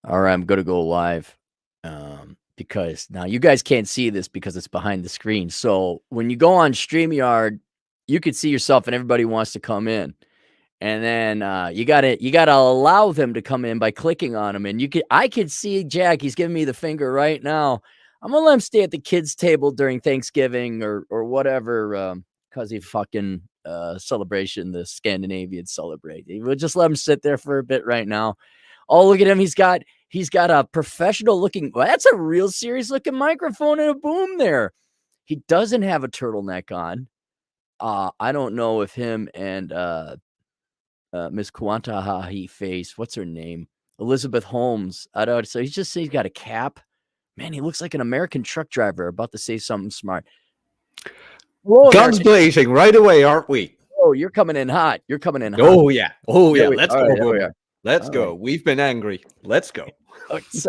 All right, I'm gonna go live. Because now you guys can't see this because it's behind the screen. So when you go on StreamYard, you can see yourself and everybody wants to come in. And then you gotta allow them to come in by clicking on them. And I can see Jack, he's giving me the finger right now. I'm gonna let him stay at the kids' table during Thanksgiving or whatever, because he fucking celebration the Scandinavians celebrate. We'll just let him sit there for a bit right now. Oh, look at him. He's got a professional looking. Well, that's a real serious looking microphone and a boom there. He doesn't have a turtleneck on. I don't know if him and Miss Kuantahahi face, what's her name? Elizabeth Holmes. I don't. So he's got a cap. Man, he looks like an American truck driver about to say something smart. Whoa, guns blazing right away, aren't we? Oh, you're coming in hot. You're coming in hot. Oh yeah. Oh yeah. Let's go. Let's go. We've been angry. Let's go. It's,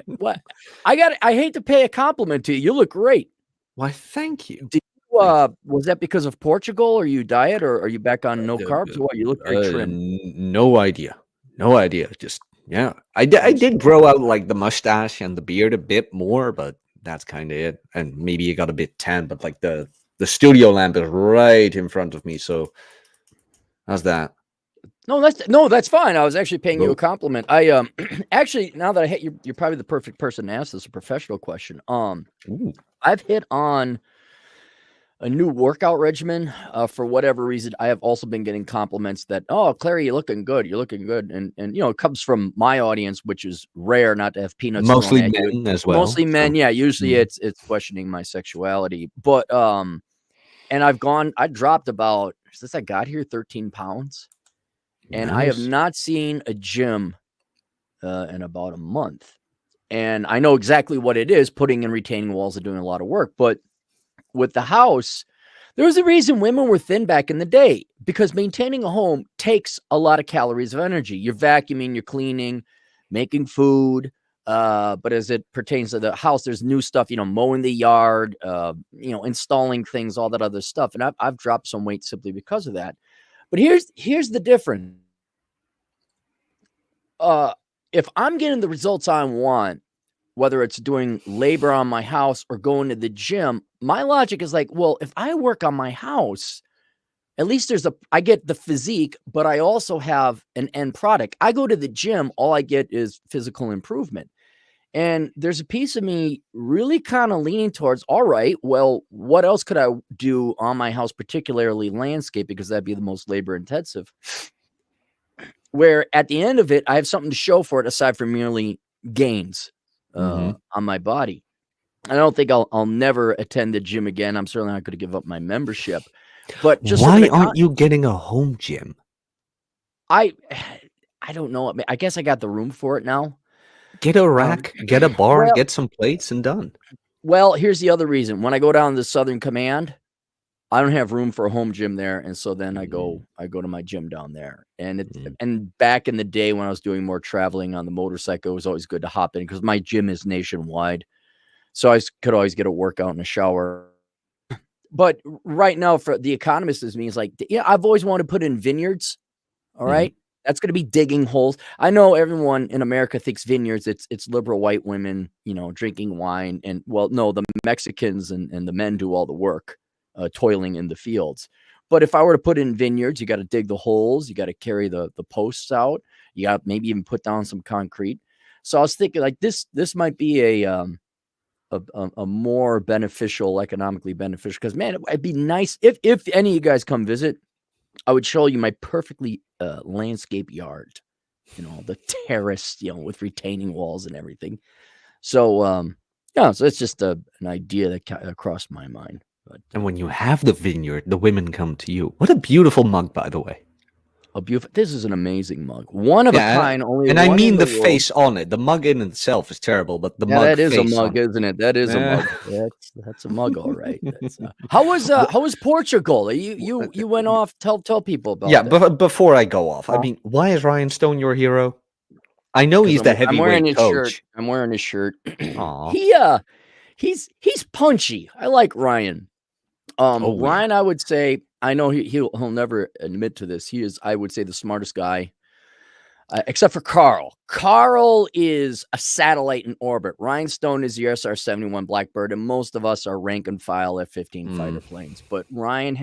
what? I hate to pay a compliment to you. You look great. Why, thank you. Was that because of Portugal, or you diet, or are you back on no carbs? What, you look very trim. No idea. No idea. Just yeah. I did grow out like the mustache and the beard a bit more, but that's kind of it. And maybe you got a bit tan, but like the studio lamp is right in front of me. So how's that? No, that's fine. I was actually paying you a compliment. I actually, now that I hit you're probably the perfect person to ask this a professional question. I've hit on a new workout regimen. For whatever reason, I have also been getting compliments that, oh, Clary, you're looking good. You're looking good. And it comes from my audience, which is rare not to have peanuts. Mostly men as well. Mostly men. So. Yeah. Usually it's questioning my sexuality, but, and I dropped about, since I got here, 13 pounds. And nice. I have not seen a gym in about a month. And I know exactly what it is, putting in retaining walls and doing a lot of work. But with the house, there was a reason women were thin back in the day, because maintaining a home takes a lot of calories of energy. You're vacuuming, you're cleaning, making food. But as it pertains to the house, there's new stuff, mowing the yard, installing things, all that other stuff. And I've dropped some weight simply because of that. But here's the difference. If I'm getting the results I want, whether it's doing labor on my house or going to the gym, my logic is like, well, if I work on my house, at least I get the physique, but I also have an end product. I go to the gym, all I get is physical improvement. And there's a piece of me really kind of leaning towards, all right, well, what else could I do on my house, particularly landscape, because that'd be the most labor intensive, where at the end of it, I have something to show for it aside from merely gains on my body. I don't think I'll never attend the gym again. I'm certainly not going to give up my membership. But just why aren't you getting a home gym? I don't know. I guess I got the room for it now. Get a rack, get a bar, get some plates, and done. Well, here's the other reason. When I go down to the Southern Command, I don't have room for a home gym there, and so then I go to my gym down there. And and back in the day when I was doing more traveling on the motorcycle, it was always good to hop in because my gym is nationwide, so I could always get a workout in a shower. But right now, for the economist is me, is like, I've always wanted to put in vineyards. All right. That's going to be digging holes. I know everyone in America thinks vineyards, it's liberal white women, drinking wine. And well, no, the Mexicans and the men do all the work, toiling in the fields. But if I were to put in vineyards, you got to dig the holes. You got to carry the posts out. You got maybe even put down some concrete. So I was thinking like this might be a more beneficial, economically beneficial, because man, it'd be nice if any of you guys come visit. I would show you my perfectly landscape yard, the terrace, with retaining walls and everything. So, so it's just an idea that crossed my mind. But, and when you have the vineyard, the women come to you. What a beautiful mug, by the way. This is an amazing mug. One of a kind. Only and I mean the face on it. The mug in itself is terrible, but the mug that is face a mug, isn't it? That is a mug. That's a mug, all right. How was Portugal? You went off. Tell people about that. But before I go off, I mean, why is Ryan Stone your hero? I know he's the heavyweight coach. I'm wearing his shirt. He's punchy. I like Ryan. Ryan, I would say, I know he'll never admit to this. He is, I would say, the smartest guy except for Carl. Carl is a satellite in orbit. Rhinestone is the SR-71 Blackbird, and most of us are rank and file F-15 fighter planes. But Ryan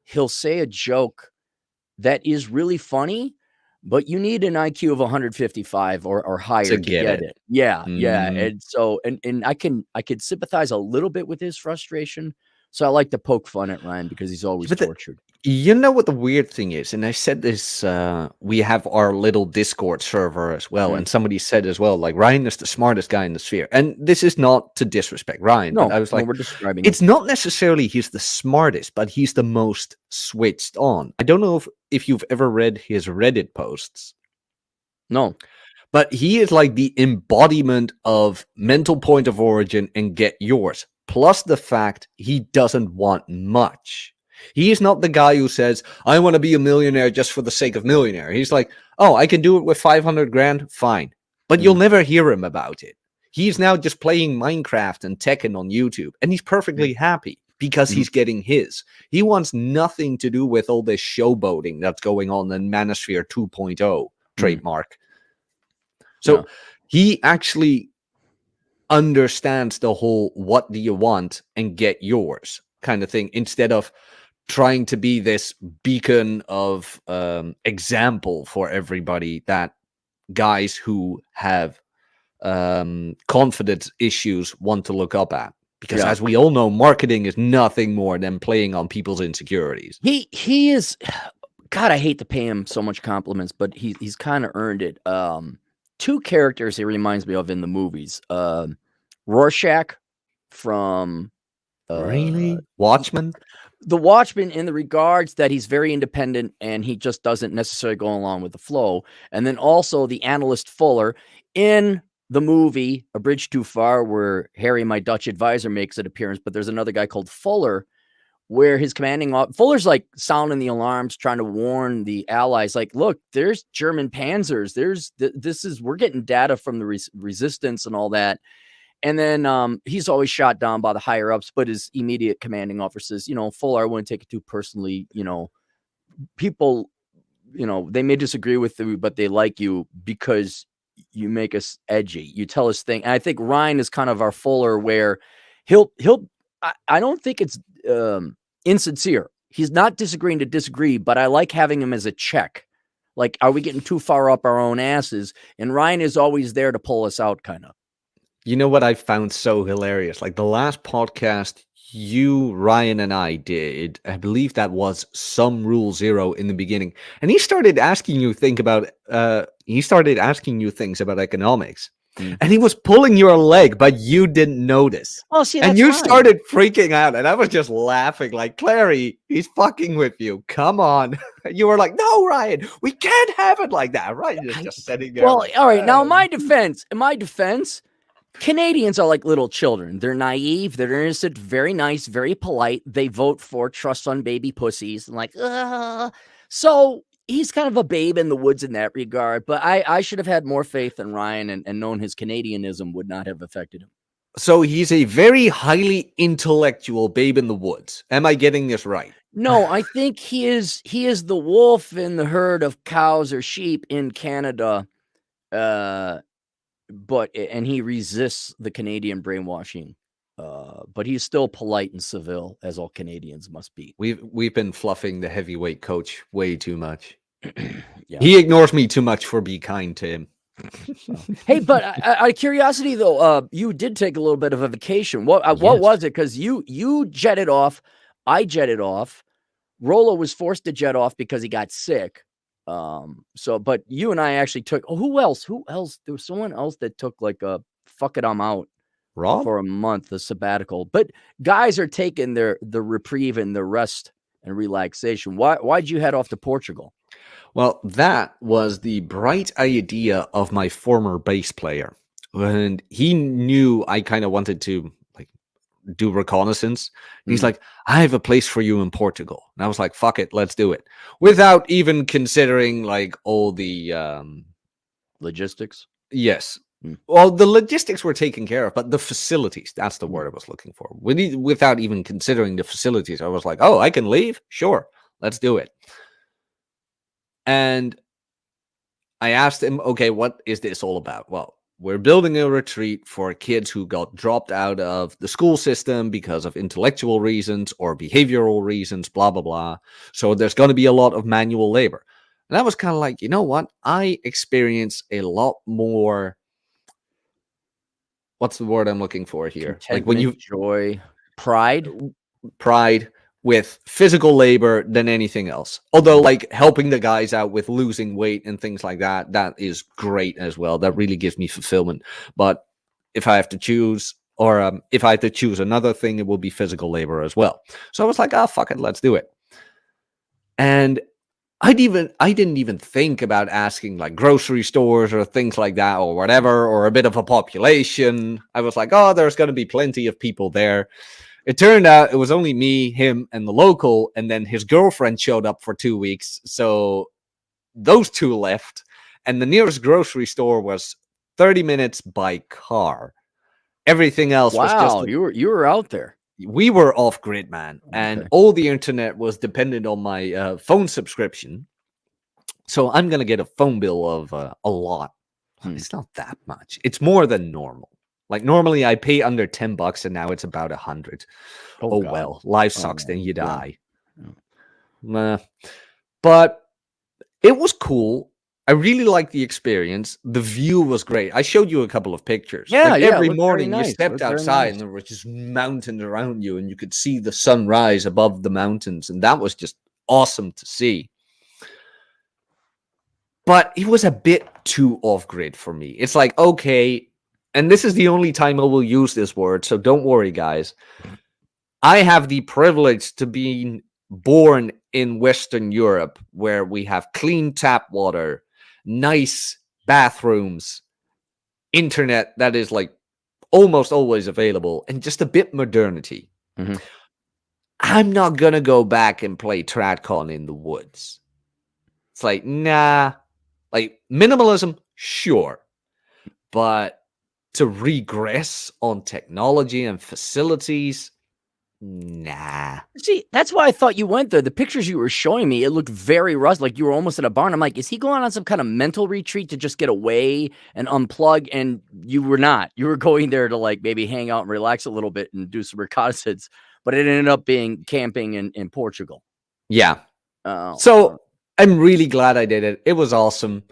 he'll say a joke that is really funny, but you need an IQ of 155 or higher to get it. Yeah, yeah. And so, and I could sympathize a little bit with his frustration. So I like to poke fun at Ryan because he's always tortured. You know what the weird thing is, and I said this, we have our little Discord server as well, and somebody said as well, like, Ryan is the smartest guy in the sphere. And this is not to disrespect Ryan, but I was like, we're describing it's not necessarily he's the smartest, but he's the most switched on. I don't know if you've ever read his Reddit posts. No. But he is like the embodiment of mental point of origin and get yours, plus the fact he doesn't want much. He is not the guy who says, I want to be a millionaire just for the sake of millionaire. He's like, oh, I can do it with 500 grand. Fine. But you'll never hear him about it. He's now just playing Minecraft and Tekken on YouTube. And he's perfectly happy because he's getting his. He wants nothing to do with all this showboating that's going on in Manosphere 2.0 trademark. So he actually understands the whole what do you want and get yours kind of thing, instead of trying to be this beacon of example for everybody that guys who have confidence issues want to look up at. Because as we all know, marketing is nothing more than playing on people's insecurities. He is, God, I hate to pay him so much compliments, but he's kind of earned it. Two characters he reminds me of in the movies. Rorschach from Watchmen? The Watchmen, in the regards that he's very independent and he just doesn't necessarily go along with the flow. And then also the analyst Fuller in the movie A Bridge Too Far, where Harry, my Dutch advisor, makes an appearance, but there's another guy called Fuller where his commanding Fuller's like sounding the alarms, trying to warn the Allies, like, look, there's German panzers, we're getting data from the resistance and all that. And then he's always shot down by the higher ups, but his immediate commanding officer says, Fuller, I wouldn't take it too personally. People, they may disagree with you, but they like you because you make us edgy. You tell us things. And I think Ryan is kind of our Fuller, where I don't think it's insincere. He's not disagreeing to disagree, but I like having him as a check. Like, are we getting too far up our own asses? And Ryan is always there to pull us out, kind of. You know what I found so hilarious? Like the last podcast you, Ryan, and I did, I believe that was Some Rule Zero in the beginning. And he started asking you things about economics. And he was pulling your leg, but you didn't notice. Oh, see, and you started freaking out, and I was just laughing like, Clary, he's fucking with you. Come on. You were like, no, Ryan, we can't have it like that. Ryan is just sitting there. Well, all right. Now, in my defense, Canadians are like little children. They're naive, they're innocent, very nice, very polite. They vote for trust fund baby pussies. And like, so he's kind of a babe in the woods in that regard. But I should have had more faith in Ryan and known his Canadianism would not have affected him. So he's a very highly intellectual babe in the woods. Am I getting this right? No, I think he is the wolf in the herd of cows or sheep in Canada. And he resists the Canadian brainwashing, but he's still polite and civil, as all Canadians must be. We've been fluffing the heavyweight coach way too much. He ignores me too much for be kind to him. Hey, but out of curiosity though, you did take a little bit of a vacation. What was it? Because you jetted off, I jetted off. Rollo was forced to jet off because he got sick. But you and I actually took, who else? There was someone else that took like a fuck it, I'm out Rob? For a month, the sabbatical. But guys are taking the reprieve and the rest and relaxation. Why'd you head off to Portugal? Well, that was the bright idea of my former bass player. And he knew I kind of wanted to do reconnaissance. He's like, I have a place for you in Portugal. And I was like, fuck it, let's do it. Without even considering all the logistics. Yes. Well, the logistics were taken care of, but the facilities, that's the word I was looking for. Without even considering the facilities, I was like, oh, I can leave? Sure, let's do it. And I asked him, okay, what is this all about? Well, we're building a retreat for kids who got dropped out of the school system because of intellectual reasons or behavioral reasons, blah, blah, blah. So there's going to be a lot of manual labor. And I was kind of like, you know what? I experience a lot more. What's the word I'm looking for here? Like when Contentment, joy, pride. pride with physical labor than anything else. Although, like helping the guys out with losing weight and things like that, that is great as well. That really gives me fulfillment. But if I have to choose, or if I had to choose another thing, it will be physical labor as well. So I was like, oh, fuck it, let's do it. And I didn't even think about asking like grocery stores or things like that or whatever, or a bit of a population. I was like, oh, there's going to be plenty of people there. It turned out it was only me, him, and the local, and then his girlfriend showed up for 2 weeks. So those two left, and the nearest grocery store was 30 minutes by car. Everything else was just... Wow, you were out there. We were off grid, man, and Okay. all the internet was dependent on my phone subscription. So I'm gonna get a phone bill of a lot. It's not that much. It's more than normal. Like normally I pay under $10, and now it's about 100. Oh God. well, life sucks. Then you die. Yeah. But it was cool. I really liked the experience. The view was great. I showed you a couple of pictures. Yeah, like yeah, every it looked morning very you nice. stepped outside Nice. and there were just mountains around you, and you could see the sun rise above the mountains, and that was just awesome to see. But it was a bit too off-grid for me. It's like, okay, and this is the only time I will use this word, so don't worry, guys. I have the privilege to be born in Western Europe, where we have clean tap water, nice bathrooms, internet that is like almost always available, and just a bit modernity. Mm-hmm. I'm not gonna go back and play Tradcon in the woods. It's like, nah. Like minimalism, sure, but to regress on technology and facilities, nah. See, that's why I thought you went there. The pictures you were showing me, it looked very rushed, like you were almost in a barn. I'm like, is he going on some kind of mental retreat to just get away and unplug? And you were not. You were going there to like maybe hang out and relax a little bit and do some reconnaissance. But it ended up being camping in Portugal. Yeah. Oh. So I'm really glad I did it. It was awesome.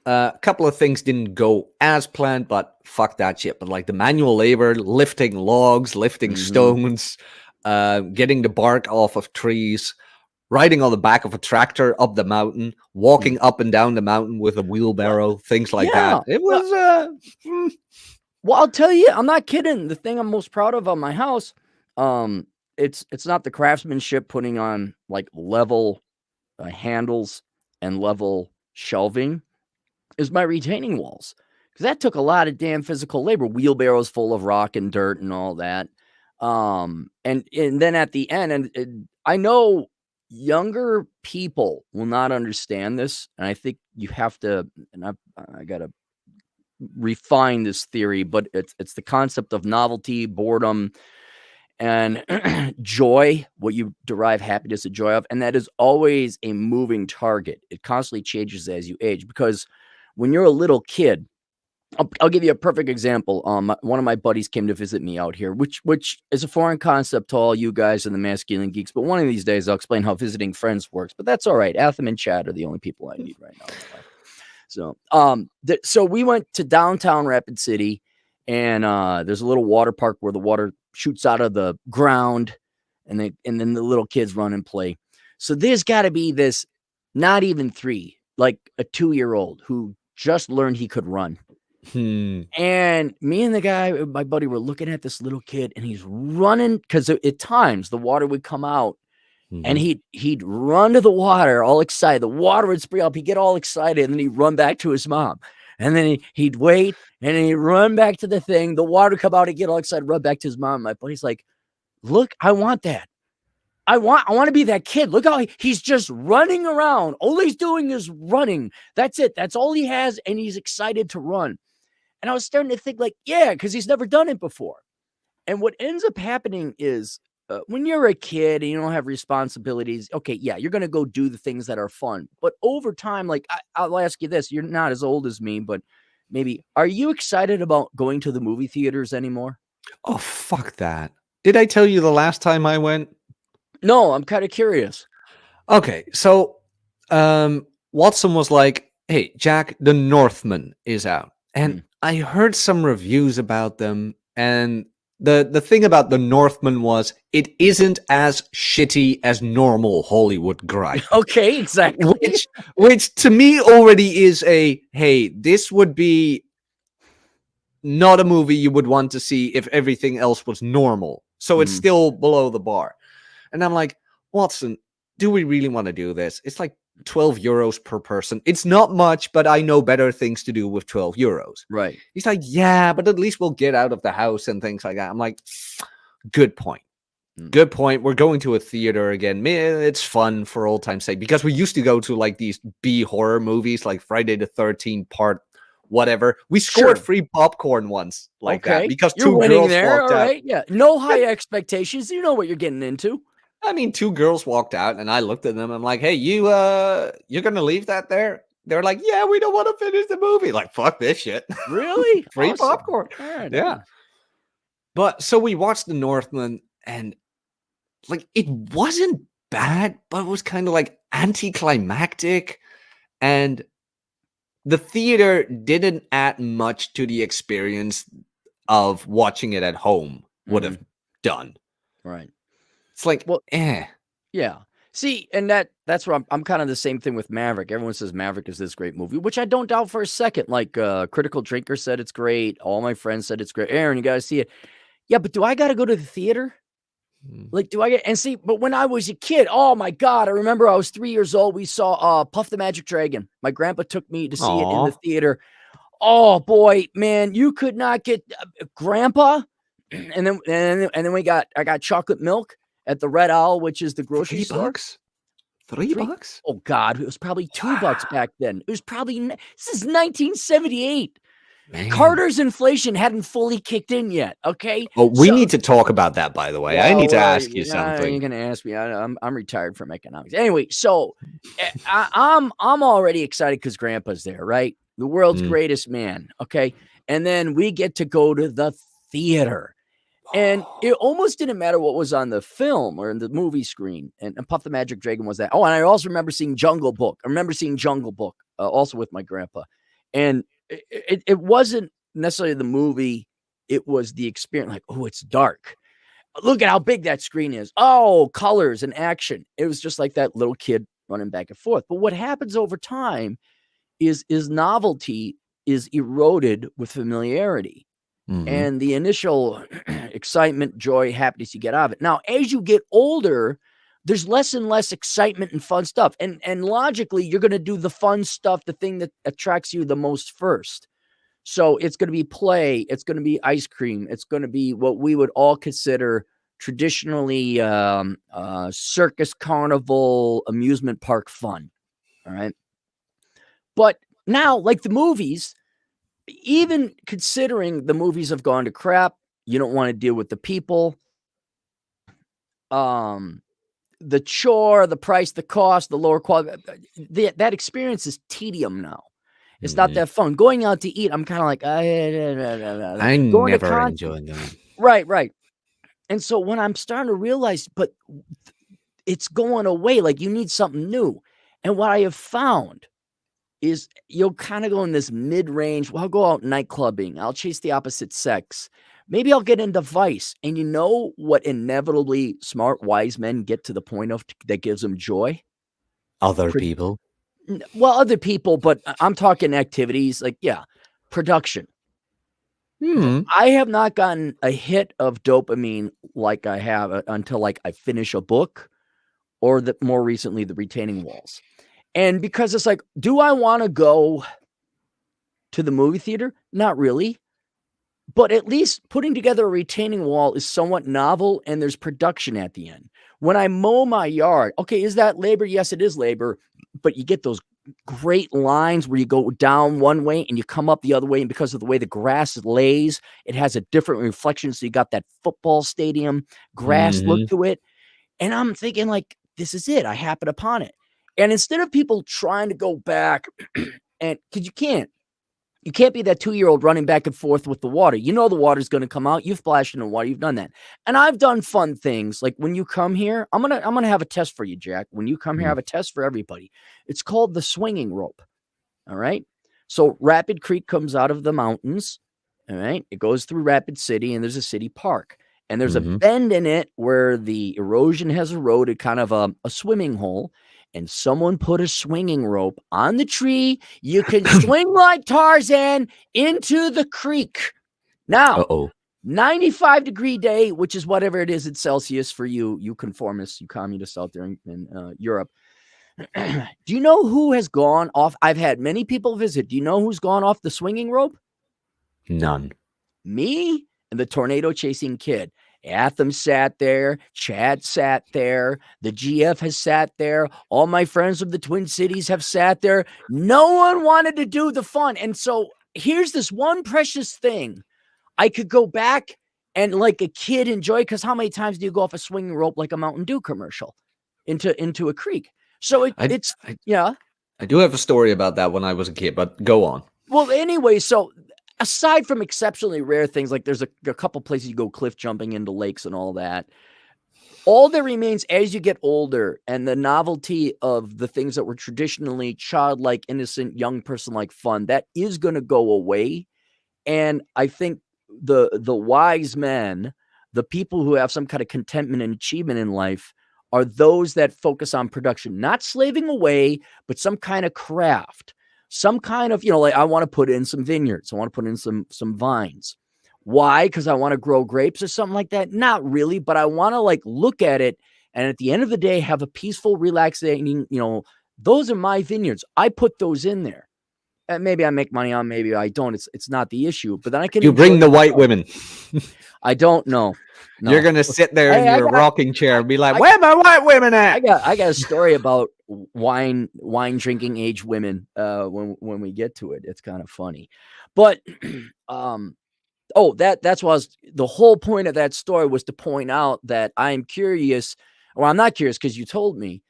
A couple of things didn't go as planned, but fuck that shit. But like the manual labor, lifting logs, lifting stones, getting the bark off of trees, riding on the back of a tractor up the mountain, walking up and down the mountain with a wheelbarrow, things like that. It was well, I'll tell you, I'm not kidding. The thing I'm most proud of on my house, it's not the craftsmanship putting on like level handles and level shelving, is my retaining walls, because that took a lot of damn physical labor. Wheelbarrows full of rock and dirt and all that. And then at the end, and I know younger people will not understand this, and I think you have to, and I gotta refine this theory, but it's the concept of novelty, boredom, and joy, what you derive happiness and joy of, and that is always a moving target. It constantly changes as you age, because when you're a little kid, I'll give you a perfect example. One of my buddies came to visit me out here, which is a foreign concept to all you guys and the masculine geeks. But one of these days, I'll explain how visiting friends works. But that's all right. Atham and Chad are the only people I need right now in my life. So, so we went to downtown Rapid City, and there's a little water park where the water shoots out of the ground, and then the little kids run and play. So there's got to be this, not even 3, like a 2-year-old who just learned he could run. And me and the guy, my buddy, were looking at this little kid, and he's running, because at times the water would come out, and he'd run to the water all excited. The water would spray up. He'd get all excited, and then he'd run back to his mom. And then he'd wait, and then he'd run back to the thing. The water would come out. He'd get all excited, run back to his mom. My buddy's like, look, I want that. I want to be that kid. Look how he's just running around. All he's doing is running. That's it. That's all he has. And he's excited to run. And I was starting to think like, yeah, because he's never done it before. And what ends up happening is when you're a kid and you don't have responsibilities, okay, yeah, you're gonna go do the things that are fun. But over time, like I'll ask you this: you're not as old as me, but maybe are you excited about going to the movie theaters anymore? Oh, fuck that. Did I tell you the last time I went? No, I'm kind of curious. Okay, so Watson was like, "Hey, Jack, The Northman is out." And Mm. I heard some reviews about them, and the thing about The Northman was it isn't as shitty as normal Hollywood gripe. Okay, exactly. Which to me already is a, hey, this would be not a movie you would want to see if everything else was normal. So it's Mm. still below the bar. And I'm like, Watson, do we really want to do this? It's like 12 euros per person. It's not much, but I know better things to do with 12 euros. Right. He's like, yeah, but at least we'll get out of the house and things like that. I'm like, good point. Mm. Good point. We're going to a theater again. It's fun for old time's sake, because we used to go to like these B horror movies like Friday the 13th part whatever. We scored Sure. free popcorn once like that because You're two winning girls there, walked all out. right? Yeah, no high expectations. You know what you're getting into. I mean, two girls walked out and I looked at them. I'm like, hey, you're going to leave that there? They're like, yeah, we don't want to finish the movie. Like, fuck this shit. Really? Free Awesome. popcorn. All right, Yeah. on. But so we watched The Northman, and like it wasn't bad, but it was kind of like anticlimactic, and the theater didn't add much to the experience of watching it at home would have done. Right. It's like, Well, eh. yeah. See, and that's where I'm kind of the same thing with Maverick. Everyone says Maverick is this great movie, which I don't doubt for a second. Like Critical Drinker said it's great. All my friends said it's great. Aaron, you got to see it. Yeah, but do I got to go to the theater? Like, do I get and see? But when I was a kid, oh my God, I remember I was 3 years old. We saw Puff the Magic Dragon. My grandpa took me to see it in the theater. Oh boy, man, you could not get Grandpa. And then I got chocolate milk at the Red Owl, which is the grocery store. $3? Oh God, it was probably $2 back then. It was probably this is 1978. Man. Carter's inflation hadn't fully kicked in yet. Okay. Oh, we need to talk about that, by the way. I need to ask you something. You're gonna ask me. I'm retired from economics. Anyway, so I'm already excited because Grandpa's there, right? The world's greatest man. Okay. And then we get to go to the theater. And it almost didn't matter what was on the film or in the movie screen. And Puff the Magic Dragon was that. Oh, and I also remember seeing Jungle Book. I remember seeing Jungle Book also with my grandpa. And it wasn't necessarily the movie. It was the experience. Like, oh, it's dark. Look at how big that screen is. Oh, colors and action. It was just like that little kid running back and forth. But what happens over time is novelty is eroded with familiarity. And the initial excitement, joy, happiness you get out of it. Now, as you get older, there's less and less excitement and fun stuff. And logically, you're going to do the fun stuff, the thing that attracts you the most first. So it's going to be play. It's going to be ice cream. It's going to be what we would all consider traditionally circus, carnival, amusement park fun. All right. But now, like the movies, even considering the movies have gone to crap, you don't want to deal with the people, the chore, the price, the cost, the lower quality. That experience is tedium now. It's not that fun. Going out to eat, I'm kind of like, I never enjoyed that. Right. And so when I'm starting to realize, but it's going away, like you need something new. And what I have found is you'll kind of go in this mid-range. Well, I'll go out nightclubbing. I'll chase the opposite sex. Maybe I'll get into Vice. And you know what inevitably smart, wise men get to the point of that gives them joy? Other people. Well, other people, but I'm talking activities like, production. I have not gotten a hit of dopamine like I have until like I finish a book or more recently, the retaining walls. And because it's like, do I want to go to the movie theater? Not really. But at least putting together a retaining wall is somewhat novel and there's production at the end. When I mow my yard, okay, is that labor? Yes, it is labor. But you get those great lines where you go down one way and you come up the other way, and because of the way the grass lays, it has a different reflection. So you got that football stadium grass look Mhm. to it. And I'm thinking, like, this is it. I happen upon it. And instead of people trying to go back and because you can't be that 2-year-old running back and forth with the water. You know the water's going to come out. You've splashed in the water. You've done that. And I've done fun things. Like when you come here, I'm gonna have a test for you, Jack. When you come here, I Mm. have a test for everybody. It's called the swinging rope. All right. So Rapid Creek comes out of the mountains. All right. It goes through Rapid City, and there's a city park. And there's a Mhm. bend in it where the erosion has eroded kind of a swimming hole. And someone put a swinging rope on the tree. You can swing like Tarzan into the creek. Now, Uh-oh. 95-degree day, which is whatever it is in Celsius for you conformists, you communists out there in Europe. Do you know who has gone off? I've had many people visit. Do you know who's gone off the swinging rope? None. Me and the tornado chasing kid. Atham sat there. Chad sat there. The GF has sat there. All my friends from the Twin Cities have sat there. No one wanted to do the fun. And so here's this one precious thing. I could go back and like a kid enjoy, because how many times do you go off a swinging rope like a Mountain Dew commercial into a creek? So I it's I yeah. I do have a story about that when I was a kid, but go on. Well, anyway, so aside from exceptionally rare things, like there's a couple places you go cliff jumping into lakes and all that, all that remains as you get older and the novelty of the things that were traditionally childlike, innocent, young person-like fun, that is going to go away. And I think the wise men, the people who have some kind of contentment and achievement in life, are those that focus on production, not slaving away, but some kind of craft, some kind of, like I want to put in some vineyards. I want to put in some vines. Why? Because I want to grow grapes or something like that? Not really, but I want to like look at it and at the end of the day have a peaceful, relaxing, those are my vineyards. I put those in there. And maybe I make money on, maybe I don't. It's not the issue, but then I can You enjoy bring the white women. I don't know. You're No. gonna sit there in Hey, your rocking chair and be like, "Where my white women at?" I got a story about wine drinking age women when we get to it. It's kind of funny. But that's why the whole point of that story was to point out that I'm curious. Well, I'm not curious because you told me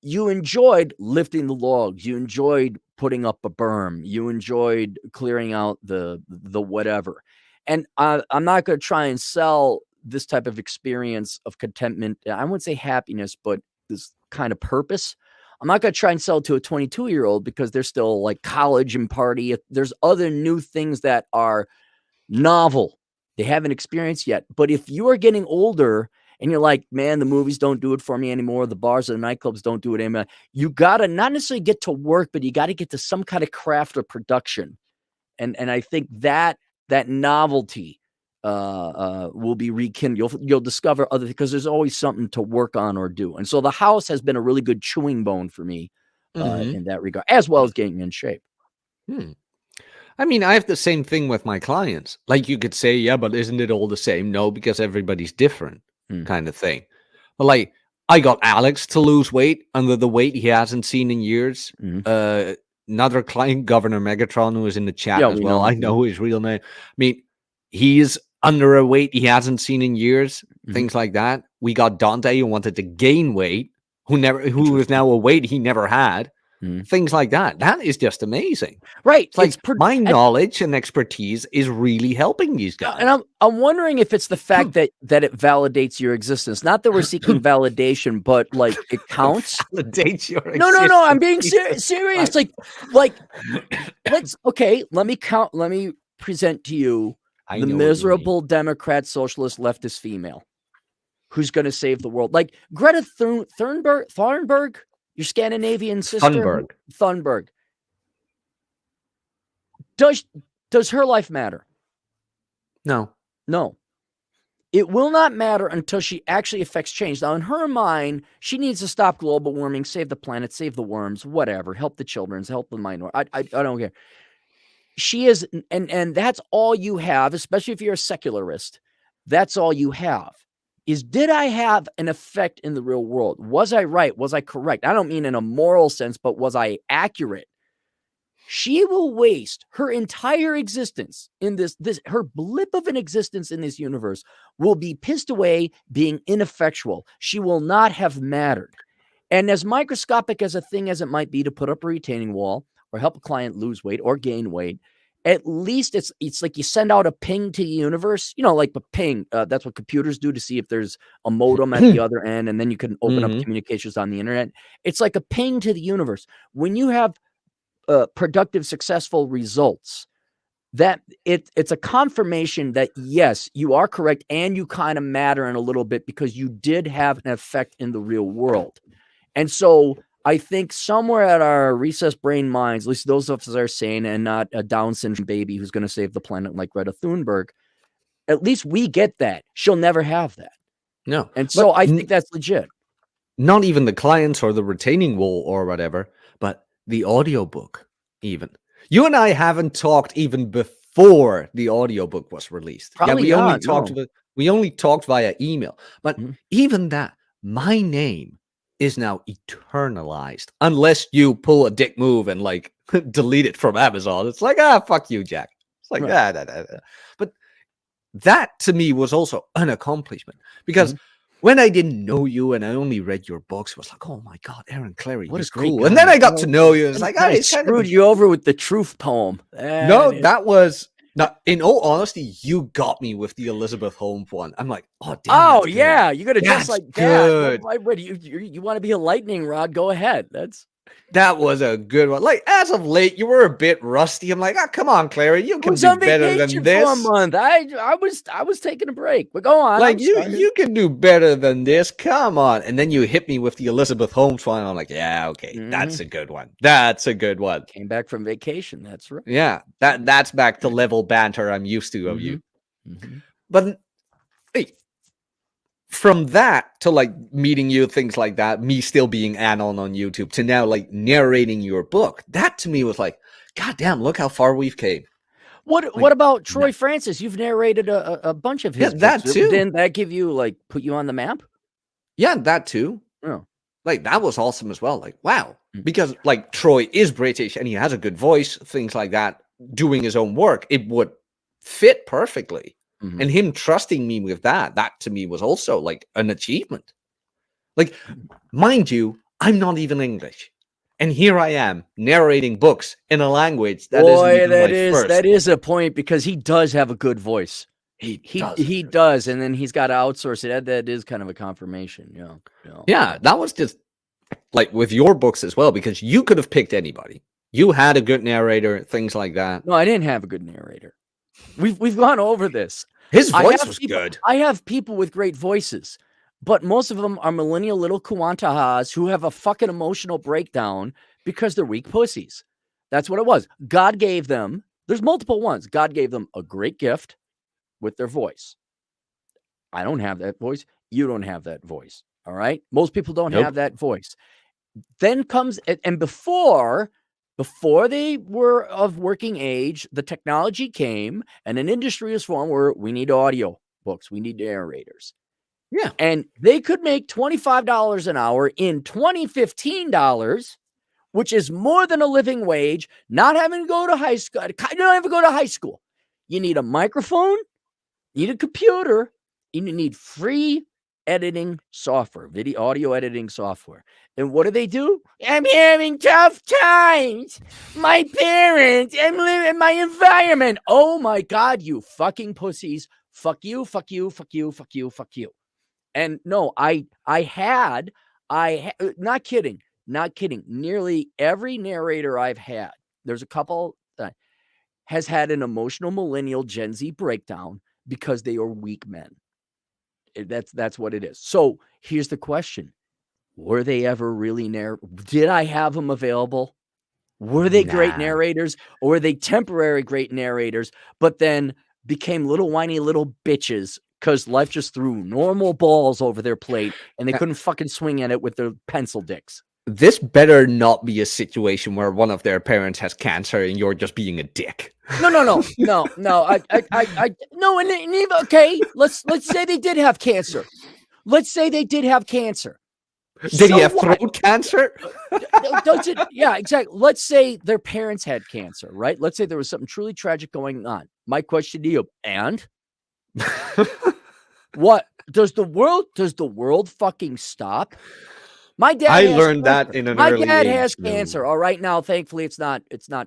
you enjoyed lifting the logs. You enjoyed putting up a berm. You enjoyed clearing out the whatever. And I'm not going to try and sell this type of experience of contentment. I wouldn't say happiness, but this kind of purpose. I'm not going to try and sell to a 22-year-old because they're still like college and party. There's other new things that are novel they haven't experienced yet. But if you are getting older and you're like, man, the movies don't do it for me anymore, the bars and the nightclubs don't do it anymore, you got to not necessarily get to work, but you got to get to some kind of craft or production. And I think that novelty will be rekindled. You'll discover other, because there's always something to work on or do. And so the house has been a really good chewing bone for me in that regard, as well as getting in shape. I mean, I have the same thing with my clients. Like you could say, yeah, but isn't it all the same? No, because everybody's different, kind of thing. But like, I got Alex to lose weight under the weight he hasn't seen in years. Another client, Governor Megatron, who is in the chat as well. I know his real name. I mean, he's under a weight he hasn't seen in years. Things like that. We got Dante, who wanted to gain weight, who is now a weight he never had. Things like that. That is just amazing. Right. It's like my knowledge and expertise is really helping these guys. And I'm wondering if it's the fact that it validates your existence. Not that we're seeking validation, but like it counts. Validates your existence. No. I'm being serious. Like let me present to you the miserable Democrat, socialist, leftist female who's going to save the world. Like Greta Thunberg, your Scandinavian sister. Thunberg. Does her life matter? No. It will not matter until she actually affects change. Now, in her mind, she needs to stop global warming, save the planet, save the worms, whatever, help the children, help the minority. I don't care. She is, and that's all you have, especially if you're a secularist. That's all you have. is, did I have an effect in the real world? Was I right? Was I correct? I don't mean in a moral sense, but was I accurate? She will waste her entire existence in this her blip of an existence in this universe will be pissed away being ineffectual. She will not have mattered. And as microscopic as a thing as it might be to put up a retaining wall or help a client lose weight or gain weight, at least it's like you send out a ping to the universe, like a ping. That's what computers do to see if there's a modem at the other end, and then you can open up communications on the internet. It's like a ping to the universe. When you have productive, successful results, that it's a confirmation that yes, you are correct and you kind of matter in a little bit because you did have an effect in the real world. And so I think somewhere at our recessed brain minds, at least those of us that are sane and not a Down syndrome baby who's going to save the planet like Greta Thunberg, at least we get that. She'll never have that. No. And so I think that's legit. Not even the clients or the retaining wall or whatever, but the audiobook even. You and I haven't talked even before the audiobook was released. Probably we not, we only talked via email. But even that, my name is now eternalized unless you pull a dick move and like delete it from Amazon. It's like, fuck you, Jack. It's like, But that to me was also an accomplishment because when I didn't know you and I only read your books, it was like, oh my God, Aaron Clarey, what is cool. And then I got to know you. And it's like, I screwed you over with the truth poem. That was not, in all honesty, you got me with the Elizabeth Holmes one. I'm like, oh, damn. Oh, yeah. You're going to just like good. That. What, you want to be a lightning rod? Go ahead. That was a good one. Like, as of late, you were a bit rusty. I'm like, come on, Clary, you can do better than this. For a month. I was taking a break, but go on. Like, you can do better than this. Come on. And then you hit me with the Elizabeth Holmes one. I'm like, yeah, okay, that's a good one. That's a good one. Came back from vacation. That's right. Yeah, that's back to level banter I'm used to of you. But hey, from that to like meeting you, things like that, me still being anon on YouTube, to now like narrating your book, that to me was like, God damn, look how far we've came. What about Troy Francis? You've narrated a bunch of his books. That too. Didn't that give you like put you on the map? Yeah, that too. Oh. Like that was awesome as well. Like, wow. Because like Troy is British and he has a good voice, things like that, doing his own work, it would fit perfectly. And him trusting me with that to me was also like an achievement. Like, mind you, I'm not even English. And here I am narrating books in a language that that is a point because he does have a good voice. He does, and then he's got to outsource it. That is kind of a confirmation. Yeah, that was just like with your books as well, because you could have picked anybody. You had a good narrator, things like that. No, I didn't have a good narrator. We've gone over this. His voice was good. I have people with great voices, but most of them are millennial little Kuantahas who have a fucking emotional breakdown because they're weak pussies. That's what it was. God gave them, there's multiple ones. God gave them a great gift with their voice. I don't have that voice. You don't have that voice. All right. Most people don't have that voice. Then comes, and before they were of working age, the technology came and an industry is formed where we need audio books. We need narrators. Yeah. And they could make $25 an hour in $2015, which is more than a living wage, not having to go to high school. You don't even go to high school. You need a microphone, you need a computer, you need free editing software, video audio editing software. And what do? I'm having tough times. My parents, I'm living in my environment. Oh my God, you fucking pussies. Fuck you, fuck you, fuck you, fuck you, fuck you. And no, not kidding. Nearly every narrator I've had, there's a couple that has had an emotional millennial Gen Z breakdown because they are weak men. That's what it is. So here's the question. Were they ever really did I have them available? Were they great narrators, or were they temporary great narrators, but then became little whiny little bitches because life just threw normal balls over their plate and they couldn't fucking swing at it with their pencil dicks? This better not be a situation where one of their parents has cancer and you're just being a dick. No. No. And even, okay, let's say they did have cancer. let's say they did have cancer. Did he have throat cancer? Does it? Yeah, exactly. Let's say their parents had cancer, right? Let's say there was something truly tragic going on. My question to you, and what does the world fucking stop? My dad I has learned cancer. that in an My early dad age. has cancer. All right, now thankfully it's not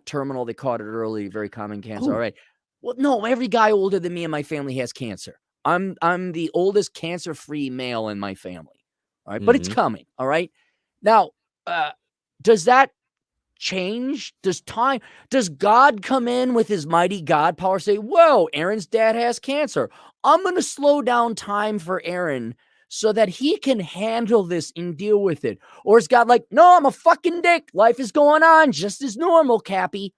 terminal. They caught it early, very common cancer. Oh. All right. Well, no, every guy older than me in my family has cancer. I'm the oldest cancer-free male in my family. All right, but it's coming. All right. Now, does that change? Does God come in with his mighty God power, say, whoa, Aaron's dad has cancer. I'm going to slow down time for Aaron so that he can handle this and deal with it? Or is God like, no, I'm a fucking dick. Life is going on just as normal, Cappy.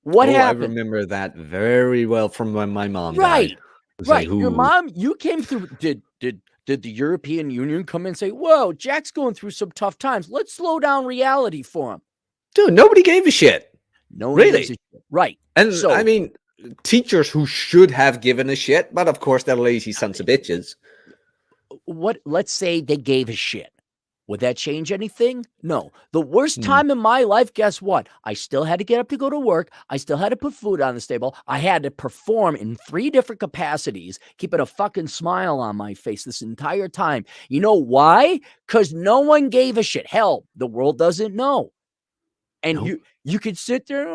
What happened? I remember that very well from when my mom Right. died. Right. Like, Your mom, you came through. Did the European Union come in and say, whoa, Jack's going through some tough times. Let's slow down reality for him. Dude, nobody gave a shit. No one really? gives a shit. Right. And so, I mean, teachers who should have given a shit, but of course they're lazy sons of bitches. Let's say they gave a shit. Would that change anything? No. The worst time in my life, guess what? I still had to get up to go to work. I still had to put food on the table. I had to perform in 3 different capacities, keeping a fucking smile on my face this entire time. You know why? Because no one gave a shit. Hell, the world doesn't know. And you could sit there,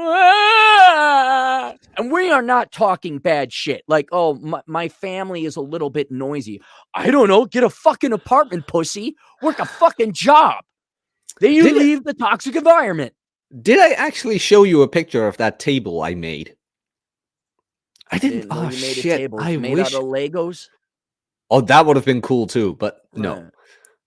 and we are not talking bad shit. Like, oh, my family is a little bit noisy. I don't know. Get a fucking apartment, pussy. Work a fucking job. Then you leave the toxic environment. Did I actually show you a picture of that table I made? I didn't. Oh, you made shit. a table made out of Legos. Oh, that would have been cool too, but no. Right.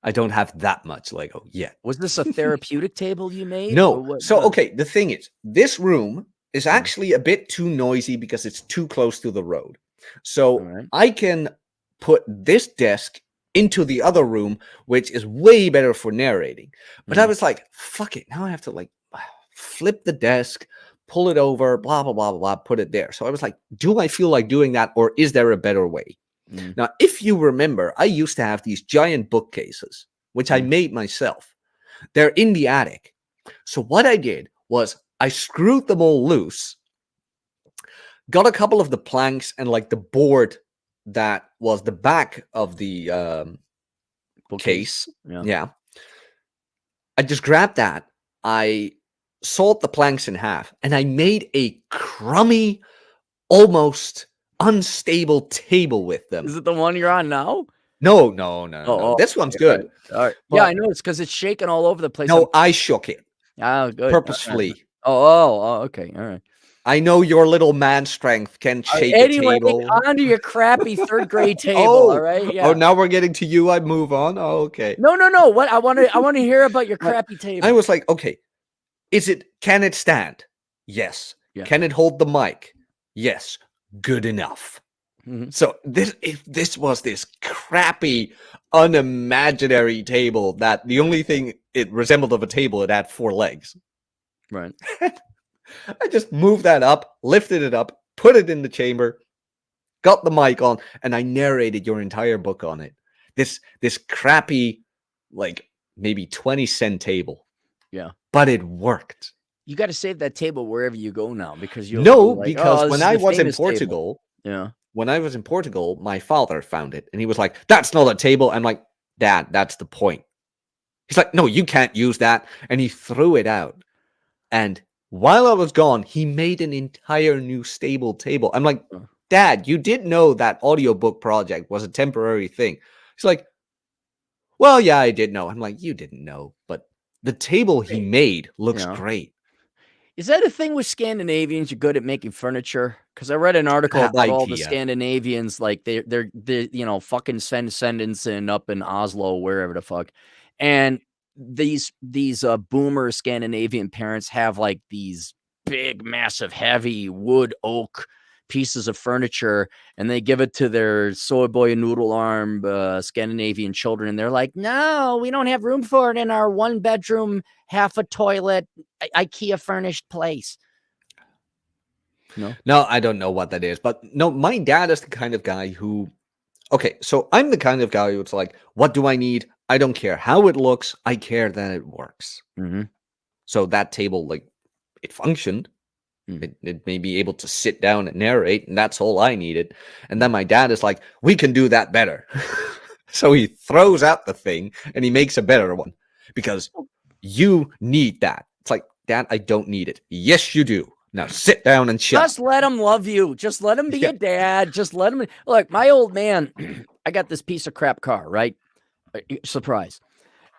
I don't have that much Lego yet. Was this a therapeutic table you made? No. So, okay, the thing is, this room is actually a bit too noisy because it's too close to the road. So I can put this desk into the other room, which is way better for narrating. But I was like, fuck it. Now I have to like flip the desk, pull it over, blah, blah, blah, blah, put it there. So I was like, do I feel like doing that, or is there a better way? Now, if you remember, I used to have these giant bookcases, which I made myself. They're in the attic. So what I did was I screwed them all loose, got a couple of the planks and like the board that was the back of the bookcase. Yeah. I just grabbed that. I sawed the planks in half and I made a crummy, almost unstable table with them. Is it the one you're on now? No. This one's good. All right. Yeah, I know. It's because it's shaking all over the place. No, I shook it. Oh, good. Purposefully. Oh, okay. All right. I know your little man strength can shake a table. Onto your crappy 3rd grade table. All right. Yeah. Oh, now we're getting to you. I move on. Oh, okay. No. What I want to hear about your crappy table. I was like, okay, can it stand? Yes. Yeah. Can it hold the mic? Yes. Good enough. So this was this crappy, unimaginary table that the only thing it resembled of a table, it had 4 legs. Right. I just moved that up, lifted it up, put it in the chamber, got the mic on, and I narrated your entire book on it. This crappy, like maybe 20-cent table. Yeah. But it worked. You got to save that table wherever you go now, because you'll because when I was in Portugal, when I was in Portugal, my father found it and he was like, "That's not a table." I'm like, "Dad, that's the point." He's like, "No, you can't use that," and he threw it out. And while I was gone, he made an entire new stable table. I'm like, "Dad, you did know that audiobook project was a temporary thing." He's like, "Well, yeah, I did know." I'm like, "You didn't know, but the table he made looks great." Is that a thing with Scandinavians? You're good at making furniture? Because I read an article about all the Scandinavians, like they're fucking Sendinsen up in Oslo, wherever the fuck, and these boomer Scandinavian parents have like these big, massive, heavy wood oak pieces of furniture, and they give it to their soy boy noodle arm Scandinavian children, and they're like, "No, we don't have room for it in our 1-bedroom, half a toilet, IKEA furnished place." No, I don't know what that is, but no, my dad is the kind of guy who okay, so I'm the kind of guy who's like, what do I need? I don't care how it looks. I care that it works. Mhm. So that table, like, it functioned. Mm, It made me able to sit down and narrate, and that's all I needed. And mm. then my dad is like, we can do that better. So he throws out the thing and he makes a better one because you need that. It's like, Dad, I don't need it. Yes, you do. Now sit down and shut Just up. let him love you. Just let him be Yeah. a dad. Just let him look, my old man, I got this piece of crap car, right? Surprise.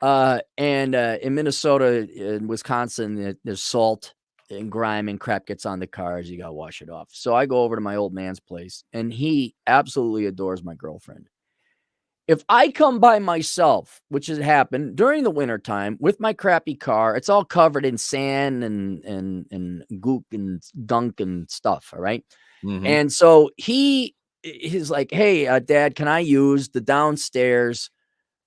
And in Minnesota, in Wisconsin, there's salt and grime and crap gets on the cars. You got to wash it off. So I go over to my old man's place, and he absolutely adores my girlfriend. If I come by myself, which has happened during the wintertime with my crappy car, it's all covered in sand and gook and gunk and stuff. All right. Mm-hmm. And so he's like, hey, Dad, can I use the downstairs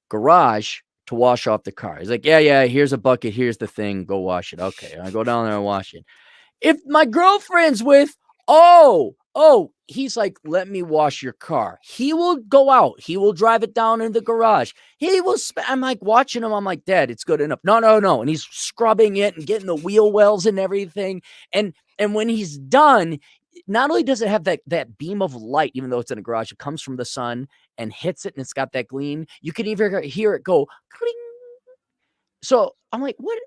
garage to wash off the car? He's like, yeah, here's a bucket, here's the thing, go wash it. Okay, I go down there and wash it. If my girlfriend's with, he's like, let me wash your car. He will go out, he will drive it down in the garage. He will I'm like watching him, I'm like, Dad, it's good enough. No. And he's scrubbing it and getting the wheel wells and everything. And when he's done, not only does it have that beam of light, even though it's in a garage, it comes from the sun and hits it, and it's got that gleam. You can even hear it go cling. So I'm like, what?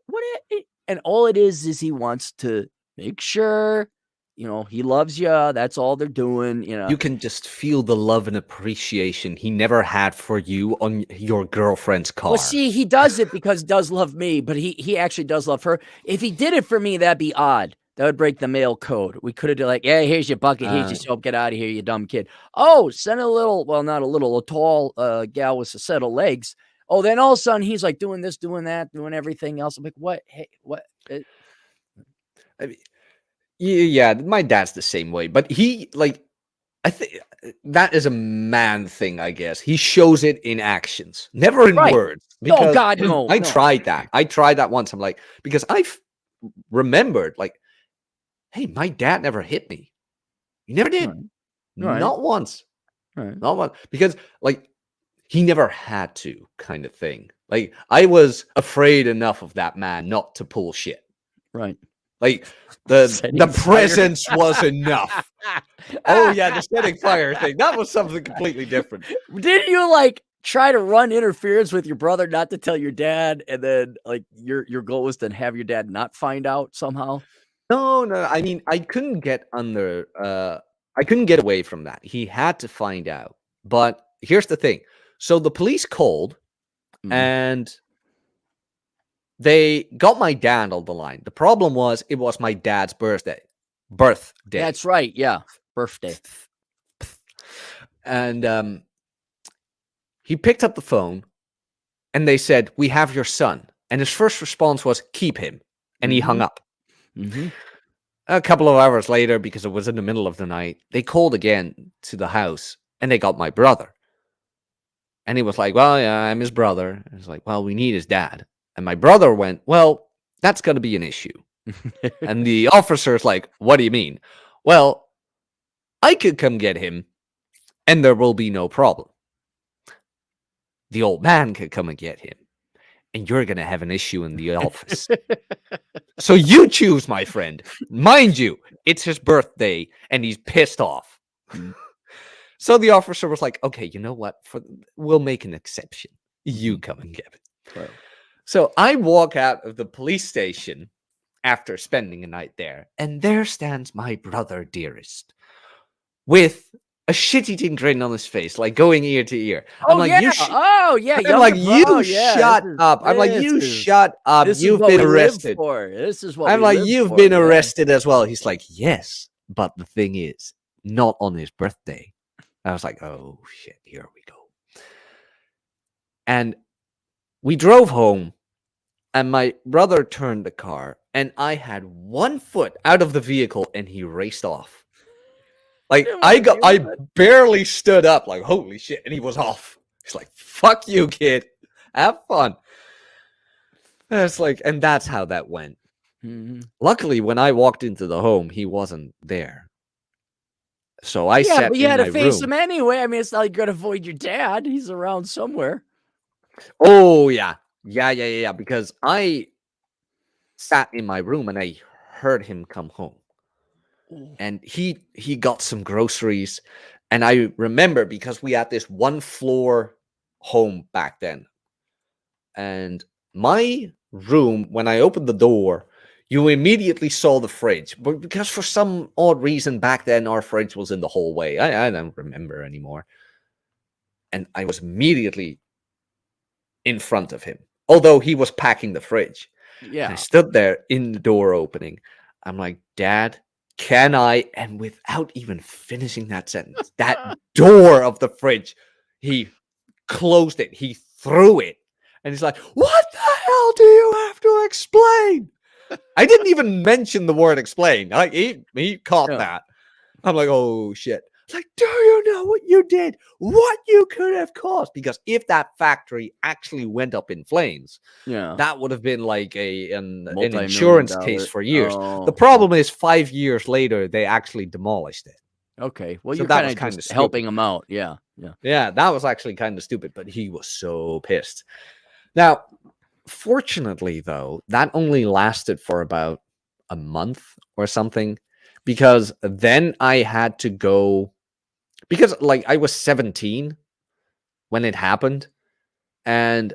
And all it is he wants to make sure, he loves you. That's all they're doing. You can just feel the love and appreciation he never had for you on your girlfriend's car. Well, see, he does it because he does love me, but he actually does love her. If he did it for me, that'd be odd. That would break the male code. We could have done like, yeah, here's your bucket, here's your soap, get out of here, you dumb kid. Oh, send a tall gal with a set of legs. Oh, then all of a sudden he's like doing this, doing that, doing everything else. I'm like, what? Hey, what? I mean, yeah, my dad's the same way, but he I think that is a man thing, I guess. He shows it in actions, never in words. Oh God, no. I tried that. I tried that once. I'm like, because I've remembered, like, hey, my dad never hit me. He never did. Right. Not once. Right. Not once. Because, like, he never had to, kind of thing. Like, I was afraid enough of that man not to pull shit. Right. Like, the presence was enough. Oh, yeah, the setting fire thing. That was something completely different. Didn't you, like, try to run interference with your brother not to tell your dad, and then, like, your goal was to have your dad not find out somehow? No. I mean, I couldn't get away from that. He had to find out. But here's the thing. So the police called, and they got my dad on the line. The problem was it was my dad's birthday. That's right. Yeah. Birthday. And he picked up the phone, and they said, we have your son. And his first response was, keep him. And he hung up. A couple of hours later, because it was in the middle of the night, they called again to the house, and they got my brother. And he was like, well, yeah, I'm his brother. And it's like, well, we need his dad. And my brother went, well, that's going to be an issue. And the officer's like, what do you mean? Well, I could come get him, and there will be no problem. The old man could come and get him, and you're going to have an issue in the office. So you choose, my friend. Mind you, it's his birthday, and he's pissed off. So the officer was like, okay, you know what? We'll make an exception. You come and get it. Right. So I walk out of the police station after spending a night there, and there stands my brother dearest with a shit-eating grin on his face, like going ear to ear. I'm like, you shut up. I'm like, you shut up. You've been arrested. This is what I'm like, you've been arrested as well. He's like, yes, but the thing is, not on his birthday. I was like, oh shit, here we go. And we drove home, and my brother turned the car, and I had one foot out of the vehicle, and he raced off. Like, I barely stood up, like, holy shit, and he was off. He's like, fuck you, kid. Have fun. And it's like, and that's how that went. Luckily, when I walked into the home, he wasn't there. So I Yeah, sat but you in had my to face room. him anyway. I mean, it's not like you're gonna avoid your dad. He's around somewhere. Oh yeah. Because I sat in my room and I heard him come home, Ooh. and he got some groceries, and I remember because we had this one floor home back then, and my room, when I opened the door, you immediately saw the fridge, but because for some odd reason back then our fridge was in the hallway. I don't remember anymore, and I was immediately in front of him, although he was packing the fridge. And I Yeah. stood there in the door opening. I'm like, Dad, can I? And without even finishing that sentence, that door of the fridge, he closed it. He threw it. And he's like, what the hell do you have to explain? I didn't even mention the word explain. Like he caught Yeah. that. I'm like, oh shit. Like, do you know what you did? What you could have caused? Because if that factory actually went up in flames, Yeah. that would have been like an Multi-million insurance case dollar. for years. The Oh. problem is 5 years later, they actually demolished it. Okay. Well, So you're that kind was of kind just of stupid. helping him out. Yeah. Yeah. Yeah, that was actually kind of stupid, but he was so pissed. Now, fortunately, though, that only lasted for about a month or something, because then I had to go, because like I was 17 when it happened, and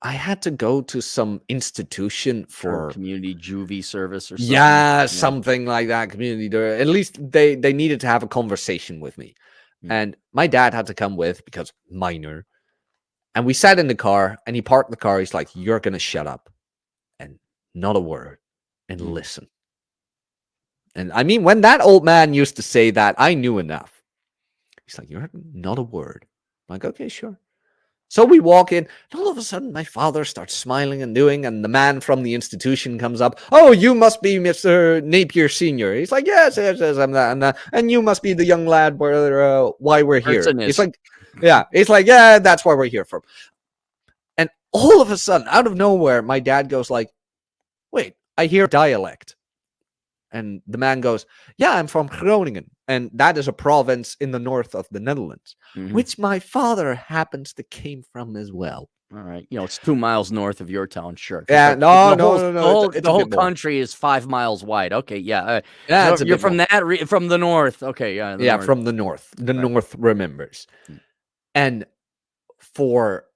I had to go to some institution Or for, community juvie service or something. yeah, Yeah. something like that, community. At least they needed to have a conversation with me, Mm. and my dad had to come with because minor. And we sat in the car, and he parked the car. He's like, "You're gonna shut up and not a word and Mm. listen." And I mean, when that old man used to say that, I knew enough. He's like, "You're not a word." I'm like, "Okay, sure." So we walk in, and all of a sudden, my father starts smiling and doing, and the man from the institution comes up. "Oh, you must be Mr. Napier Senior." He's like, "Yes, I'm that, and you must be the young lad why we're here." Person He's is. like, "Yeah," it's like, "Yeah, that's why we're here for." And all of a sudden, out of nowhere, my dad goes like, "Wait, I hear dialect." And the man goes, "Yeah, I'm from Groningen, and that is a province in the north of the Netherlands, Mhm. which my father happens to came from as well." All right. It's 2 miles north of your town, sure. 'Cause Yeah, no. It's the a whole bit more. country is 5 miles wide. Okay, yeah. Yeah, So it's a you're bit from more. from the north. Okay, yeah, the Yeah, north. from the north. The Right. north remembers. Mm. And for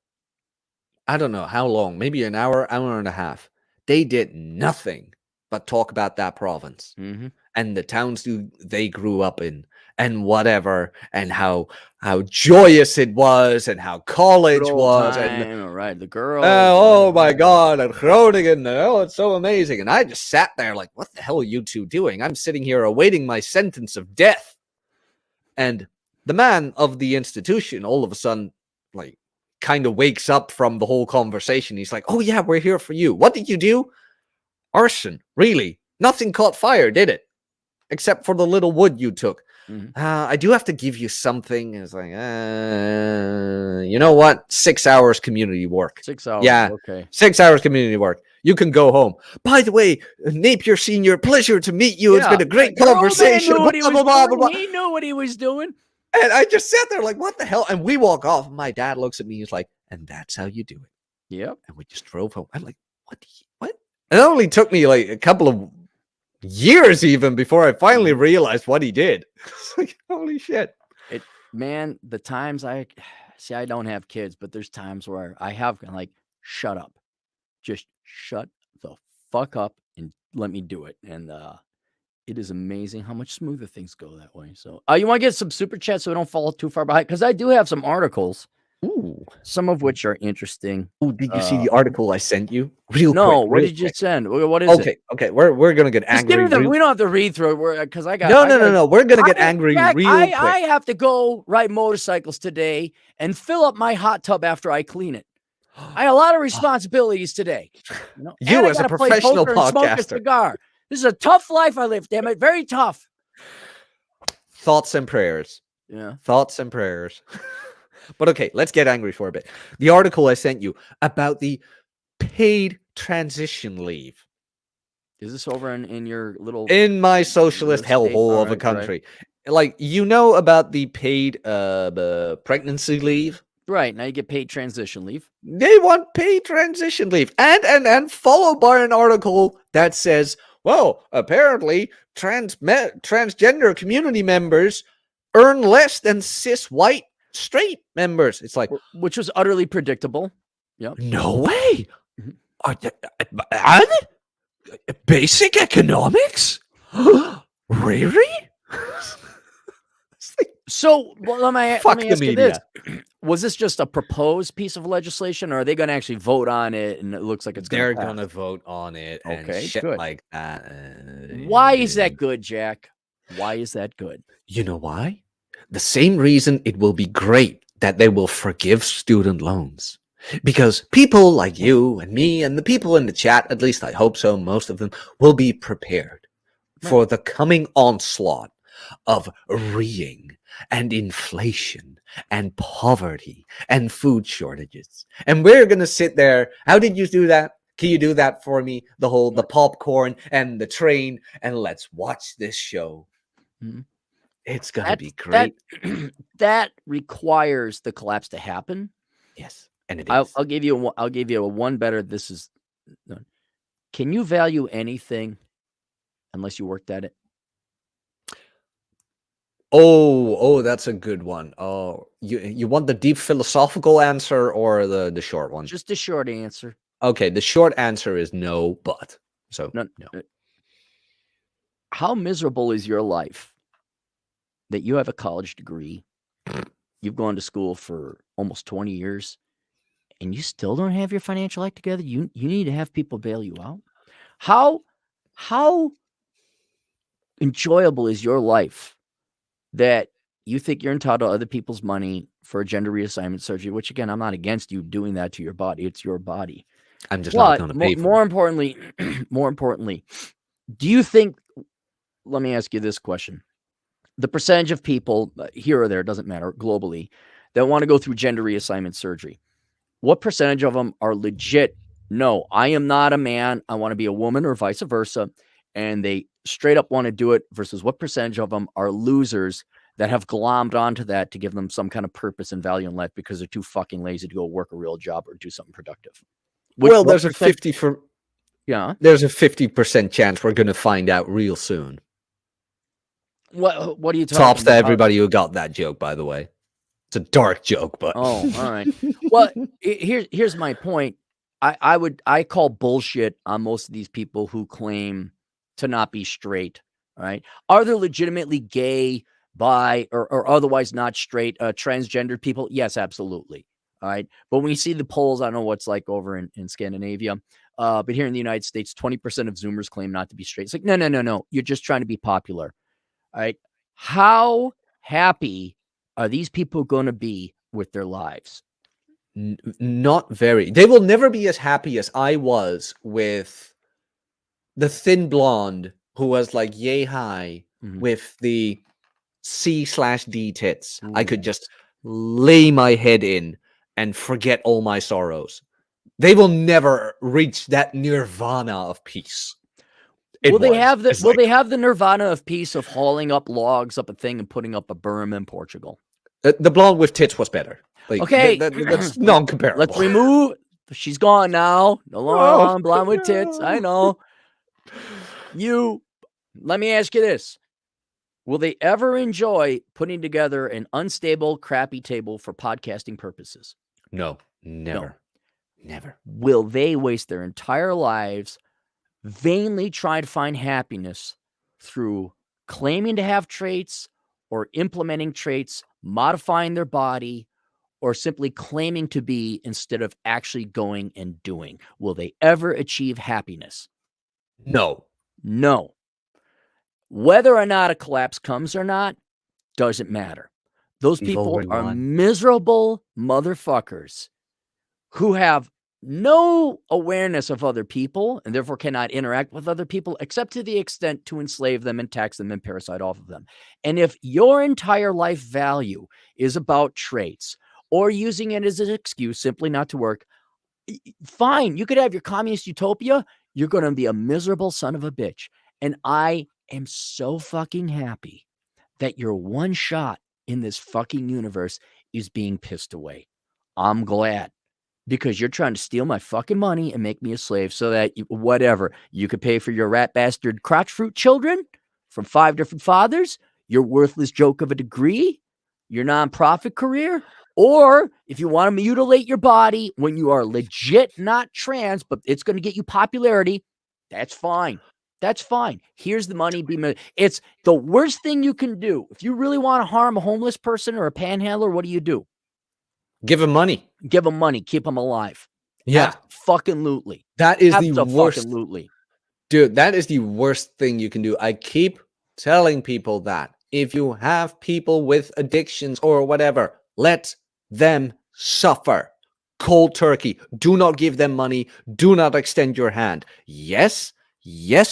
I don't know how long, maybe an hour and a half, they did nothing but talk about that province Mhm. and the towns they grew up in and whatever, and how joyous it was and how Good college old was, and time. All right. The girls. oh my god, and Groningen, oh, it's so amazing. And I just sat there like, what the hell are you two doing? I'm sitting here awaiting my sentence of death. And the man of the institution all of a sudden, like, kind of wakes up from the whole conversation. He's like, "Oh yeah, we're here for you. What did you do?" "Arson, really? Nothing caught fire, did it? Except for the little wood you took." Mhm. I do have to give you something." It's like, you know what? 6 hours community work. 6 hours. Yeah, Okay. 6 hours community work. You can go home. "By the way, Napier Senior, pleasure to meet you. It's Yeah. been a great Your old man conversation." knew Blah what he blah was blah blah doing. blah. He knew what he was doing. And I just sat there like, what the hell? And we walk off. My dad looks at me. He's like, "And that's how you do it." Yep. And we just drove home. I'm like, what? It only took me like a couple of years even before I finally realized what he did. It's like, holy shit. Man, the times I see, I don't have kids, but there's times where I have like, shut up. Just shut the fuck up and let me do it. And it is amazing how much smoother things go that way. So, you want to get some super chats so we don't fall too far behind? Because I do have some articles, Ooh. some of which are interesting. Oh, did you see the article I sent you? Real No, quick, what real did you quick. send? What is it? Okay. We're gonna get Just give angry. me the. We don't have to read through it because I got. No. We're gonna get angry Jack, real quick. I have to go ride motorcycles today and fill up my hot tub after I clean it. I have a lot of responsibilities today. You And I as a gotta play professional poker and smoke a podcaster. cigar. This is a tough life I live, damn it. Very tough. Thoughts and prayers. Yeah. Thoughts and prayers. But okay, let's get angry for a bit. The article I sent you about the paid transition leave Is this over in your little in my socialist state? hellhole All of a right, country. like, about the paid pregnancy leave? Right, now you get paid transition leave. They want paid transition leave, and followed by an article that says, well, apparently transgender community members earn less than cis white straight members. It's like, which was utterly predictable. Yeah. No way. And basic economics? Really? So, let me ask you this. media. Was this just a proposed piece of legislation, or are they going to actually vote on it and it looks like it's They're going to vote on it and Okay, shit good. like that. Why is that good, Jack? Why is that good? You know why? The same reason it will be great that they will forgive student loans. Because people like you and me and the people in the chat, at least I hope so, most of them, will be prepared for the coming onslaught of reeing and inflation and poverty and food shortages. And we're going to sit there. How did you do that? Can you do that for me? The popcorn and the train, and let's watch this show. Mm-hmm. It's going to be great. That requires the collapse to happen. Yes. And it is. I'll give you a one better. This is, can you value anything unless you worked at it? Oh, that's a good one. Oh, you want the deep philosophical answer or the short one? Just the short answer. Okay, the short answer is no, but so no. How miserable is your life that you have a college degree, you've gone to school for almost 20 years, and you still don't have your financial act together? You need to have people bail you out. How enjoyable is your life that you think you're entitled to other people's money for a gender reassignment surgery, which, again, I'm not against you doing that to your body. It's your body. I'm just not going to pay for it. More importantly, do you think, let me ask you this question. The percentage of people here or there, doesn't matter, globally, that want to go through gender reassignment surgery, what percentage of them are legit? No, I am not a man. I want to be a woman, or vice versa. And they straight up want to do it, versus what percentage of them are losers that have glommed onto that to give them some kind of purpose and value in life because they're too fucking lazy to go work a real job or do something productive. There's a 50% chance we're going to find out real soon. What are you talking Tops about? to everybody who got that joke, by the way. It's a dark joke, but all right. Well, here's my point. I call bullshit on most of these people who claim to not be straight. All right. Are there legitimately gay, bi, or otherwise not straight transgendered people? Yes, absolutely. All right. But when you see the polls, I don't know what's like over in Scandinavia. But here in the United States, 20% of Zoomers claim not to be straight. It's like, no. You're just trying to be popular. All right. How happy are these people going to be with their lives? Not very. They will never be as happy as I was with the thin blonde who was like yay high with the C/D tits. I could just lay my head in and forget all my sorrows. They will never reach that nirvana of peace. Will they have the nirvana of peace of hauling up logs up a thing and putting up a berm in Portugal? The blonde with tits was better. Like, okay, that's non-comparable. Let's remove. She's gone now. No longer blonde with tits. I know. Let me ask you this: will they ever enjoy putting together an unstable, crappy table for podcasting purposes? No, never. Will they waste their entire lives vainly trying to find happiness through claiming to have traits or implementing traits, modifying their body, or simply claiming to be instead of actually going and doing? Will they ever achieve happiness? No. Whether or not a collapse comes or not doesn't matter. Those people are miserable motherfuckers who have no awareness of other people and therefore cannot interact with other people except to the extent to enslave them and tax them and parasite off of them. And if your entire life value is about traits or using it as an excuse simply not to work, fine, you could have your communist utopia. You're going to be a miserable son of a bitch. And I am so fucking happy that your one shot in this fucking universe is being pissed away. I'm glad, because you're trying to steal my fucking money and make me a slave so that whatever, you could pay for your rat bastard crotch fruit children from 5 different fathers, your worthless joke of a degree, your nonprofit career, or if you want to mutilate your body when you are legit not trans, but it's going to get you popularity, that's fine. That's fine. Here's the money. It's the worst thing you can do. If you really want to harm a homeless person or a panhandler, what do? Give him money. Give them money. Keep them alive. Yeah. Fucking-lutely. That is the worst. Fucking-lutely. Dude, that is the worst thing you can do. I keep telling people that if you have people with addictions or whatever, let them suffer. Cold turkey. Do not give them money. Do not extend your hand. Yes,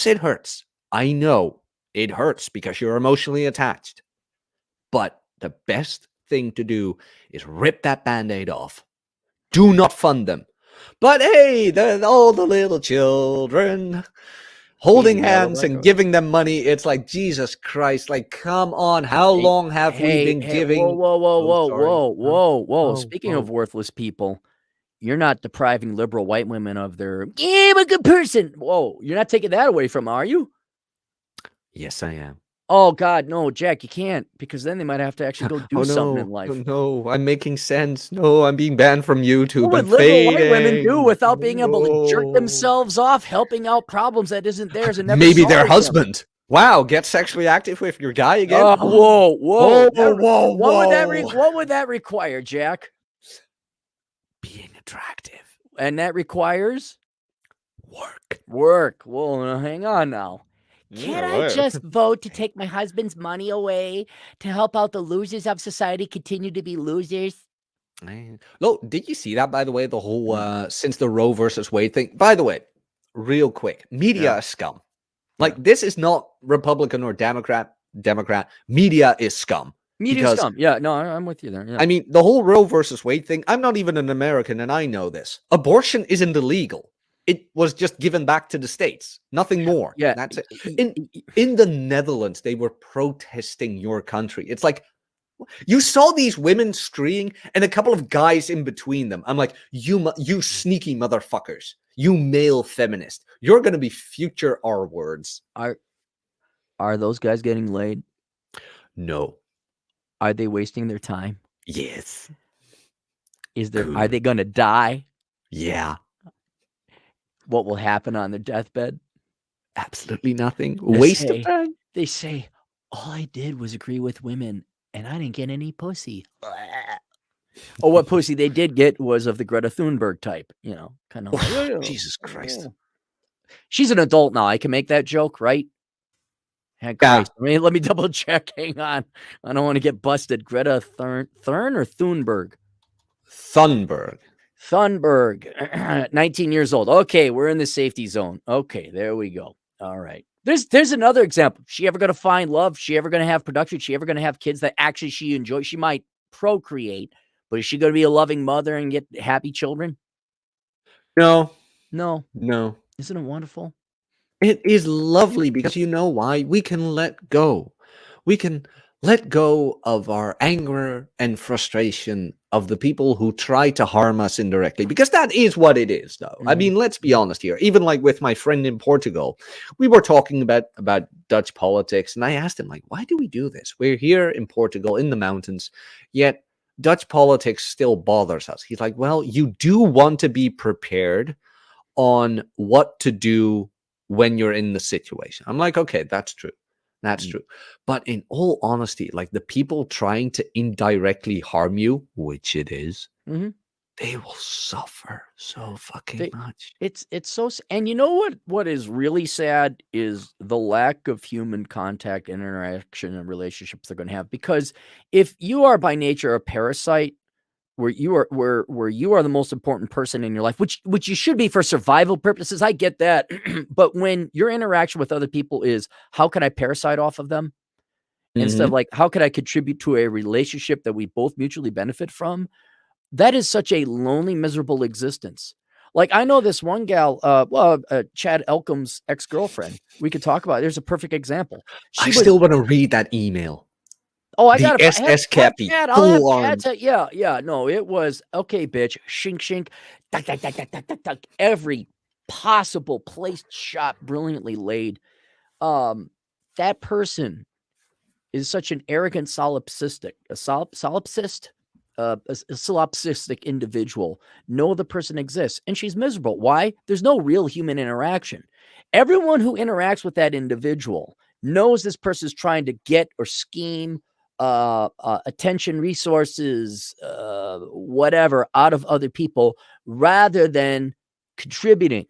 it hurts. I know it hurts because you're emotionally attached. But the best thing to do is rip that Band-Aid off. Do not fund them. But hey, all the little children holding hands and giving them money. It's like, Jesus Christ, like, come on. How long have we been giving? Whoa. Speaking of worthless people, you're not depriving liberal white women of their, I'm a good person. Whoa, you're not taking that away from them, are you? Yes, I am. Oh, God, no, Jack, you can't, because then they might have to actually go do something in life. No, I'm making sense. No, I'm being banned from YouTube. What would liberal white women do without being able to jerk themselves off, helping out problems that isn't theirs and never maybe their husband. Them. Wow, get sexually active with your guy again? Whoa. Whoa. What would that require, Jack? Being attractive. And that requires? Work. Well, hang on now. Can't I just vote to take my husband's money away to help out the losers of society continue to be losers? Look, did you see that, by the way, the whole since the Roe versus Wade thing? By the way, real quick, media is scum. Like, this is not Republican or Democrat. Media is scum. Media is scum. Yeah, no, I'm with you there. Yeah. I mean, the whole Roe versus Wade thing, I'm not even an American, and I know this. Abortion isn't illegal. It was just given back to the States. Nothing more. Yeah. That's it. In the Netherlands, they were protesting your country. It's like, you saw these women streeing and a couple of guys in between them. I'm like, you sneaky motherfuckers. You male feminist. You're going to be future R words. Are those guys getting laid? No. Are they wasting their time? Yes. Are they going to die? Yeah. What will happen on their deathbed? Absolutely nothing. Waste of time. They say, all I did was agree with women and I didn't get any pussy. Oh, what pussy they did get was of the Greta Thunberg type, kind of like, Jesus Christ. She's an adult now. I can make that joke, right? Christ. I mean, let me double check. Hang on. I don't want to get busted. Greta Thurn or Thunberg? Thunberg, 19 years old. Okay, we're in the safety zone. Okay, there we go. All right. There's another example. She ever going to find love? She ever going to have production? She ever going to have kids that actually she enjoys? She might procreate, but is she going to be a loving mother and get happy children? No. Isn't it wonderful? It is lovely because you know why? We can let go. We can let go of our anger and frustration of the people who try to harm us indirectly, because that is what it is, though. I mean, let's be honest here. Even like with my friend in Portugal, we were talking about Dutch politics, and I asked him, like, why do we do this? We're here in Portugal in the mountains, yet Dutch politics still bothers us. He's like, well, you do want to be prepared on what to do when you're in the situation. I'm like, okay, that's true. That's true. But in all honesty, like the people trying to indirectly harm you, which it is, they will suffer so fucking much. It's so, and you know what is really sad is the lack of human contact and interaction and relationships they're going to have. Because if you are by nature a parasite, where you are the most important person in your life, which you should be for survival purposes. I get that. But when your interaction with other people is, how can I parasite off of them? Instead of like, how could I contribute to a relationship that we both mutually benefit from? That is such a lonely, miserable existence. Like, I know this one gal, Chad Elkham's ex-girlfriend. We could talk about it. There's a perfect example. I still want to read that email. Oh, I The got SS have Cappy, Chad. I'll have full Chad arms. say, yeah. No, it was okay, bitch. Shink, shink, duck, duck, duck, duck, duck, duck, duck. Every possible place shot, brilliantly laid. That person is such an arrogant solipsistic individual. No other person exists, and she's miserable. Why? There's no real human interaction. Everyone who interacts with that individual knows this person is trying to get or scheme attention, resources, whatever, out of other people, rather than contributing,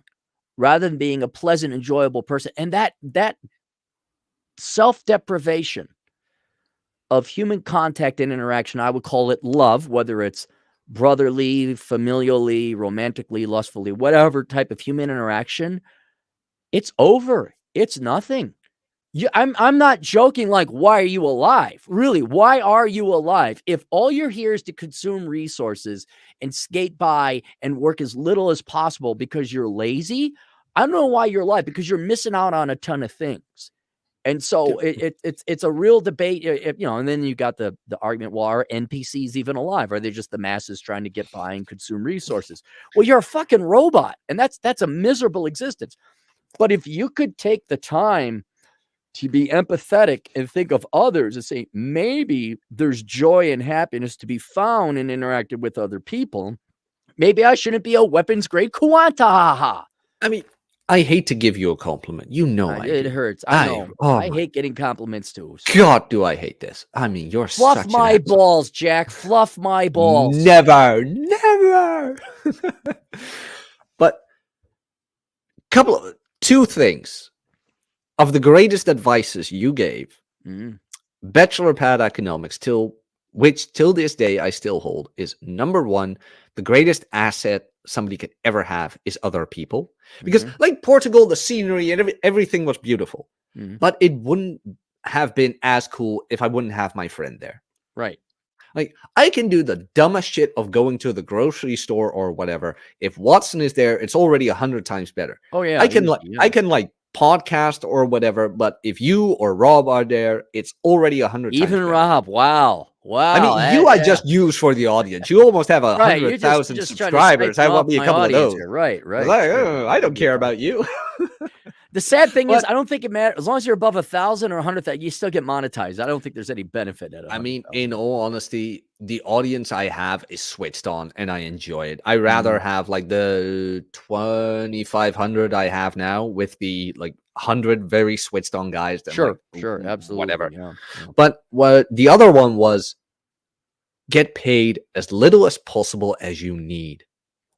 rather than being a pleasant, enjoyable person. And that self-deprivation of human contact and interaction, I would call it love, whether it's brotherly, familially, romantically, lustfully, whatever type of human interaction, it's over. It's nothing. I'm not joking. Like, why are you alive? Really, why are you alive? If all you're here is to consume resources and skate by and work as little as possible because you're lazy, I don't know why you're alive, because you're missing out on a ton of things. And so it's a real debate, and then you got the argument, well, are NPCs even alive? Are they just the masses trying to get by and consume resources? Well, you're a fucking robot, and that's a miserable existence. But if you could take the time to be empathetic and think of others and say, maybe there's joy and happiness to be found in interacting with other people, maybe I shouldn't be a weapons grade Kuanta. I mean, I hate to give you a compliment. You know I It do. hurts. I know. Oh I my hate getting compliments too. So. God, do I hate this? I mean, you're Fluff such my an balls, Jack. Fluff my balls. Never. But two things of the greatest advices you gave. Bachelor Pad Economics, which till this day I still hold, is number one, the greatest asset somebody could ever have is other people. Because like Portugal, the scenery and everything was beautiful. But it wouldn't have been as cool if I wouldn't have my friend there. Right. Like, I can do the dumbest shit of going to the grocery store or whatever. If Watson is there, it's already 100 times better. Oh yeah. I can podcast or whatever, but if you or Rob are there, it's already 100 times Even better. Rob. Wow. I mean, I just use for the audience. You almost have 100,000 subscribers. I want me a couple of those. Here. Right. I don't care about you. The sad thing is, I don't think it matters. As long as you're above 1,000 or 100,000, you still get monetized. I don't think there's any benefit at it. I mean, in all honesty, the audience I have is switched on and I enjoy it. I rather have like the 2,500 I have now with the like 100 very switched on guys. That sure, absolutely. Whatever. Yeah. But what the other one was, get paid as little as possible as you need.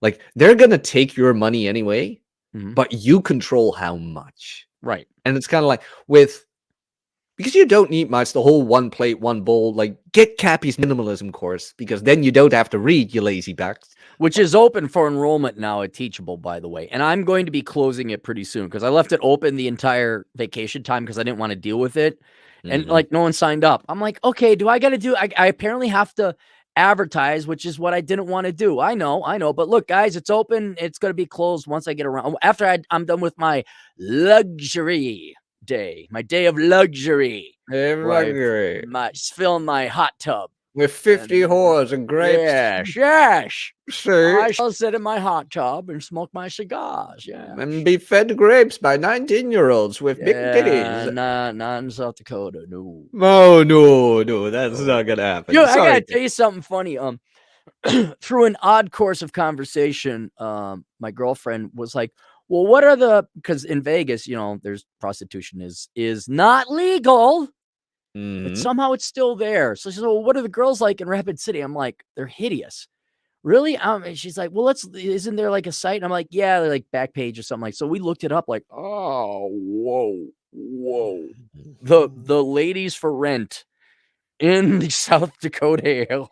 Like, they're going to take your money anyway. But you control how much. Right. And it's kind of like because you don't need much, the whole one plate, one bowl, like get Cappy's minimalism course, because then you don't have to read, you lazy backs. Which is open for enrollment now at Teachable, by the way. And I'm going to be closing it pretty soon because I left it open the entire vacation time because I didn't want to deal with it. And like, no one signed up. I'm like, okay, do I got to do, I apparently have to advertise, which is what I didn't want to do. I know. But look, guys, it's open. It's going to be closed once I get around. After I'm done with my luxury day, my day of luxury. Fill my hot tub. With 50 whores and grapes. Yes. See? I shall sit in my hot tub and smoke my cigars. Yeah. And be fed grapes by 19-year-olds with big titties. Not in South Dakota. No. Oh, no. That's not going to happen. I got to tell you something funny. Through an odd course of conversation, my girlfriend was like, well, what are because in Vegas, there's prostitution is not legal. But somehow it's still there. So she said, well, what are the girls like in Rapid City? I'm like, they're hideous. Really? And she's like, well, isn't there like a site? And I'm like, yeah, they're like Backpage or something. Like, so we looked it up like, oh, whoa. The ladies for rent in the South Dakota area.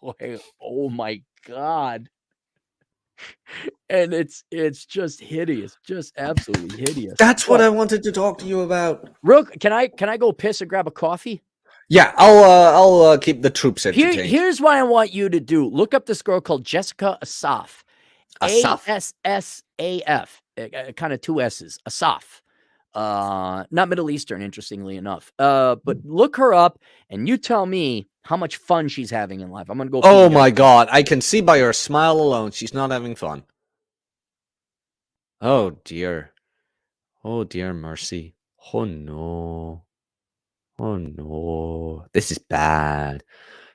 Oh my God. And it's just hideous, just absolutely hideous. That's what I wanted to talk to you about. Can I go piss and grab a coffee? Yeah, I'll keep the troops entertained. Here's what I want you to do. Look up this girl called Jessica Asaf. Assaf. Kind of two S's. Asaf. Not Middle Eastern, interestingly enough. But look her up and you tell me how much fun she's having in life. I'm gonna go. Oh my God! I can see by her smile alone she's not having fun. Oh dear. Oh dear mercy. Oh no. Oh no. This is bad.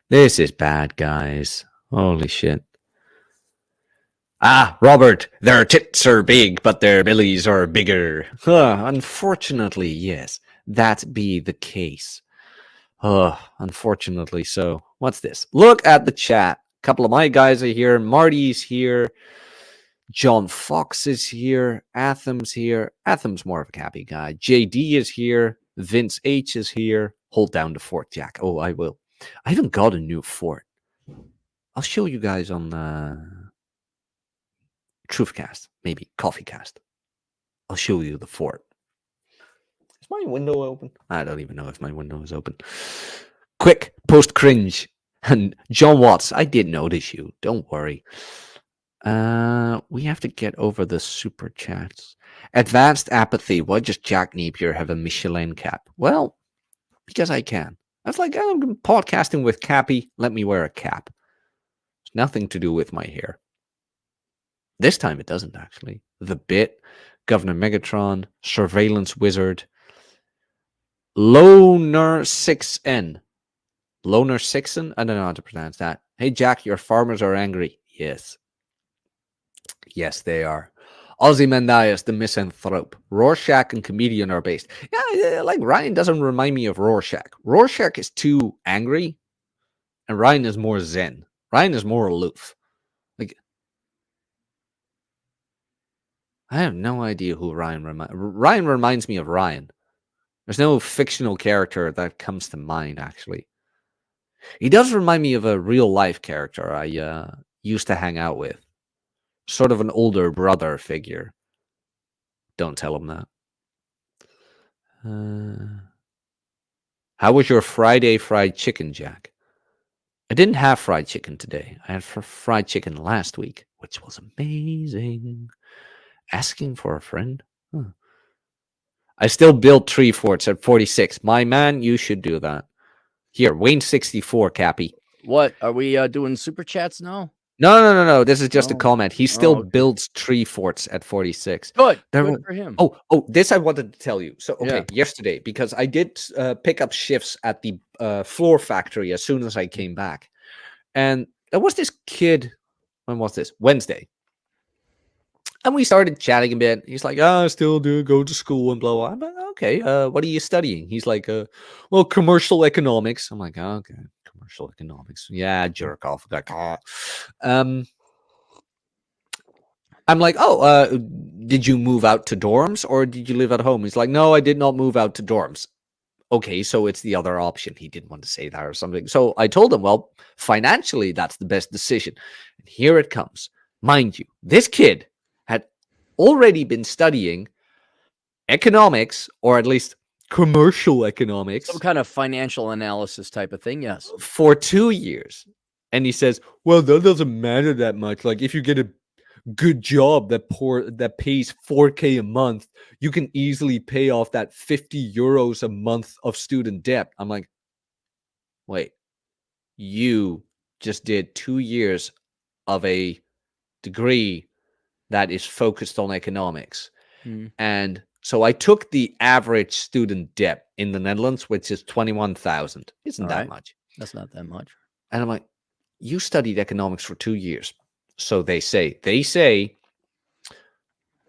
This is bad, guys. Holy shit. Ah, Robert, their tits are big, but their bellies are bigger. Unfortunately, yes, that be the case. Unfortunately so. What's this? Look at the chat. A couple of my guys are here. Marty's here. John Fox is here. Athem's here. Athem's more of a cappy guy. JD is here. Vince H is here. Hold down the fort, Jack. Oh, I will. I haven't got a new fort. I'll show you guys on Truthcast, maybe Coffeecast. I'll show you the fort. Is my window open? I don't even know if my window is open. Quick, post cringe. And John Watts, I did notice you. Don't worry. We have to get over the super chats. Advanced apathy. Why does Jack Napier have a Michelin cap? Well, because I can. That's like, I'm podcasting with Cappy. Let me wear a cap. It's nothing to do with my hair. This time it doesn't, actually. The Bit, Governor Megatron, Surveillance Wizard, Loner6N. Loner6N? I don't know how to pronounce that. Hey, Jack, your farmers are angry. Yes. Yes, they are. Ozymandias, the misanthrope. Rorschach and comedian are based. Yeah, like Ryan doesn't remind me of Rorschach. Rorschach is too angry, and Ryan is more zen. Ryan is more aloof. Like, I have no idea who Ryan reminds. Ryan reminds me of Ryan. There's no fictional character that comes to mind, actually. He does remind me of a real life character I used to hang out with. Sort of an older brother figure. Don't tell him that. How was your Friday fried chicken, Jack? I didn't have fried chicken today. I had fried chicken last week, which was amazing. Asking for a friend? Huh. I still build tree forts at 46. My man, you should do that. Here, Wayne64, Cappy. What? Are we doing super chats now? No. This is just a comment. He still builds tree forts at 46. Good for him. Oh, this I wanted to tell you. So, yesterday, because I did pick up shifts at the floor factory as soon as I came back. And there was this kid, when was this? Wednesday. And we started chatting a bit. He's like, I still do go to school and blah, blah. I'm like, okay, what are you studying? He's like, well, commercial economics. I'm like, oh, okay. Commercial economics. Yeah, jerk off. Like, I'm like, did you move out to dorms or did you live at home? He's like, no, I did not move out to dorms. Okay, so it's the other option. He didn't want to say that or something. So I told him, well, financially, that's the best decision. And here it comes. Mind you, this kid had already been studying economics, or at least commercial economics, some kind of financial analysis type of thing, yes, for 2 years. And he says, well, that doesn't matter that much. Like, if you get a good job that pays 4K a month, you can easily pay off that 50 euros a month of student debt. I'm like, wait, you just did 2 years of a degree that is focused on economics. And so I took the average student debt in the Netherlands, which is 21,000. Isn't that much? That's not that much. And I'm like, you studied economics for 2 years. So they say,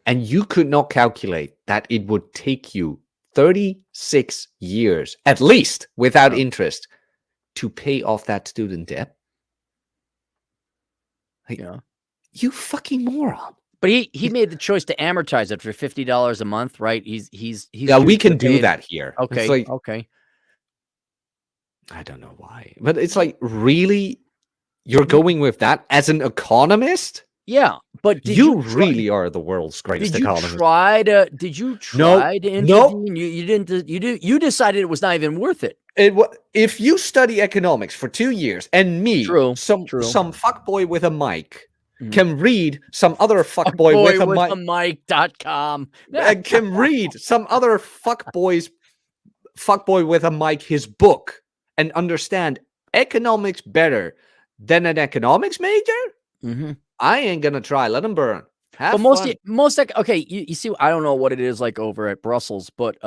and you could not calculate that it would take you 36 years, at least without interest, to pay off that student debt. Like, you fucking moron. But he made the choice to amortize it for $50 a month, right? He's yeah, we can do that here. Okay, it's like, okay. I don't know why, but it's like, really, you're going with that as an economist? Yeah, but you really are the world's greatest economist. Did you try to intervene? You decided it was not even worth it. If you study economics for 2 years, and me, some fuckboy with a mic, can read some other fuckboy with a mic.com can read some other fuckboy with a mic his book and understand economics better than an economics major, Mm-hmm. I ain't gonna try. Let them burn. Have But fun. okay, you see, I don't know what it is like over at Brussels, but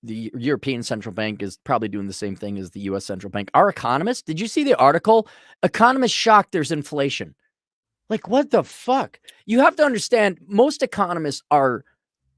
the European Central Bank is probably doing the same thing as the U.S. Central Bank. Our economists, did you see the article? Economists shocked there's inflation. Like, what the fuck? You have to understand, most economists are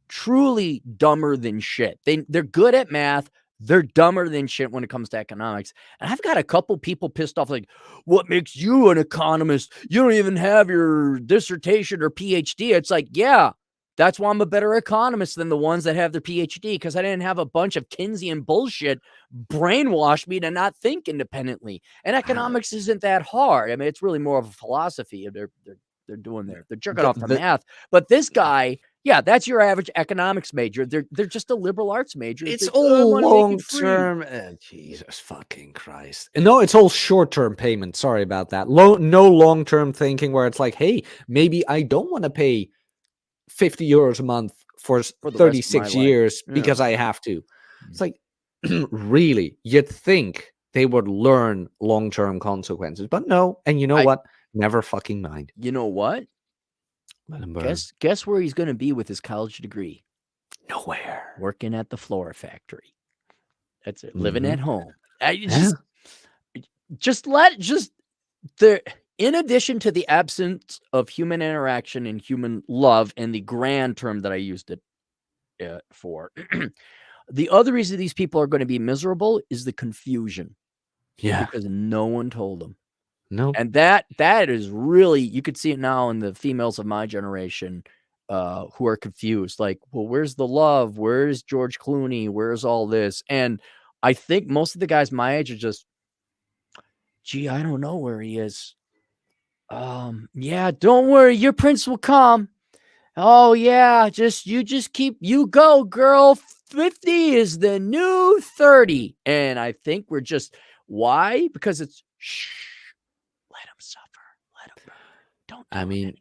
truly dumber than shit. They're good at math. They're dumber than shit when it comes to economics. And I've got a couple people pissed off, like, what makes you an economist? You don't even have your dissertation or PhD. It's like, yeah, that's why I'm a better economist than the ones that have their PhD, because I didn't have a bunch of Keynesian bullshit brainwash me to not think independently. And economics isn't that hard. I mean, it's really more of a philosophy. They're doing they're jerking off to math. But this guy, yeah, that's your average economics major. They're just a liberal arts major. It's all long term. Jesus fucking Christ! No, it's all short term payment. Sorry about that. No long term thinking where it's like, hey, maybe I don't want to pay 50 euros a month for 36 years because I have to. It's like, really, you'd think they would learn long term consequences, but no. And you know what? Never fucking mind. You know what? Guess where he's going to be with his college degree? Nowhere. Working at the Flora factory. That's it. Living at home. In addition to the absence of human interaction and human love, and the grand term that I used it for, the other reason these people are going to be miserable is the confusion. Yeah. Because no one told them. No. And that is really, you could see it now in the females of my generation who are confused. Like, well, where's the love? Where's George Clooney? Where's all this? And I think most of the guys my age are just, gee, I don't know where he is. Yeah, don't worry. Your prince will come. Oh yeah, you go, girl. 50 is the new 30. And I think we're just, why? Because it's, let him suffer. Let him burn. Don't do anything.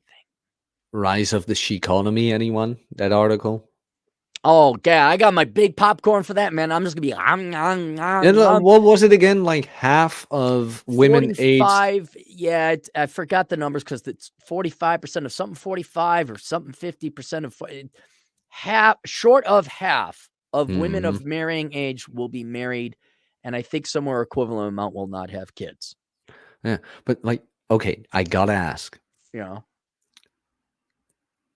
Rise of the She-economy, anyone? That article? Oh, yeah, I got my big popcorn for that, man. I'm just going to be... What was it again? Like half of women aged... Yeah, I forgot the numbers because it's 45% of something 45 or something 50% of... short of half of women of marrying age will be married, and I think somewhere equivalent amount will not have kids. Yeah, but like, okay, I gotta ask. Yeah.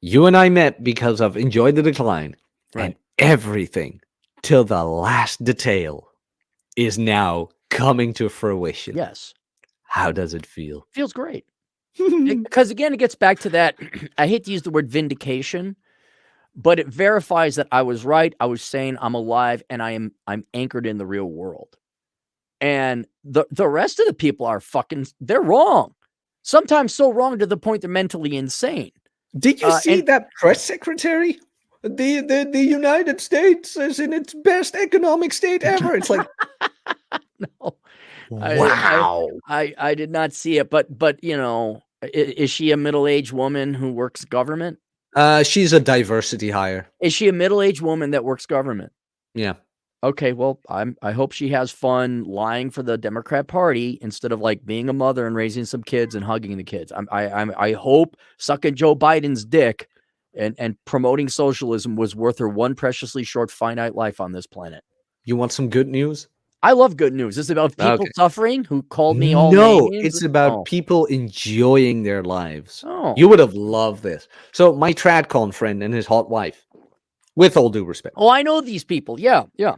You and I met because of Enjoy the Decline, right? And everything till the last detail is now coming to fruition. Yes. How does it feel? Feels great. Because again, it gets back to that. I hate to use the word vindication, but it verifies that I was right. I was saying I'm alive and I'm anchored in the real world. And the rest of the people are they're wrong. Sometimes so wrong to the point they're mentally insane. Did you see that press secretary? The United States is in its best economic state ever. It's like, no, wow. I did not see it, but you know, is she a middle-aged woman who works government? She's a diversity hire. Is she a middle-aged woman that works government? Yeah. Okay, well, I hope she has fun lying for the Democrat Party instead of like being a mother and raising some kids and hugging the kids. I hope sucking Joe Biden's dick and promoting socialism was worth her one preciously short finite life on this planet. You want some good news? I love good news. This is about people suffering who called me all names. No, it's about people enjoying their lives. Oh. You would have loved this. So my TradCon friend and his hot wife, with all due respect. Oh, I know these people. Yeah, yeah.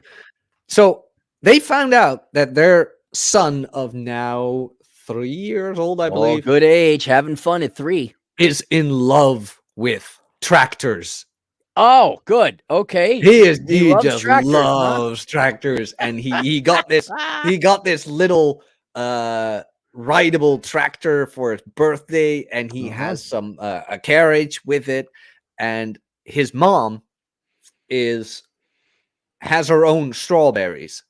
So they found out that their son of now 3 years old, I believe. Oh, good age, having fun at 3. Is in love with tractors. Oh, good. Okay. He just loves tractors, and he got this little rideable tractor for his birthday, and he has some a carriage with it, and his mom has her own strawberries.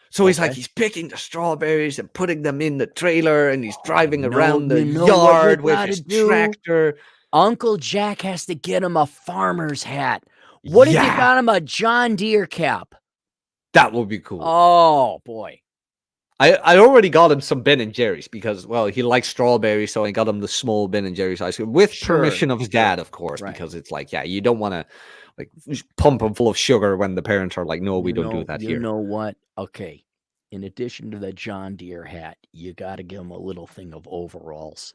So he's like, he's picking the strawberries and putting them in the trailer, and he's driving around the yard with his tractor. Uncle Jack has to get him a farmer's hat. What if you got him a John Deere cap? That would be cool. Oh, boy. I already got him some Ben and Jerry's because, well, he likes strawberries, so I got him the small Ben and Jerry's ice cream with Sure, permission of his dad, of course, right. because it's like, yeah, you don't want to like pump him full of sugar when the parents are like, no, we don't do that You here. know what? Okay. In addition to the John Deere hat, you got to give him a little thing of overalls.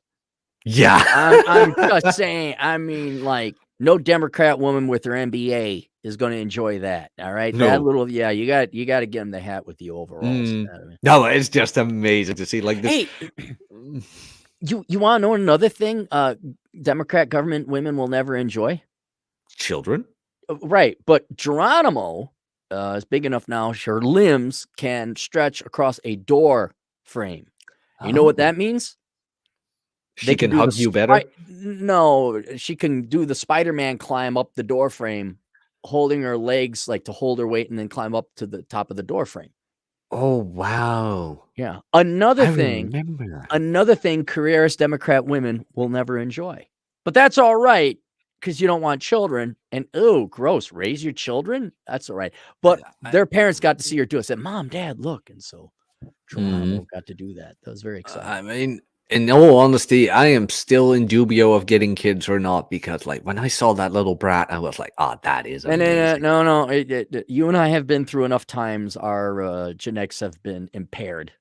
Yeah. I'm just saying, I mean, like, no Democrat woman with her MBA is going to enjoy that. All right. That No. little, yeah, you got to get him the hat with the overalls. No, it's just amazing to see like this. Hey, you want to know another thing? Democrat government women will never enjoy children. Right. But Geronimo is big enough now. Her limbs can stretch across a door frame. You know what that means? She can hug you better? No, she can do the Spider-Man climb up the door frame, holding her legs like to hold her weight and then climb up to the top of the door frame. Oh, wow. Yeah. Another I thing, remember. careerist Democrat women will never enjoy. But that's all right because you don't want children. And, oh, gross, raise your children? That's all right. But their parents got to see her do it. Said, Mom, Dad, look. And so Geronimo got to do that. That was very exciting. I mean, in all honesty, I am still in dubio of getting kids or not because, like, when I saw that little brat, I was like, "Ah, oh, that is amazing." No. You and I have been through enough times. Our genetics have been impaired.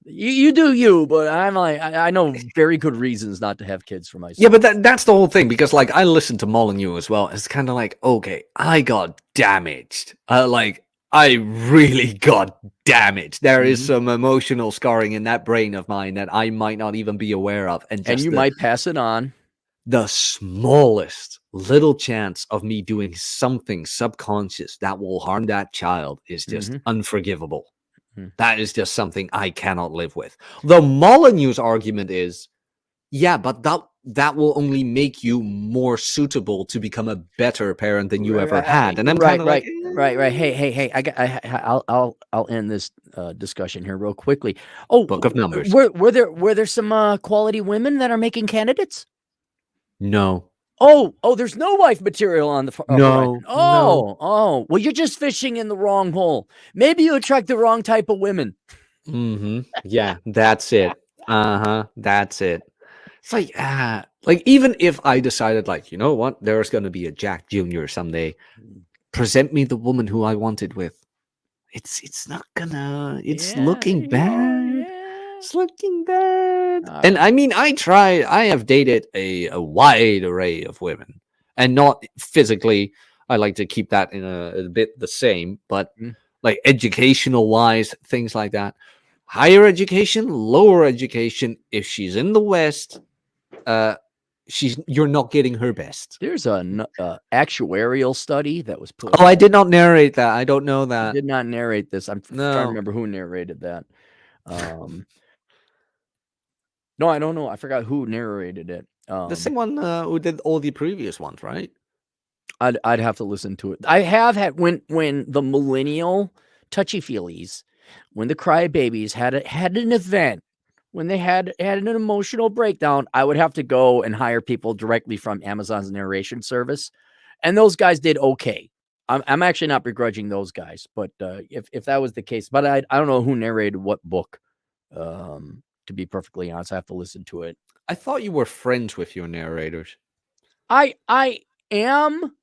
You do you, but I'm like, I know very good reasons not to have kids for myself. Yeah, but that's the whole thing because, like, I listened to Molyneux as well. It's kind of like, okay, I got damaged. I really got damaged. There is some emotional scarring in that brain of mine that I might not even be aware of. And you might pass it on. The smallest little chance of me doing something subconscious that will harm that child is just unforgivable. That is just something I cannot live with. The Molyneux's argument is, yeah, but that will only make you more suitable to become a better parent than you ever had. And I'm kind of like, right. Hey, I'll end this discussion here real quickly. Oh, Book of Numbers. Were there some quality women that are making candidates? No. Oh, there's no wife material on the no. Oh, well, you're just fishing in the wrong hole. Maybe you attract the wrong type of women. Yeah, that's it. That's it. It's like even if I decided, like, you know what, there's going to be a Jack Jr. someday, present me the woman who I wanted with. It's not gonna. It's looking bad. It's looking bad. And I mean, I have dated a wide array of women, and not physically. I like to keep that in a bit the same, but like educational wise, things like that. Higher education, lower education. If she's in the West, you're not getting her best. There's an actuarial study that was put. Oh, I did not narrate that. I don't know that. I did not narrate this. I'm trying to remember who narrated that. No, I don't know. I forgot who narrated it. The same one who did all the previous ones, right? I'd have to listen to it. I have had when the millennial touchy-feelies, when the crybabies had an event, when they had an emotional breakdown, I would have to go and hire people directly from Amazon's narration service, and those guys did okay. I'm actually not begrudging those guys, but if that was the case, but I don't know who narrated what book. To be perfectly honest, I have to listen to it. I thought you were friends with your narrators. I am,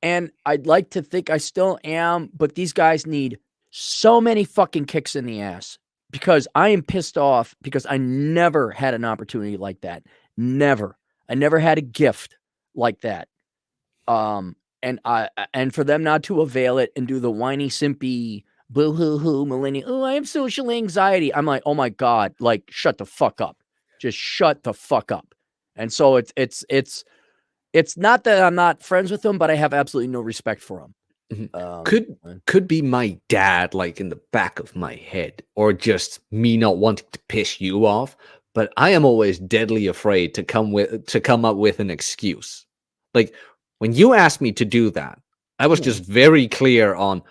and I'd like to think I still am, but these guys need so many fucking kicks in the ass because I am pissed off because I never had an opportunity like that. Never. I never had a gift like that. And for them not to avail it and do the whiny, simpy, boo-hoo-hoo, millennial, oh, I have social anxiety. I'm like, oh my God, like, shut the fuck up. Just shut the fuck up. And so it's not that I'm not friends with them, but I have absolutely no respect for them. Could be my dad, like, in the back of my head, or just me not wanting to piss you off. But I am always deadly afraid to come up with an excuse. Like, when you asked me to do that, I was just very clear on,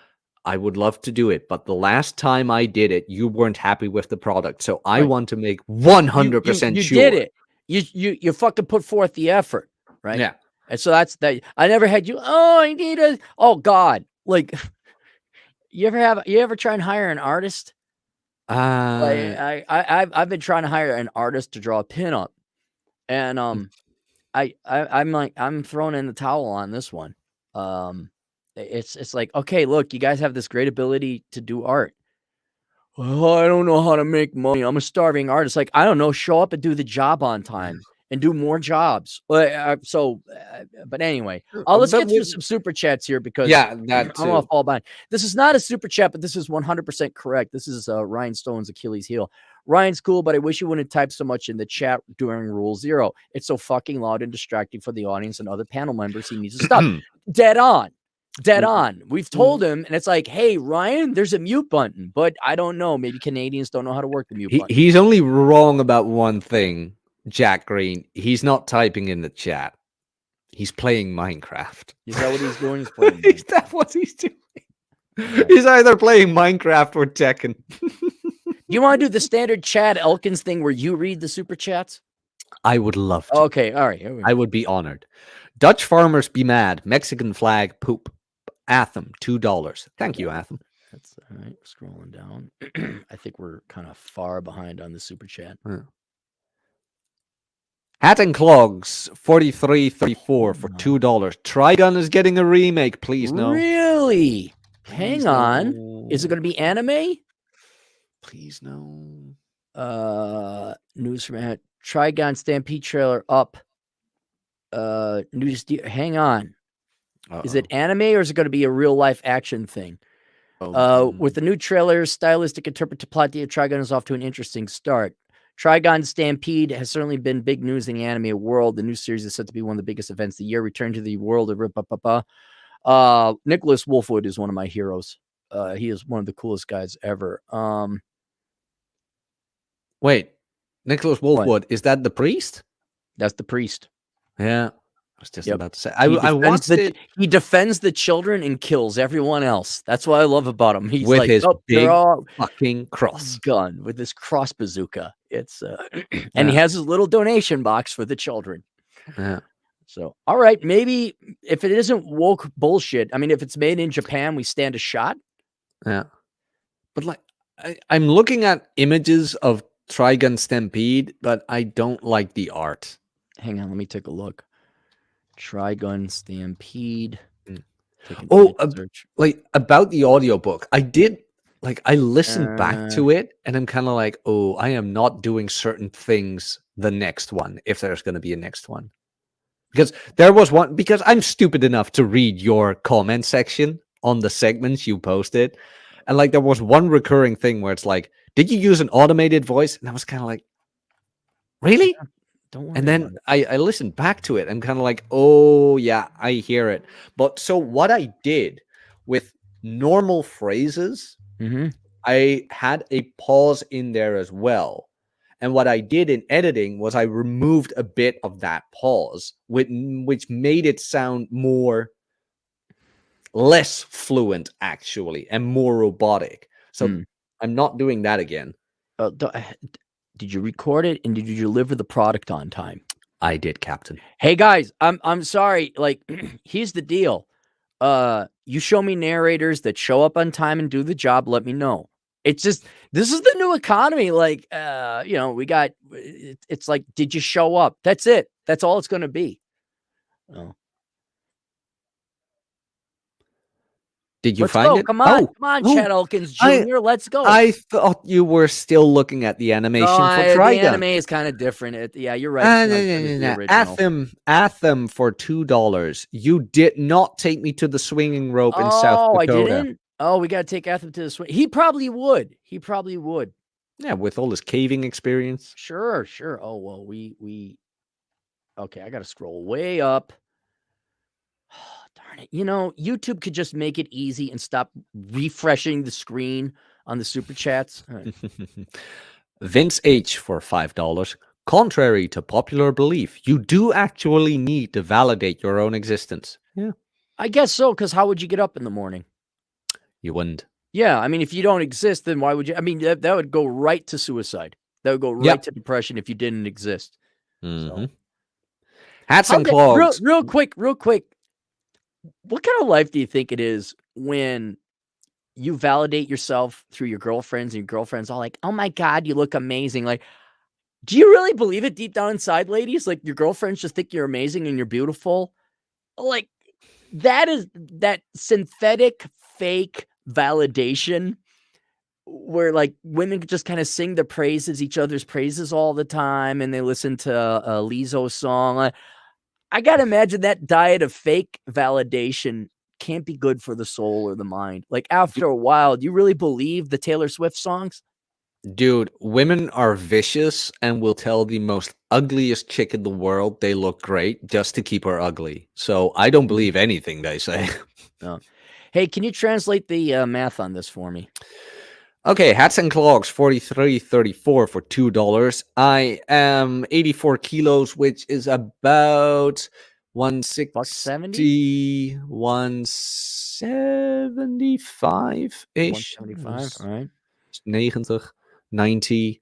I would love to do it, but the last time I did it, you weren't happy with the product. So I want to make 100% sure. You did it. You fucking put forth the effort, right? Yeah. And so that's that. I never had you. Oh, I need oh God. Like, you ever try and hire an artist? Like, I've been trying to hire an artist to draw a pinup, and, I'm like, I'm throwing in the towel on this one. It's like, "Okay, look, you guys have this great ability to do art." "Well, I don't know how to make money. I'm a starving artist." Like, I don't know, show up and do the job on time and do more jobs. But anyway, let's but get through some super chats here because yeah, that I'm off too. all behind. This is not a super chat, but this is 100% correct. This is Ryan Stone's Achilles heel. Ryan's cool, but I wish you wouldn't type so much in the chat during Rule 0. It's so fucking loud and distracting for the audience and other panel members. He needs to stop. Dead on. Dead on. We've told him, and it's like, hey, Ryan, there's a mute button, but I don't know. Maybe Canadians don't know how to work the mute button. He's only wrong about one thing, Jack Green. He's not typing in the chat. He's playing Minecraft. Is that what he's doing? He's playing Is that what he's doing? Yeah. He's either playing Minecraft or Tekken. You want to do the standard Chad Elkins thing where you read the super chats? I would love to. Okay, all right. I would be honored. Dutch farmers be mad. Mexican flag poop. Atham, $2. Thank you, Atham. That's all right. Scrolling down. I think we're kind of far behind on the super chat. Hat and Clogs, 43.34 for $2. Trigun is getting a remake. Please no. Really? Hang on. Is it going to be anime? Please no. News from Trigon Stampede trailer up. News. Hang on. Is it anime or is it going to be a real life action thing? With the new trailer, stylistic interpret to plot, the Trigon is off to an interesting start. Trigon Stampede has certainly been big news in the anime world. The new series is set to be one of the biggest events of the year. Return to the world of Nicholas Wolfwood is one of my heroes. He is one of the coolest guys ever. Wait, Nicholas Wolfwood, is that the priest? That's the priest. Yeah. I was just about to say. He defends the children and kills everyone else. That's what I love about him. He's with like, his big fucking cross gun, with his cross bazooka. It's and he has his little donation box for the children. Yeah. So, all right, maybe if it isn't woke bullshit, I mean, if it's made in Japan, we stand a shot. Yeah. But like, I'm looking at images of Trigun Stampede, but I don't like the art. Hang on, let me take a look. Trigun Stampede. Like about the audiobook, I listened back to it and I'm kind of like, I am not doing certain things the next one, if there's going to be a next one. Because there was one, because I'm stupid enough to read your comment section on the segments you posted. And like, there was one recurring thing where it's like, did you use an automated voice? And I was kind of like, really? Don't worry. And then I listened back to it. I'm kind of like, oh, yeah, I hear it. But so what I did with normal phrases, I had a pause in there as well. And what I did in editing was I removed a bit of that pause, which made it sound less fluent, actually, and more robotic. So I'm not doing that again. Did you record it and did you deliver the product on time? I did, Captain. Hey guys, I'm sorry. Like, here's the deal. You show me narrators that show up on time and do the job. Let me know. It's just, this is the new economy. Like, we got. It's like, did you show up? That's it. That's all it's going to be. Oh. Did you find it? Come on, Chad Elkins Jr. Let's go. I thought you were still looking at the animation for Trigun. The anime is kind of different. Yeah, you're right. Atham for $2. You did not take me to the swinging rope in South Dakota. I didn't? Oh, we got to take Atham to the swing. He probably would. Yeah, with all his caving experience. Sure. Oh, well, we okay, I got to scroll way up. Darn it. YouTube could just make it easy and stop refreshing the screen on the super chats. All right. Vince H for $5. Contrary to popular belief, you do actually need to validate your own existence. Yeah. I guess so, because how would you get up in the morning? You wouldn't. Yeah, I mean, if you don't exist, then why would you? I mean, that would go right to suicide. That would go right to depression if you didn't exist. So. Hats and clogs. Real quick. What kind of life do you think it is when you validate yourself through your girlfriends, and your girlfriends all like, "Oh my god, you look amazing." Like, do you really believe it deep down inside, ladies? Like, your girlfriends just think you're amazing and you're beautiful? Like, that is that synthetic, fake validation where, like, women just kinda sing the praises each other's praises all the time, and they listen to a Lizzo song. I gotta imagine that diet of fake validation can't be good for the soul or the mind. Like, after a while, do you really believe the Taylor Swift songs? Dude, women are vicious and will tell the most ugliest chick in the world they look great just to keep her ugly. So I don't believe anything they say. No. Hey, can you translate the, math on this for me? Okay, hats and clogs, 43.34 for $2. I am 84 kilos, which is about $1.70? 175-ish. 175, alright. 90, 90.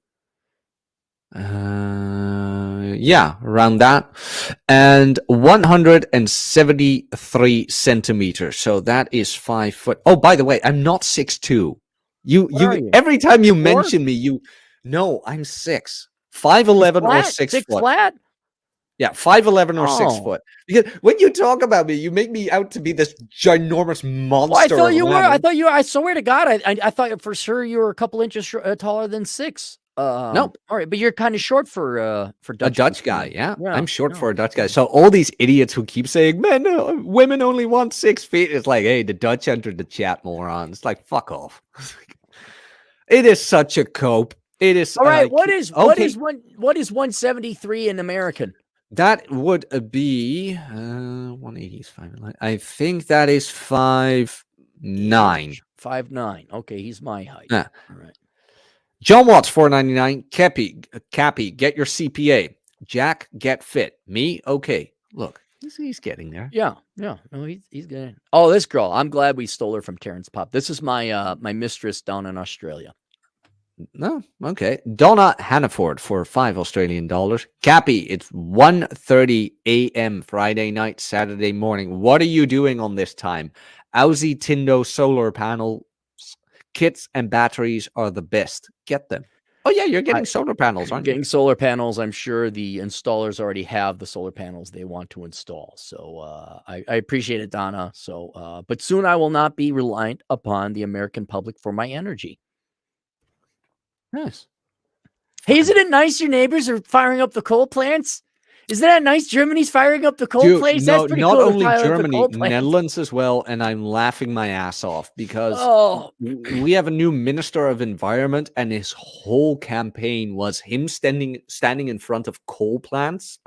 Yeah, around that. And 173 centimeters. So that is 5 foot. Oh, by the way, I'm not 6'2". What are you? Every time you 4? mention me, no, I'm 6. 5'11" or 6 6 foot. flat? Yeah, 5'11" or 6 Oh. foot. Because when you talk about me, you make me out to be this ginormous monster. Well, I thought of you a were. man. I thought you were. I swear to God, I thought for sure you were a couple inches taller than 6. No. All right, but you're kinda short for Dutch A Dutch people. guy, yeah. Yeah, I'm short yeah. for a Dutch guy. So all these idiots who keep saying, "Man, women only want 6 feet," it's like, hey, the Dutch entered the chat, morons. It's like, fuck off. It is such a cope. It is. All right, what is 173 in American? That would be 180 is 5'9". I think that is 5'9". 5'9". Okay, he's my height. Yeah. All right. John Watts, 4.99. Cappy, get your CPA. Jack, get fit. Me, okay. Look, he's getting there. Yeah. No, he's good. Oh, this girl. I'm glad we stole her from Terrence Pop. This is my my mistress down in Australia. No, okay. Donna Hannaford for $5 Australian. Cappy, it's 1:30 a.m. Friday night, Saturday morning. What are you doing on this time? Aussie Tindo solar panel kits and batteries are the best. Get them. Oh yeah, you're getting solar panels, aren't you? Getting solar panels. I'm sure the installers already have the solar panels they want to install. So I appreciate it, Donna. So, but soon I will not be reliant upon the American public for my energy. Nice. Hey, isn't it nice your neighbors are firing up the coal plants? Isn't that nice? Germany's firing up the coal plants. No, That's pretty not cool. only Germany, Netherlands as well. And I'm laughing my ass off because we have a new minister of environment, and his whole campaign was him standing in front of coal plants.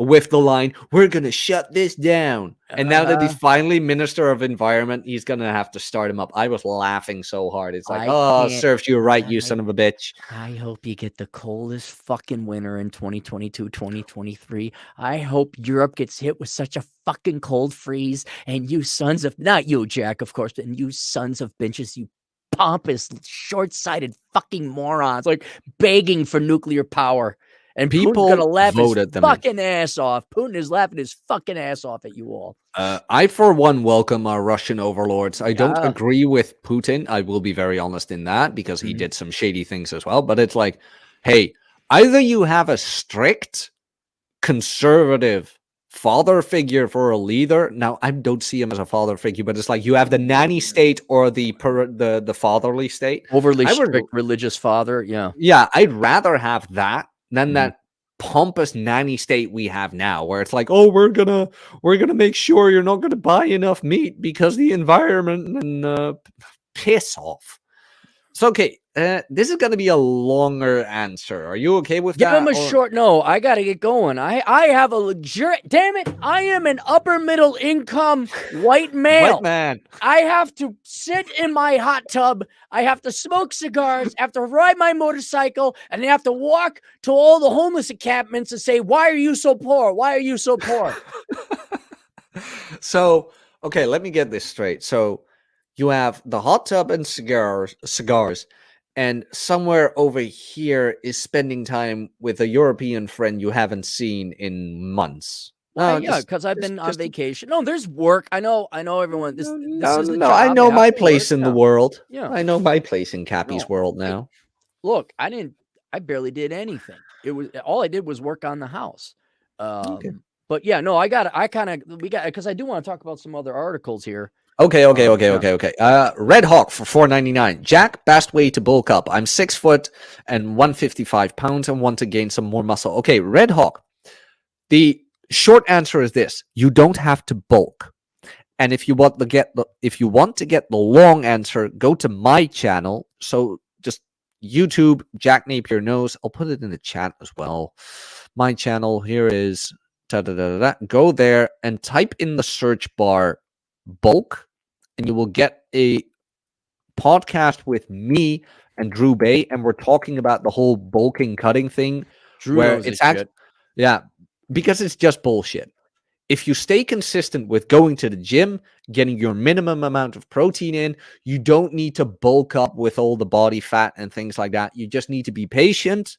With the line, "We're gonna shut this down." And now that he's finally Minister of Environment, he's gonna have to start him up. I was laughing so hard. It's like, serves you right, you son of a bitch. I hope you get the coldest fucking winter in 2022, 2023. I hope Europe gets hit with such a fucking cold freeze, and you sons of, not you, Jack, of course, and you sons of bitches, you pompous, short-sighted fucking morons, like begging for nuclear power. And people Putin's gonna laugh his fucking ass off. Putin is laughing his fucking ass off at you all. I, for one, welcome our Russian overlords. I don't agree with Putin. I will be very honest in that, because he did some shady things as well. But it's like, hey, either you have a strict, conservative father figure for a leader. Now, I don't see him as a father figure, but it's like you have the nanny state or the fatherly state. Overly strict religious father, yeah. Yeah, I'd rather have that than that pompous nanny state we have now, where it's like, oh, we're gonna make sure you're not gonna buy enough meat because the environment, and piss off. So okay, this is gonna be a longer answer. Are you okay with that? Give him a short no. I gotta get going. I have a luxurious, damn it, I am an upper middle income white male. White man. I have to sit in my hot tub. I have to smoke cigars. I have to ride my motorcycle, and I have to walk to all the homeless encampments and say, "Why are you so poor? Why are you so poor?" So, okay, let me get this straight. So, you have the hot tub and cigars, and somewhere over here is spending time with a European friend you haven't seen in months. Why? No, Yeah, because I've been on vacation. No, there's work. I know everyone. This is a no. I job. I know have my to work. place in the Yeah. world. Yeah. I know my place in Cappy's No. world I now. look, I barely did anything. It was all I did was work on the house. Okay. But yeah, no, we got because I do want to talk about some other articles here. Okay. Yeah. Red Hawk for $4.99. Jack, best way to bulk up. I'm 6 foot and 155 pounds and want to gain some more muscle. Okay, Red Hawk. The short answer is this: you don't have to bulk. And if you want to get the long answer, go to my channel. So just YouTube Jack Napier knows. I'll put it in the chat as well. My channel here is go there and type in the search bar bulk, and you will get a podcast with me and Drew Bay, and we're talking about the whole bulking cutting thing. Drew Where knows his it's actually, shit. yeah, because it's just bullshit. If you stay consistent with going to the gym, getting your minimum amount of protein in, you don't need to bulk up with all the body fat and things like that. You just need to be patient,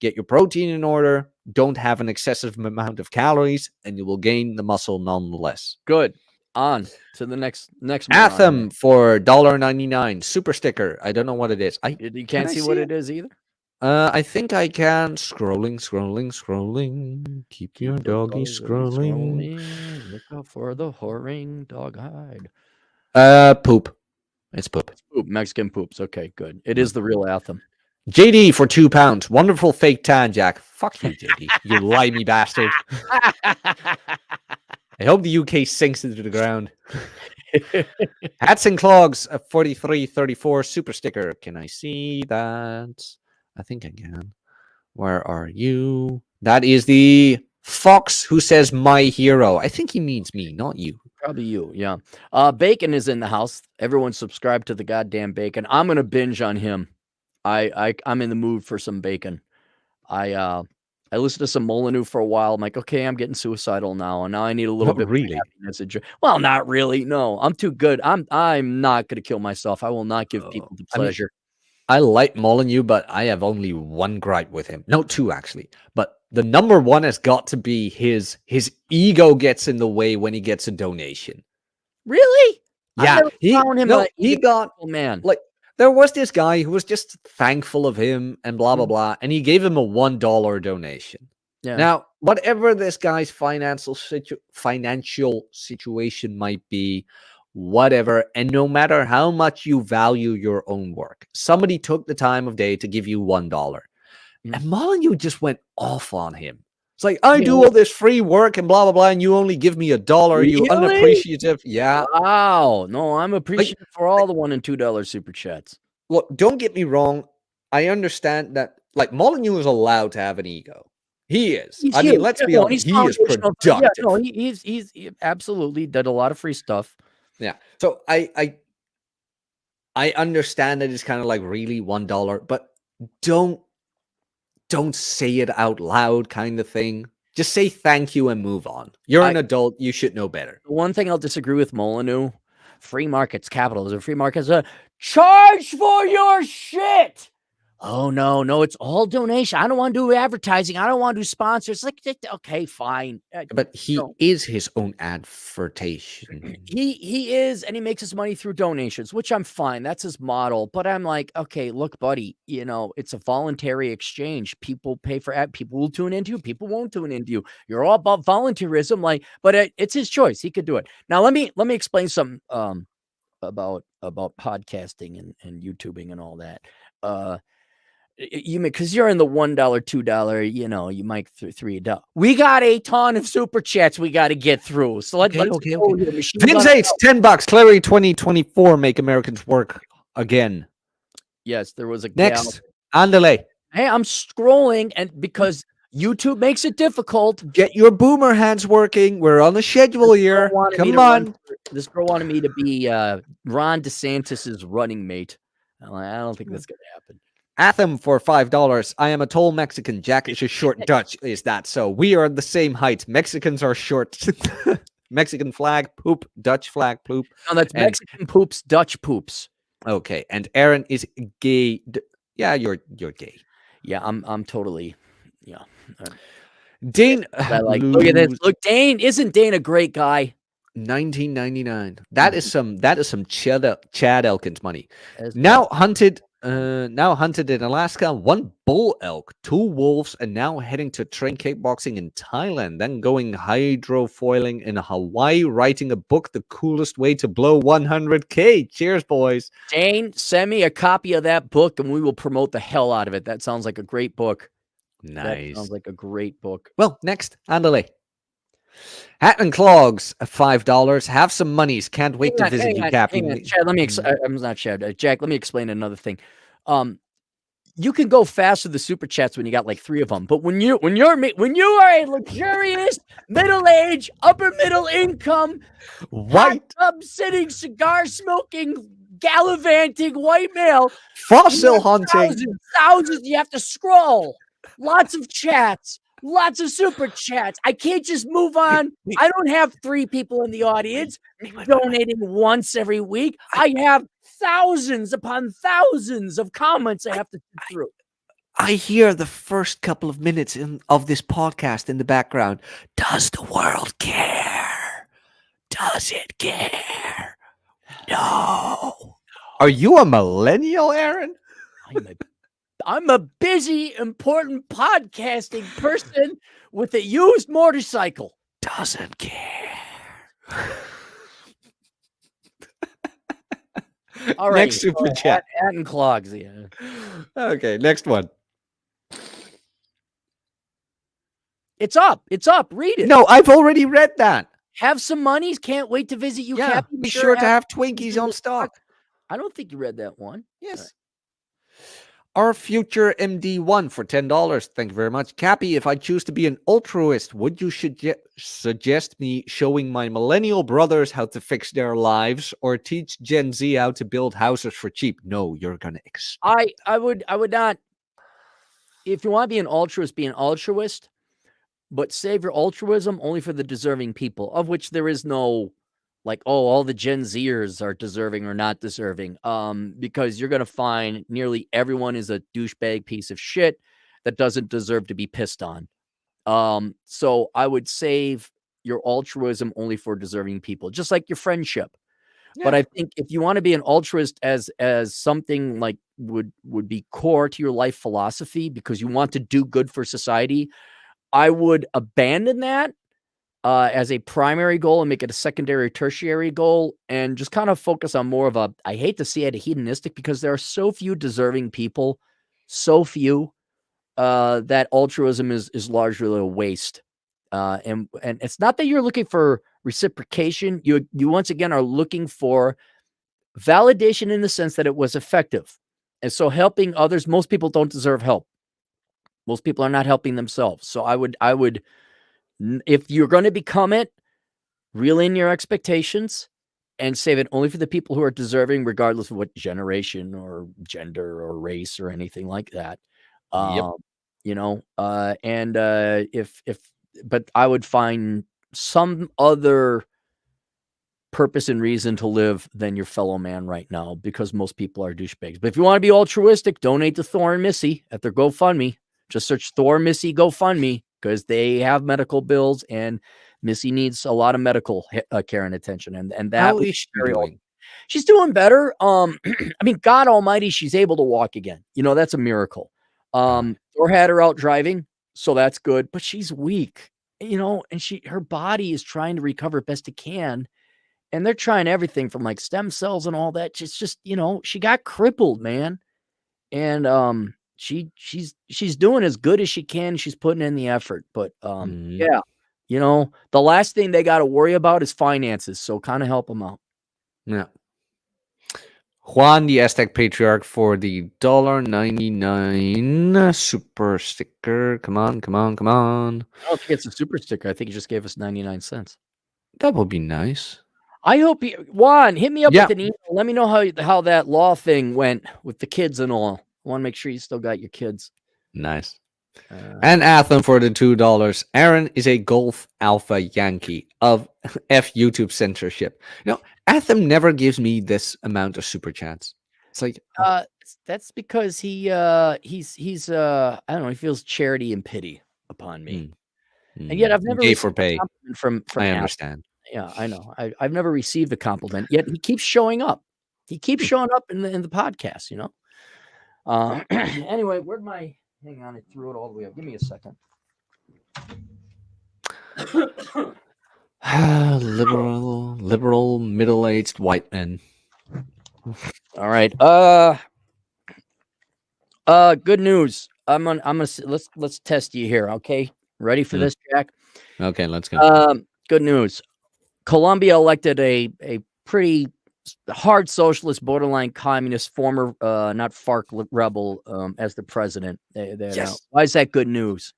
get your protein in order, don't have an excessive amount of calories, and you will gain the muscle nonetheless. Good. On to the next moron. Atham for $1.99. Super sticker. I don't know what it is. You can't see what it is either. I think I can. Scrolling. Keep your doggy scrolling. Look out for the whoring dog hide. Poop. It's poop. Poop. Mexican poops. Okay, good. It is the real Atham. JD for £2. Wonderful fake tan, Jack. Fuck you, JD. You limey bastard. I hope the UK sinks into the ground. Hats and clogs, 43.34 super sticker. Can I see that? I think I can. Where are you? That is the fox who says my hero. I think he means me, not you. Probably you, yeah. Bacon is in the house. Everyone subscribe to the goddamn Bacon. I'm gonna binge on him. I'm in the mood for some bacon. I listened to some Molyneux for a while. I'm like, okay, I'm getting suicidal now, and now I need a little Not bit really. more happiness and joy. Well, not really. No, I'm too good. I'm not gonna kill myself. I will not give people the pleasure. I like Molyneux, but I have only one gripe with him. No, two actually. But the number one has got to be his ego gets in the way when he gets a donation. Really? Yeah, he got man. Like there was this guy who was just thankful of him and blah blah blah, and he gave him a $1 donation. Yeah. Now, whatever this guy's financial situation might be, whatever, and no matter how much you value your own work, somebody took the time of day to give you $1. And Molyneux just went off on him. It's like, I do all this free work and blah blah blah, and you only give me $1. Really? You unappreciative. Yeah. Wow. No, I'm appreciative for all the $1 and $2 super chats. Look, don't get me wrong. I understand that, like, Molyneux is allowed to have an ego. He is. I mean, let's be honest. He is productive. Yeah, no, he's absolutely did a lot of free stuff. Yeah. So I understand that it's kind of like really $1, but don't say it out loud, kind of thing. Just say thank you and move on. You're an adult. You should know better. The one thing I'll disagree with Molyneux: free markets, capitalism, free markets, charge for your shit. Oh no, it's all donation. I don't want to do advertising. I don't want to do sponsors. Like, okay, fine. But he is his own advertisement. He is, and he makes his money through donations, which I'm fine. That's his model. But I'm like, okay, look, buddy, it's a voluntary exchange. People pay for ad. People will tune into you. People won't tune into you. You're all about volunteerism, but it's his choice. He could do it. Now let me explain something about podcasting and YouTubing and all that. Because you're in the $1, $2, you might $3. We got a ton of super chats we got to get through. So let's go. Vince H, $10. Clary 2024. Make Americans work again. Yes, there was a next. Andale. Hey, I'm scrolling, and because YouTube makes it difficult. Get your boomer hands working. We're on the schedule here. Come on. This girl wanted me to be Ron DeSantis's running mate. I don't think that's gonna happen. Atham for $5. I am a tall Mexican. Jack is a short Dutch. Is that so? We are the same height. Mexicans are short. Mexican flag, poop. Dutch flag, poop. No, that's Mexican poops, Dutch poops. Okay, and Aaron is gay. Yeah, you're gay. Yeah, I'm totally. Yeah. Dane But I like, look at this. lose Look, Dane, isn't Dane a great guy? 1999. Mhm. That is some Chad Elkins money. That's Now Chad. hunted now hunted in Alaska, one bull elk, two wolves, and now heading to train kickboxing in Thailand, then going hydrofoiling in Hawaii, writing a book, The Coolest Way to Blow 100K. Cheers, boys. Dane, send me a copy of that book and we will promote the hell out of it. That sounds like a great book. That sounds Nice. like a great book. Well, next, Andale. Hat and Clogs, $5. Have some monies. Can't wait to visit you, Cappy. Hang on. Chad, let me I'm not Chad. Jack, let me explain another thing. You can go fast with the super chats when you got like 3 of them, but when you are a luxurious, middle-aged, upper middle income, hot White tub sitting, cigar smoking, gallivanting white male, fossil you have hunting. thousands, you have to scroll. Lots of chats, lots of super chats. I can't just move on. I don't have 3 people in the audience donating once every week. I have thousands upon thousands of comments I have to sit through. I hear the first couple of minutes of this podcast in the background. Does the world care? Does it care? No. Are you a millennial, Aaron? I'm a busy, important podcasting person with a used motorcycle. Doesn't care. All right. Next super chat. Hat and Clogs, yeah. Okay, next one. It's up. It's up. Read it. No, I've already read that. Have some monies. Can't wait to visit you, Yeah, Cappy. be sure to have Twinkies on stock. I don't think you read that one. Yes. Our future MD1 for $10. Thank you very much. Cappy, if I choose to be an altruist, would you suggest me showing my millennial brothers how to fix their lives or teach Gen Z how to build houses for cheap? No, you're going to expect. I would not. If you want to be an altruist, but save your altruism only for the deserving people, of which there is no like, oh, all the Gen Zers are deserving or not deserving. Because you're going to find nearly everyone is a douchebag piece of shit that doesn't deserve to be pissed on. So I would save your altruism only for deserving people, just like your friendship. Yeah. But I think if you want to be an altruist as something like would be core to your life philosophy because you want to do good for society, I would abandon that as a primary goal and make it a secondary or tertiary goal and just kind of focus on more of a, I hate to say it, a hedonistic, because there are so few deserving people, so few, that altruism is largely a waste. And it's not that you're looking for reciprocation. You once again are looking for validation in the sense that it was effective. And so helping others, most people don't deserve help. Most people are not helping themselves. So I would, if you're going to become it, reel in your expectations and save it only for the people who are deserving, regardless of what generation or gender or race or anything like that. Yep. But I would find some other purpose and reason to live than your fellow man right now, because most people are douchebags. But if you want to be altruistic, donate to Thor and Missy at their GoFundMe. Just search Thor Missy GoFundMe because they have medical bills and Missy needs a lot of medical care and attention. And that How is she doing? She's doing better. I mean, God Almighty, she's able to walk again. That's a miracle. Thor had her out driving, so that's good. But she's weak, and her body is trying to recover best it can. And they're trying everything from like stem cells and all that. It's just, she got crippled, man. And she's doing as good as she can. She's putting in the effort. But yeah, the last thing they got to worry about is finances. So kind of help them out. Yeah. Juan, the Aztec Patriarch, for the $1.99 super sticker. Come on. I don't think it's a super sticker. I think he just gave us 99 cents. That would be nice. I hope Juan, hit me up with an email. Let me know how that law thing went with the kids and all. I want to make sure you still got your kids. Nice. And Athlon for the $2. Aaron is a Golf Alpha Yankee of F YouTube censorship. Athlon never gives me this amount of super chats. It's like that's because he's I don't know, he feels charity and pity upon me. And yet I've never Gay for received a pay. compliment from I Adam. understand. Yeah, I know. I've never received a compliment, yet he keeps showing up. He keeps showing up in the podcast, you know? Anyway, where'd my hang on, I threw it all the way up. Give me a second. liberal middle-aged white men. All right. Good news. I'm gonna let's test you here, okay? Ready for this, Jack? Okay, let's go. Good news. Colombia elected a pretty hard socialist, borderline communist, former not FARC rebel as the president. Yes. Why is that good news?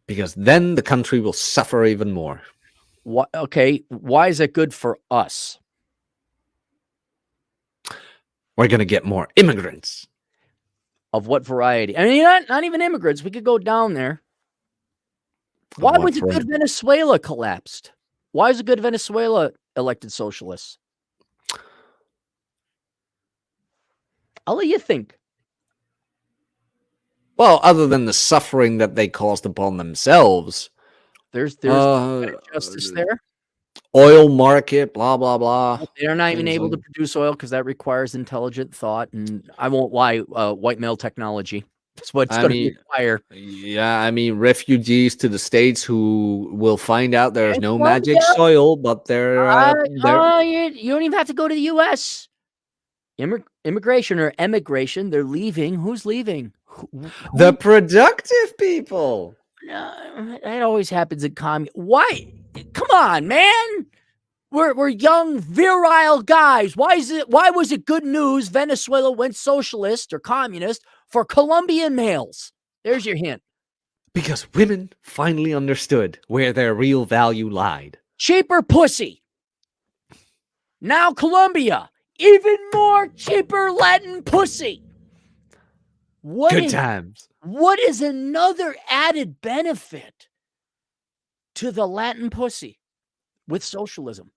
Because then the country will suffer even more. What? Okay, why is it good for us? We're gonna get more immigrants. Of what variety? I mean, not even immigrants. We could go down there. Why was it good Venezuela collapsed? Why is it good Venezuela elected socialists? I'll let you think. Well, other than the suffering that they caused upon themselves, there's justice there. Oil market, blah blah blah. They're not even able to produce oil because that requires intelligent thought, and I won't lie, white male technology. That's what it's going to require. Yeah, I mean, refugees to the States who will find out there's no magic soil, but they're you don't even have to go to the U.S. Immigration or emigration, they're leaving. Who's leaving? The productive people. That always happens in Why? Come on, man. We're young, virile guys. Why was it good news Venezuela went socialist or communist for Colombian males? There's your hint. Because women finally understood where their real value lied. Cheaper pussy. Now Colombia, even more cheaper Latin pussy. Good times. What is another added benefit to the Latin pussy with socialism?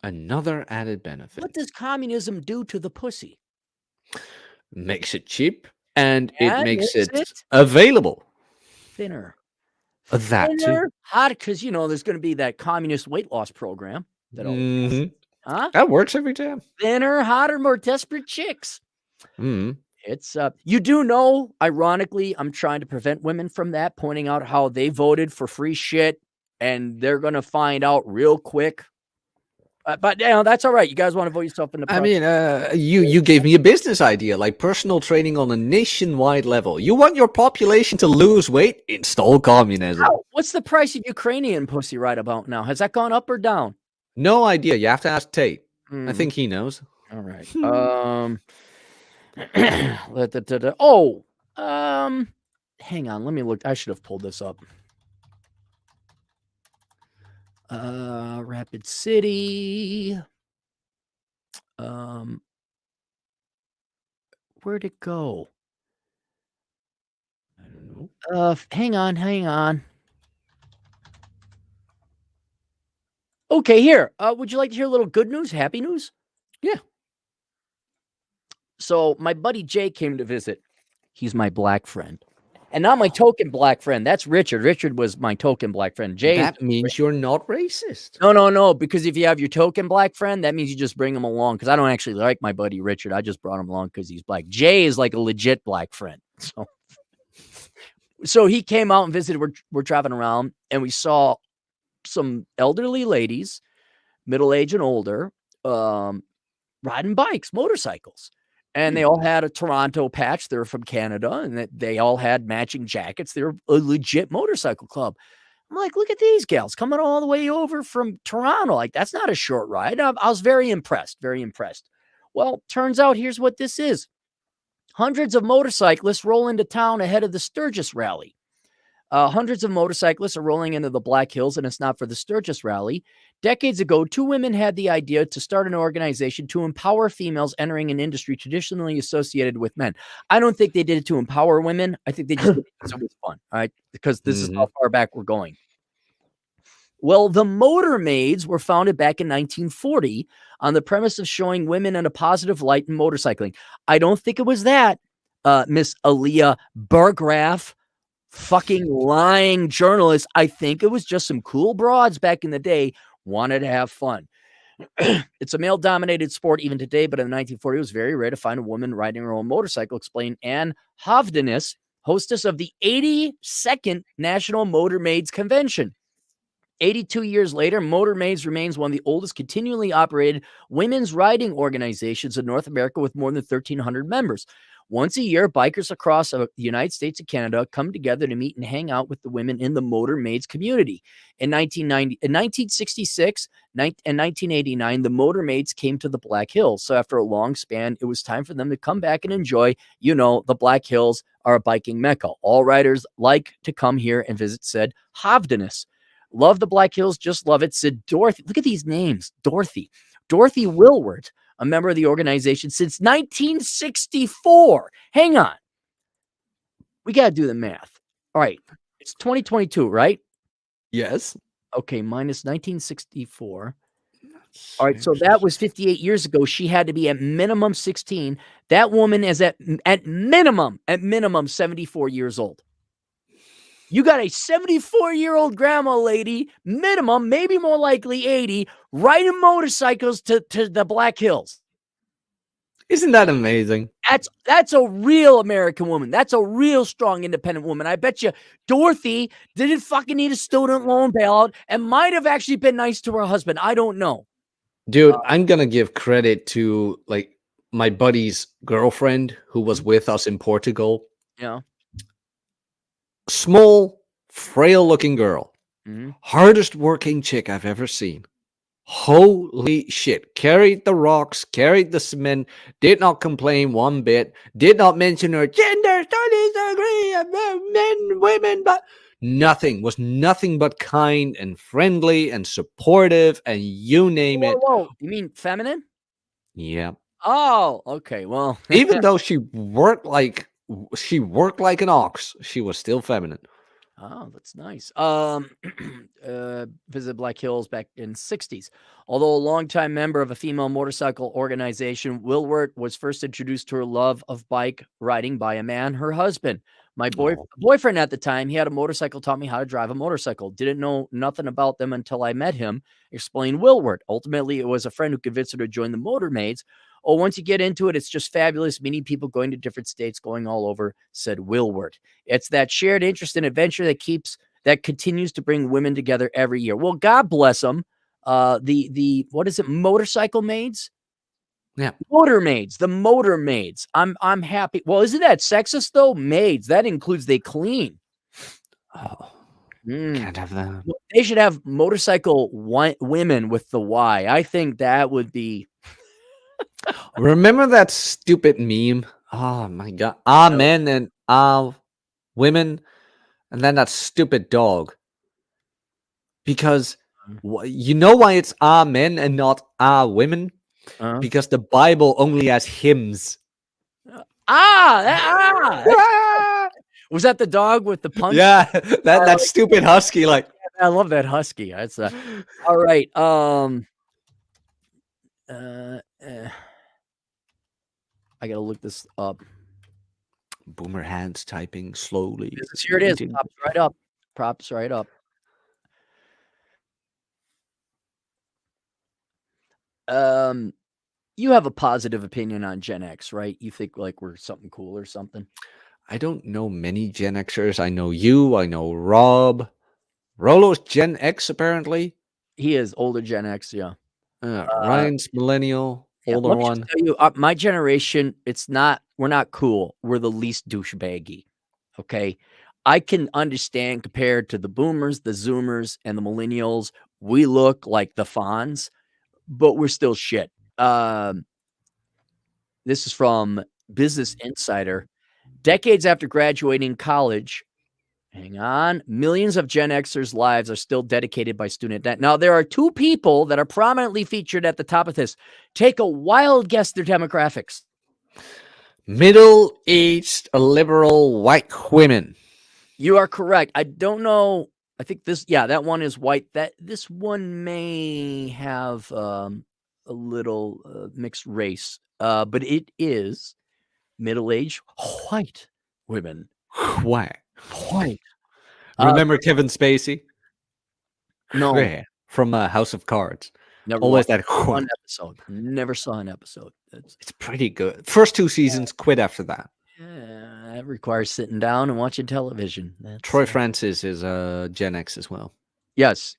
Another added benefit. What does communism do to the pussy? Makes it cheap, and it makes it available. Thinner. That too. Hot, because there's going to be that communist weight loss program. That works every time. Thinner, hotter, more desperate chicks. Mm. It's you do know, ironically, I'm trying to prevent women from that, pointing out how they voted for free shit, and they're going to find out real quick. But that's all right. You guys want to vote yourself in the process. I mean, you gave me a business idea, like personal training on a nationwide level. You want your population to lose weight? Install communism. What's the price of Ukrainian pussy right about now? Has that gone up or down? No idea. You have to ask Tate. I think he knows. All right. Hang on. Let me look. I should have pulled this up. Rapid City. Where'd it go? I don't know. Hang on. Okay, here. Would you like to hear a little good news, happy news? Yeah. So my buddy Jay came to visit. He's my black friend. And not my token black friend. That's Richard. Richard was my token black friend. Jay. That means you're not racist. No. Because if you have your token black friend, that means you just bring him along. Because I don't actually like my buddy Richard. I just brought him along because he's black. Jay is like a legit black friend. So he came out and visited. We're driving around and we saw some elderly ladies, middle age and older, riding bikes, motorcycles. And they all had a Toronto patch. They're from Canada, and they all had matching jackets. They're a legit motorcycle club. I'm like, look at these gals coming all the way over from Toronto. Like, that's not a short ride. I was very impressed, very impressed. Well, turns out here's what this is. Hundreds of motorcyclists roll into town ahead of the Sturgis rally. Hundreds of motorcyclists are rolling into the Black Hills, and it's not for the Sturgis rally. Decades ago, two women had the idea to start an organization to empower females entering an industry traditionally associated with men. I don't think they did it to empower women. I think they just did it because it was fun, all right? Because this is how far back we're going. Well, the Motor Maids were founded back in 1940 on the premise of showing women in a positive light in motorcycling. I don't think it was that, Miss Aaliyah Burgraff. fucking lying journalists. I think it was just some cool broads back in the day wanted to have fun. It's a male-dominated sport even today, but in the 1940s, it was very rare to find a woman riding her own motorcycle, explained Anne Hovdenis, hostess of the 82nd National Motor Maids Convention. 82 years later, Motor Maids remains one of the oldest continually operated women's riding organizations in North America with more than 1,300 members. Once a year, bikers across the United States and Canada come together to meet and hang out with the women in the Motor Maids community. In 1966 and 1989, the Motor Maids came to the Black Hills. So after a long span, it was time for them to come back and enjoy, the Black Hills are a biking mecca. All riders like to come here and visit, said Hovdenis. Love the Black Hills, just love it, said Dorothy. Look at these names. Dorothy Willward, a member of the organization since 1964. Hang on. We got to do the math. All right. It's 2022, right? Yes. Okay, minus 1964. All right, so that was 58 years ago. She had to be at minimum 16. That woman is at minimum 74 years old. You got a 74-year-old grandma lady, minimum, maybe more likely 80, riding motorcycles to the Black Hills. Isn't that amazing? That's a real American woman. That's a real strong, independent woman. I bet you Dorothy didn't fucking need a student loan bailout and might have actually been nice to her husband. I don't know. Dude, I'm going to give credit to like my buddy's girlfriend who was with us in Portugal. Yeah. Small, frail-looking girl. Mm-hmm. Hardest working chick I've ever seen. Holy shit. Carried the rocks, carried the cement, did not complain one bit, did not mention her gender studies degree about men, women, but nothing. Was nothing but kind and friendly and supportive and you name it. Whoa. You mean feminine? Yeah. Oh, okay. Well, even though she worked like an ox, she was still feminine. Oh, that's nice. Visited Black Hills back in 60s. Although a longtime member of a female motorcycle organization, Willward was first introduced to her love of bike riding by a man, her husband. My boyfriend at the time, he had a motorcycle, taught me how to drive a motorcycle. Didn't know nothing about them until I met him, explained Willward. Ultimately, it was a friend who convinced her to join the Motor Maids. Oh, once you get into it, it's just fabulous. Meeting people, going to different states, going all over, said Willward. It's that shared interest in adventure that continues to bring women together every year. Well, God bless them. What is it? Motorcycle Maids? Yeah. Motor Maids. The Motor Maids. I'm happy. Well, isn't that sexist though? Maids. That includes they clean. Oh, can't have that. They should have motorcycle women with the Y. I think that would be. Remember that stupid meme? Oh my god. Men and women, and then that stupid dog. Because you know why it's men and not women? Because the Bible only has hymns. Was that the dog with the punch? Yeah, that stupid husky. Like, I love that husky. That's all right. I gotta look this up. Boomer hands typing slowly. Here it is. Props right up. You have a positive opinion on Gen X, right? You think like we're something cool or something? I don't know many Gen Xers. I know you. I know Rob. Rolo's Gen X, apparently. He is older Gen X, yeah. Ryan's millennial, older let me one. Just tell you, my generation, we're not cool. We're the least douchebaggy. Okay. I can understand compared to the boomers, the zoomers, and the millennials, we look like the Fonz, but we're still shit. This is from Business Insider. Decades after graduating college, hang on, millions of Gen Xers' lives are still dedicated by student debt. Now, there are two people that are prominently featured at the top of this. Take a wild guess their demographics. Middle-aged, liberal, white women. You are correct. I don't know. I think that one is white. This one may have a little mixed race, but it is middle-aged white women. Why? Point. Remember Kevin Spacey? No, Yeah, from House of Cards. never Always watched that one quote. episode. Never saw an episode. It's pretty good. First 2 seasons, quit after that. That requires sitting down and watching television. Troy Francis is Gen X as well. Yes.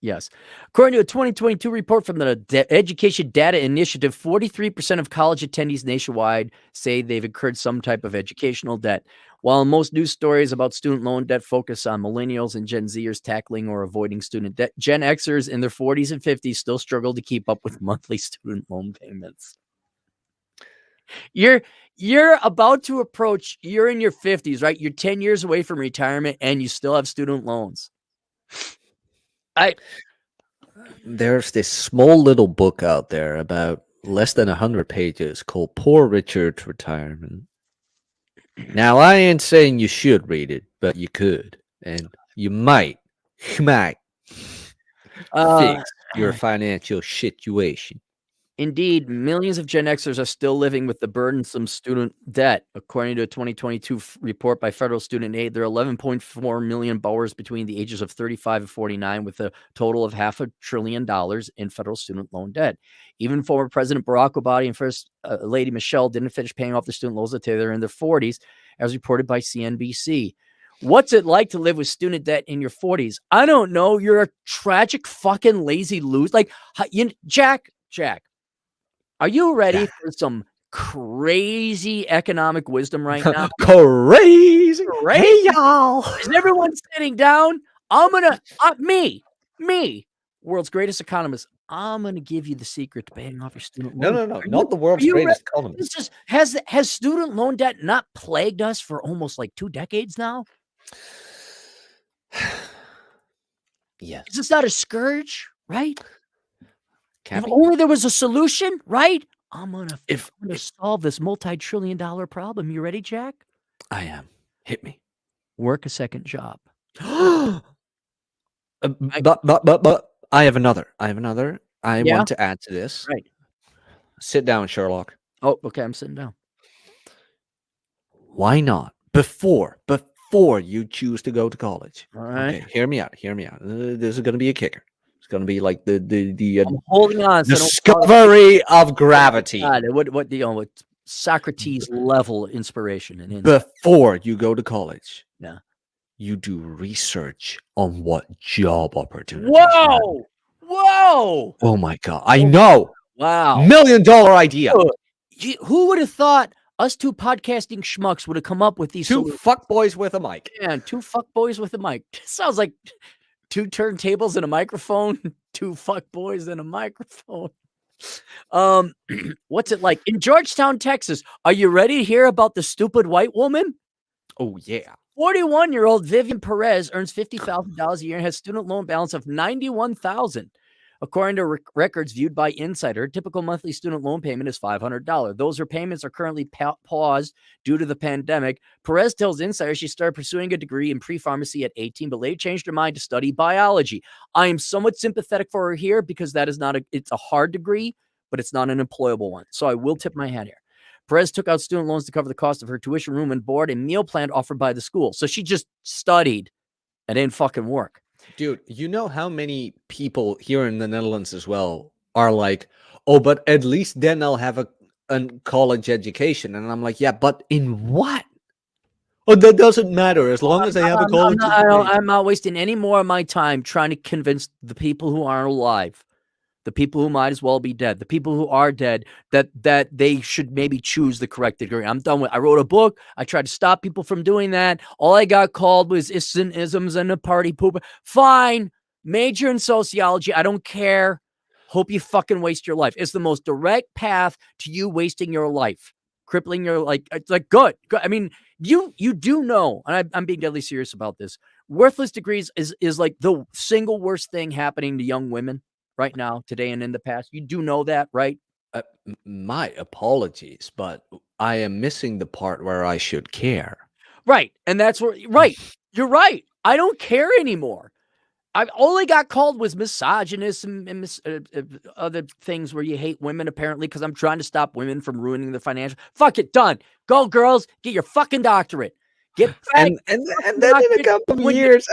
According to a 2022 report from the Education Data Initiative, 43% of college attendees nationwide say they've incurred some type of educational debt. While most news stories about student loan debt focus on millennials and Gen Zers tackling or avoiding student debt, Gen Xers in their 40s and 50s still struggle to keep up with monthly student loan payments. You're about to approach, you're in your 50s, right? You're 10 years away from retirement and you still have student loans. There's this small little book out there about less than 100 pages called Poor Richard's Retirement. Now, I ain't saying you should read it, but you could, and you might fix your financial situation. Indeed, millions of Gen Xers are still living with the burdensome student debt. According to a 2022 report by Federal Student Aid, there are 11.4 million borrowers between the ages of 35 and 49 with a total of $500 billion in federal student loan debt. Even former President Barack Obama and First Lady Michelle didn't finish paying off their student loans until they're in their 40s, as reported by CNBC. What's it like to live with student debt in your 40s? I don't know. You're a tragic fucking lazy loser. Like, Jack, are you ready for some crazy economic wisdom right now? Crazy. Hey, y'all. Is everyone sitting down? I'm going to, me, world's greatest economist, I'm going to give you the secret to paying off your student loan. No. Not the world's greatest economist. Has student loan debt not plagued us for almost like 2 decades now? Yes. Is this not a scourge, right? If only there was a solution, right? I'm gonna solve this multi-trillion-dollar problem. You ready, Jack? I am. Hit me. Work a second job. But I have another. I want to add to this. Right. Sit down, Sherlock. Oh, okay. I'm sitting down. Why not? Before you choose to go to college. All right. Okay, hear me out. This is going to be a kicker. It's going to be like the I'm holding on. Discovery of gravity. God, what Socrates level inspiration and before you go to college. Yeah. You do research on what job opportunities. Whoa! Oh my God! I know. Wow! $1 million idea. Who would have thought us two podcasting schmucks would have come up with these two fuckboys with a mic? Man, 2 fuckboys with a mic. Sounds like 2 turntables and a microphone, 2 fuckboys and a microphone. What's it like in Georgetown, Texas? Are you ready to hear about the stupid white woman? Oh yeah. 41-year-old Vivian Perez earns $50,000 a year and has student loan balance of $91,000. According to records viewed by Insider, a typical monthly student loan payment is $500. Those payments are currently paused due to the pandemic. Perez tells Insider she started pursuing a degree in pre-pharmacy at 18, but later changed her mind to study biology. I am somewhat sympathetic for her here because that is it's a hard degree, but it's not an employable one. So I will tip my hat here. Perez took out student loans to cover the cost of her tuition, room and board, and meal plan offered by the school. So she just studied and didn't fucking work. Dude, you know how many people here in the Netherlands as well are like, oh, but at least then I'll have a college education. And I'm like, yeah, but in what? Oh, that doesn't matter as long as I have a college education. I'm not wasting any more of my time trying to convince the people who aren't alive, the people who might as well be dead, the people who are dead, that they should maybe choose the correct degree. I'm done with. I wrote a book. I tried to stop people from doing that. All I got called was isms and a party pooper. Fine. Major in sociology. I don't care. Hope you fucking waste your life. It's the most direct path to you wasting your life, crippling your it's like good. I mean, you do know, and I'm being deadly serious about this. Worthless degrees is like the single worst thing happening to young women right now, today, and in the past. You do know that, right? My apologies, but I am missing the part where I should care. Right. And that's where, right. You're right. I don't care anymore. I've only got called was misogynist and other things where you hate women, apparently, because I'm trying to stop women from ruining their financial. Fuck it. Done. Go, girls. Get your fucking doctorate. Get back. And then in a couple of When years,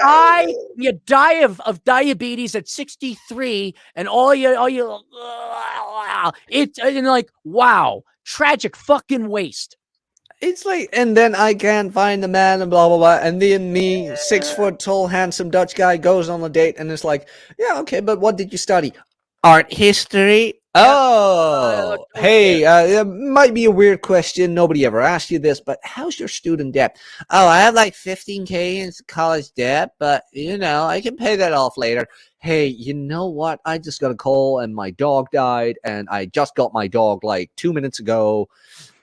you die of diabetes at 63, and it's and like, wow, tragic fucking waste. it's like, and then I can't find the man, and blah blah blah. And then me, 6 foot tall, handsome Dutch guy, goes on a date, and it's like, yeah, okay, but what did you study? Art history. Oh, Don't hey, it might be a weird question. Nobody ever asked you this, but how's your student debt? Oh, I have like 15K in college debt, but I can pay that off later. Hey, you know what? I just got a call and my dog died, and I just got my dog like 2 minutes ago,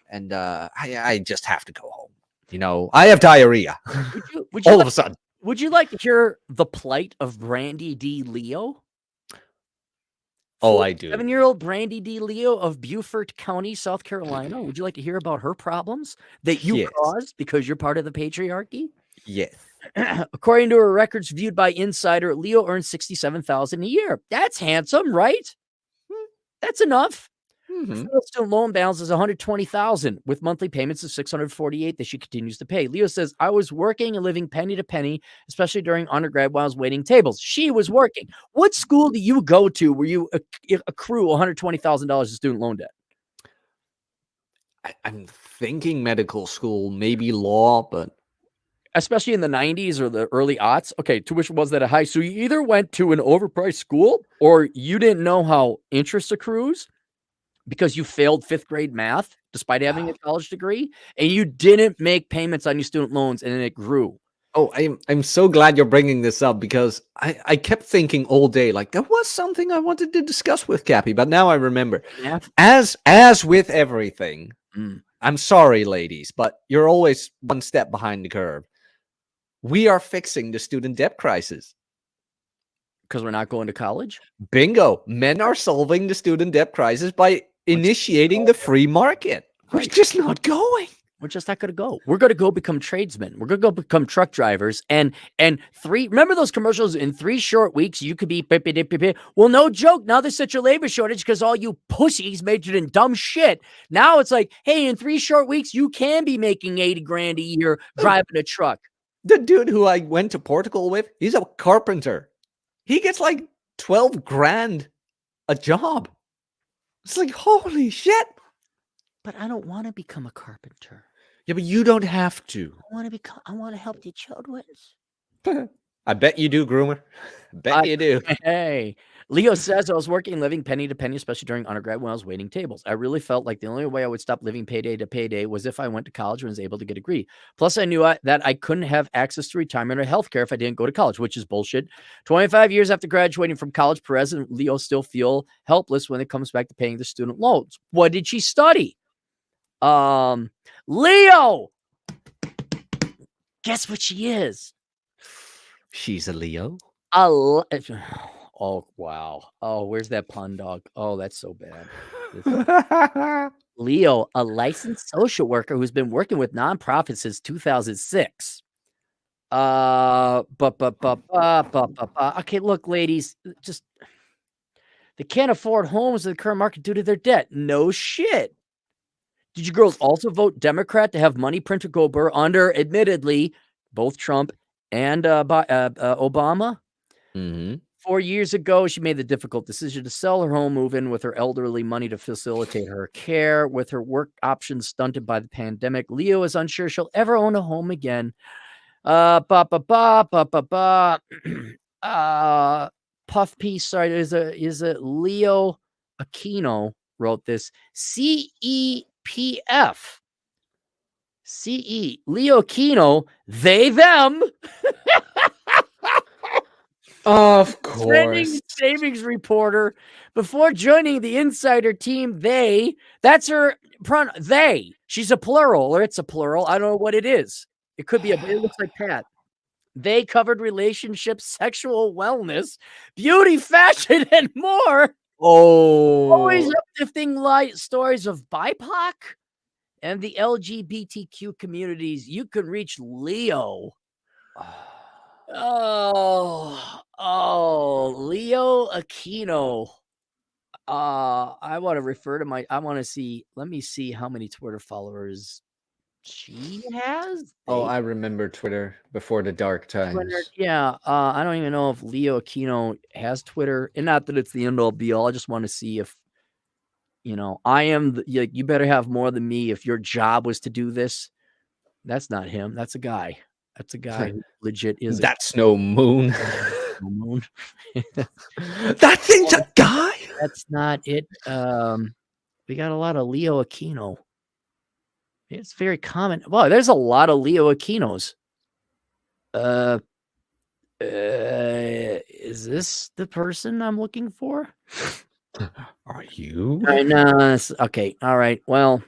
and I just have to go home. I have diarrhea. Would you All like, of a sudden. Would you like to hear the plight of Brandy D. Leo? Oh, I do. 7-year-old Brandy D. Leo of Beaufort County, South Carolina. Would you like to hear about her problems that you caused because you're part of the patriarchy? Yes. According to her records viewed by Insider, Leo earns $67,000 a year. That's handsome, right? That's enough. Mm-hmm. The student loan balance is $120,000 with monthly payments of $648 that she continues to pay. Leo says, I was working and living penny to penny, especially during undergrad while I was waiting tables. She was working. What school do you go to where you accrue $120,000 of student loan debt? I'm thinking medical school, maybe law, but especially in the 90s or the early aughts. Okay, tuition wasn't that high. So you either went to an overpriced school or you didn't know how interest accrues because you failed 5th grade math despite having a college degree, and you didn't make payments on your student loans, and then it grew. Oh, I'm so glad you're bringing this up, because I kept thinking all day, like, there was something I wanted to discuss with Cappy, but now I remember. Math? As with everything, I'm sorry, ladies, but you're always one step behind the curve. We are fixing the student debt crisis. Because we're not going to college? Bingo. Men are solving the student debt crisis by initiating the free market. We're just not going. We're just not going to go. We're going to go become tradesmen. We're going to go become truck drivers. And remember those commercials? In 3 short weeks, you could be. Well, no joke. Now there's such a labor shortage because all you pussies majored in dumb shit. Now it's like, hey, in 3 short weeks, you can be making $80,000 a year driving a truck. The dude who I went to Portugal with, he's a carpenter. He gets like 12 grand a job. It's like, holy shit. But I don't want to become a carpenter. Yeah, but you don't have to. I want to help the children. I bet you do, groomer. Bet you do. Hey, Leo says, I was working and living penny to penny, especially during undergrad when I was waiting tables. I really felt like the only way I would stop living payday to payday was if I went to college and was able to get a degree. Plus, I knew that I couldn't have access to retirement or healthcare if I didn't go to college, which is bullshit. 25 years after graduating from college, Perez and Leo still feel helpless when it comes back to paying the student loans. What did she study? Leo! Guess what she is? She's a Leo. Oh, wow. Oh, where's that pun, dog? Oh, that's so bad. Leo, a licensed social worker who's been working with nonprofits since 2006. Okay, look, ladies, just they can't afford homes in the current market due to their debt. No shit. Did you girls also vote Democrat to have money printed go under, admittedly, both Trump and Obama? Mm-hmm. 4 years ago, she made the difficult decision to sell her home, move in with her elderly money to facilitate her care. With her work options stunted by the pandemic, Leo is unsure she'll ever own a home again. Puff piece, sorry, is a Leo Aquino wrote this. CEPF. CE. Leo Aquino, they, them. Of course. Savings reporter. Before joining the Insider team, that's her pronoun, they. She's a plural, or it's a plural. I don't know what it is. It could be it looks like Pat. They covered relationships, sexual wellness, beauty, fashion, and more. Oh. Always uplifting light stories of BIPOC and the LGBTQ communities. You can reach Leo. Leo Aquino. I want to refer to let me see how many Twitter followers She has? Oh, They I remember Twitter before the dark Twitter, times. yeah, I don't even know if Leo Aquino has Twitter, and not that it's the end all be all, I just wanna see if, I am the like, you better have more than me if your job was to do this. That's not him, that's a guy. That's a guy who legit is a That's no moon. moon. That thing's a guy. That's not it, we got a lot of Leo Aquino. It's very common. Well, there's a lot of Leo Aquinos. Uh is this the person I'm looking for? Are you? I know. Okay. All right. Well,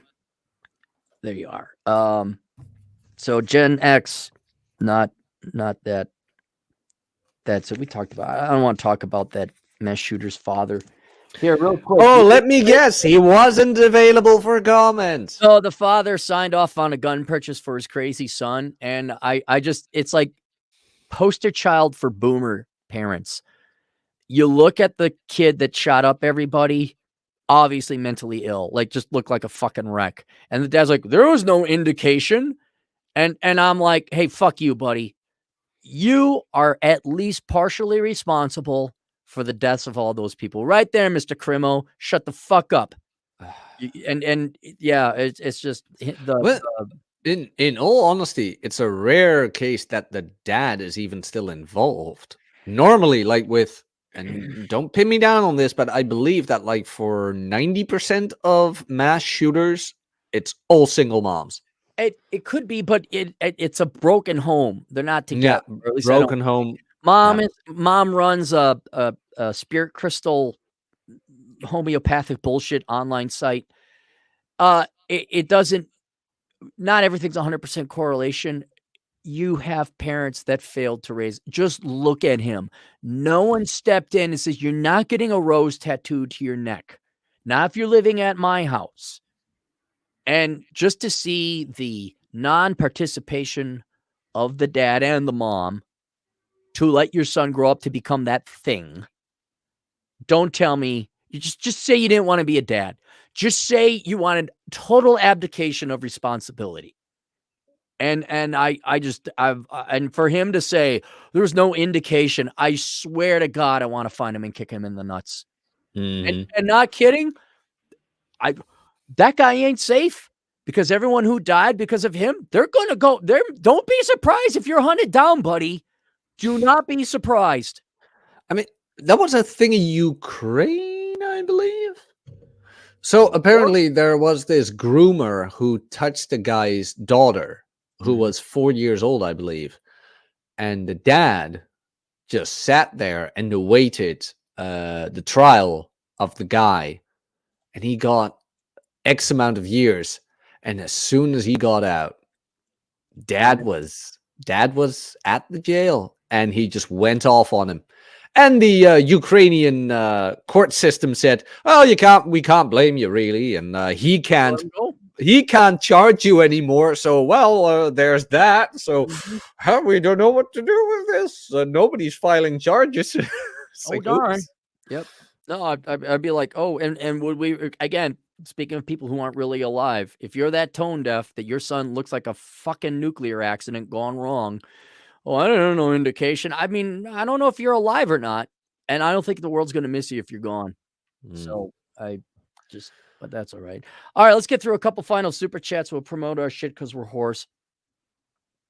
there you are. So Gen X, not that. That's what we talked about. I don't want to talk about that mass shooter's father. Here, real quick. Oh, let me guess. He wasn't available for comment. So the father signed off on a gun purchase for his crazy son, and I just, it's like poster child for boomer parents. You look at the kid that shot up everybody, obviously mentally ill, like just looked like a fucking wreck. And the dad's like, there was no indication. And I'm like, hey, fuck you, buddy. You are at least partially responsible for the deaths of all those people. Right there, Mr. Crimo. Shut the fuck up. And yeah, it's just Well, in all honesty, it's a rare case that the dad is even still involved. Normally, like with, and don't pin me down on this, but I believe that like for 90% of mass shooters, it's all single moms. It could be, but it's a broken home. They're not together. Yeah, Or at least broken home. Mom runs a spirit crystal homeopathic bullshit online site. It doesn't. Not everything's 100% correlation. You have parents that failed to raise. Just look at him. No one stepped in and says, you're not getting a rose tattooed to your neck. Not if you're living at my house. And just to see the non-participation of the dad and the mom to let your son grow up to become that thing. Don't tell me. You just say you didn't want to be a dad. Just say you wanted total abdication of responsibility. And for him to say there's no indication, I swear to God, I want to find him and kick him in the nuts. And not kidding, that guy ain't safe, because everyone who died because of him, they're gonna go there. Don't be surprised if you're hunted down, buddy. Do not be surprised. I mean, that was a thing in Ukraine, I believe. So apparently there was this groomer who touched the guy's daughter, who was 4 years old, I believe. And the dad just sat there and awaited the trial of the guy. And he got X amount of years. And as soon as he got out, dad was at the jail, and he just went off on him. And the Ukrainian court system said, "Oh, we can't blame you really, and he can't charge you anymore. So, well, there's that. So, we don't know what to do with this. Nobody's filing charges." Oh, darn. Yep. No, I'd be like, oh, and would we again? Speaking of people who aren't really alive, if you're that tone deaf that your son looks like a fucking nuclear accident gone wrong. Oh, I don't know, indication. I mean, I don't know if you're alive or not, and I don't think the world's going to miss you if you're gone. So but that's all right. All right, let's get through a couple final super chats. We'll promote our shit because we're hoarse.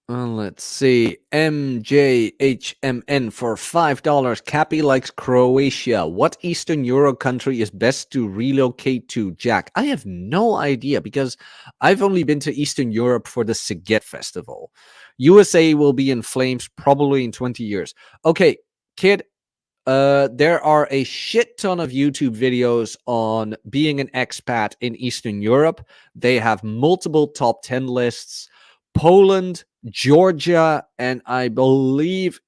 Let's see. MJHMN for $5. Cappy likes Croatia. What Eastern Euro country is best to relocate to, Jack? I have no idea, because I've only been to Eastern Europe for the Sziget Festival. USA will be in flames probably in 20 years. Okay, kid, there are a shit ton of YouTube videos on being an expat in Eastern Europe. They have multiple top 10 lists. Poland, Georgia, and I believe,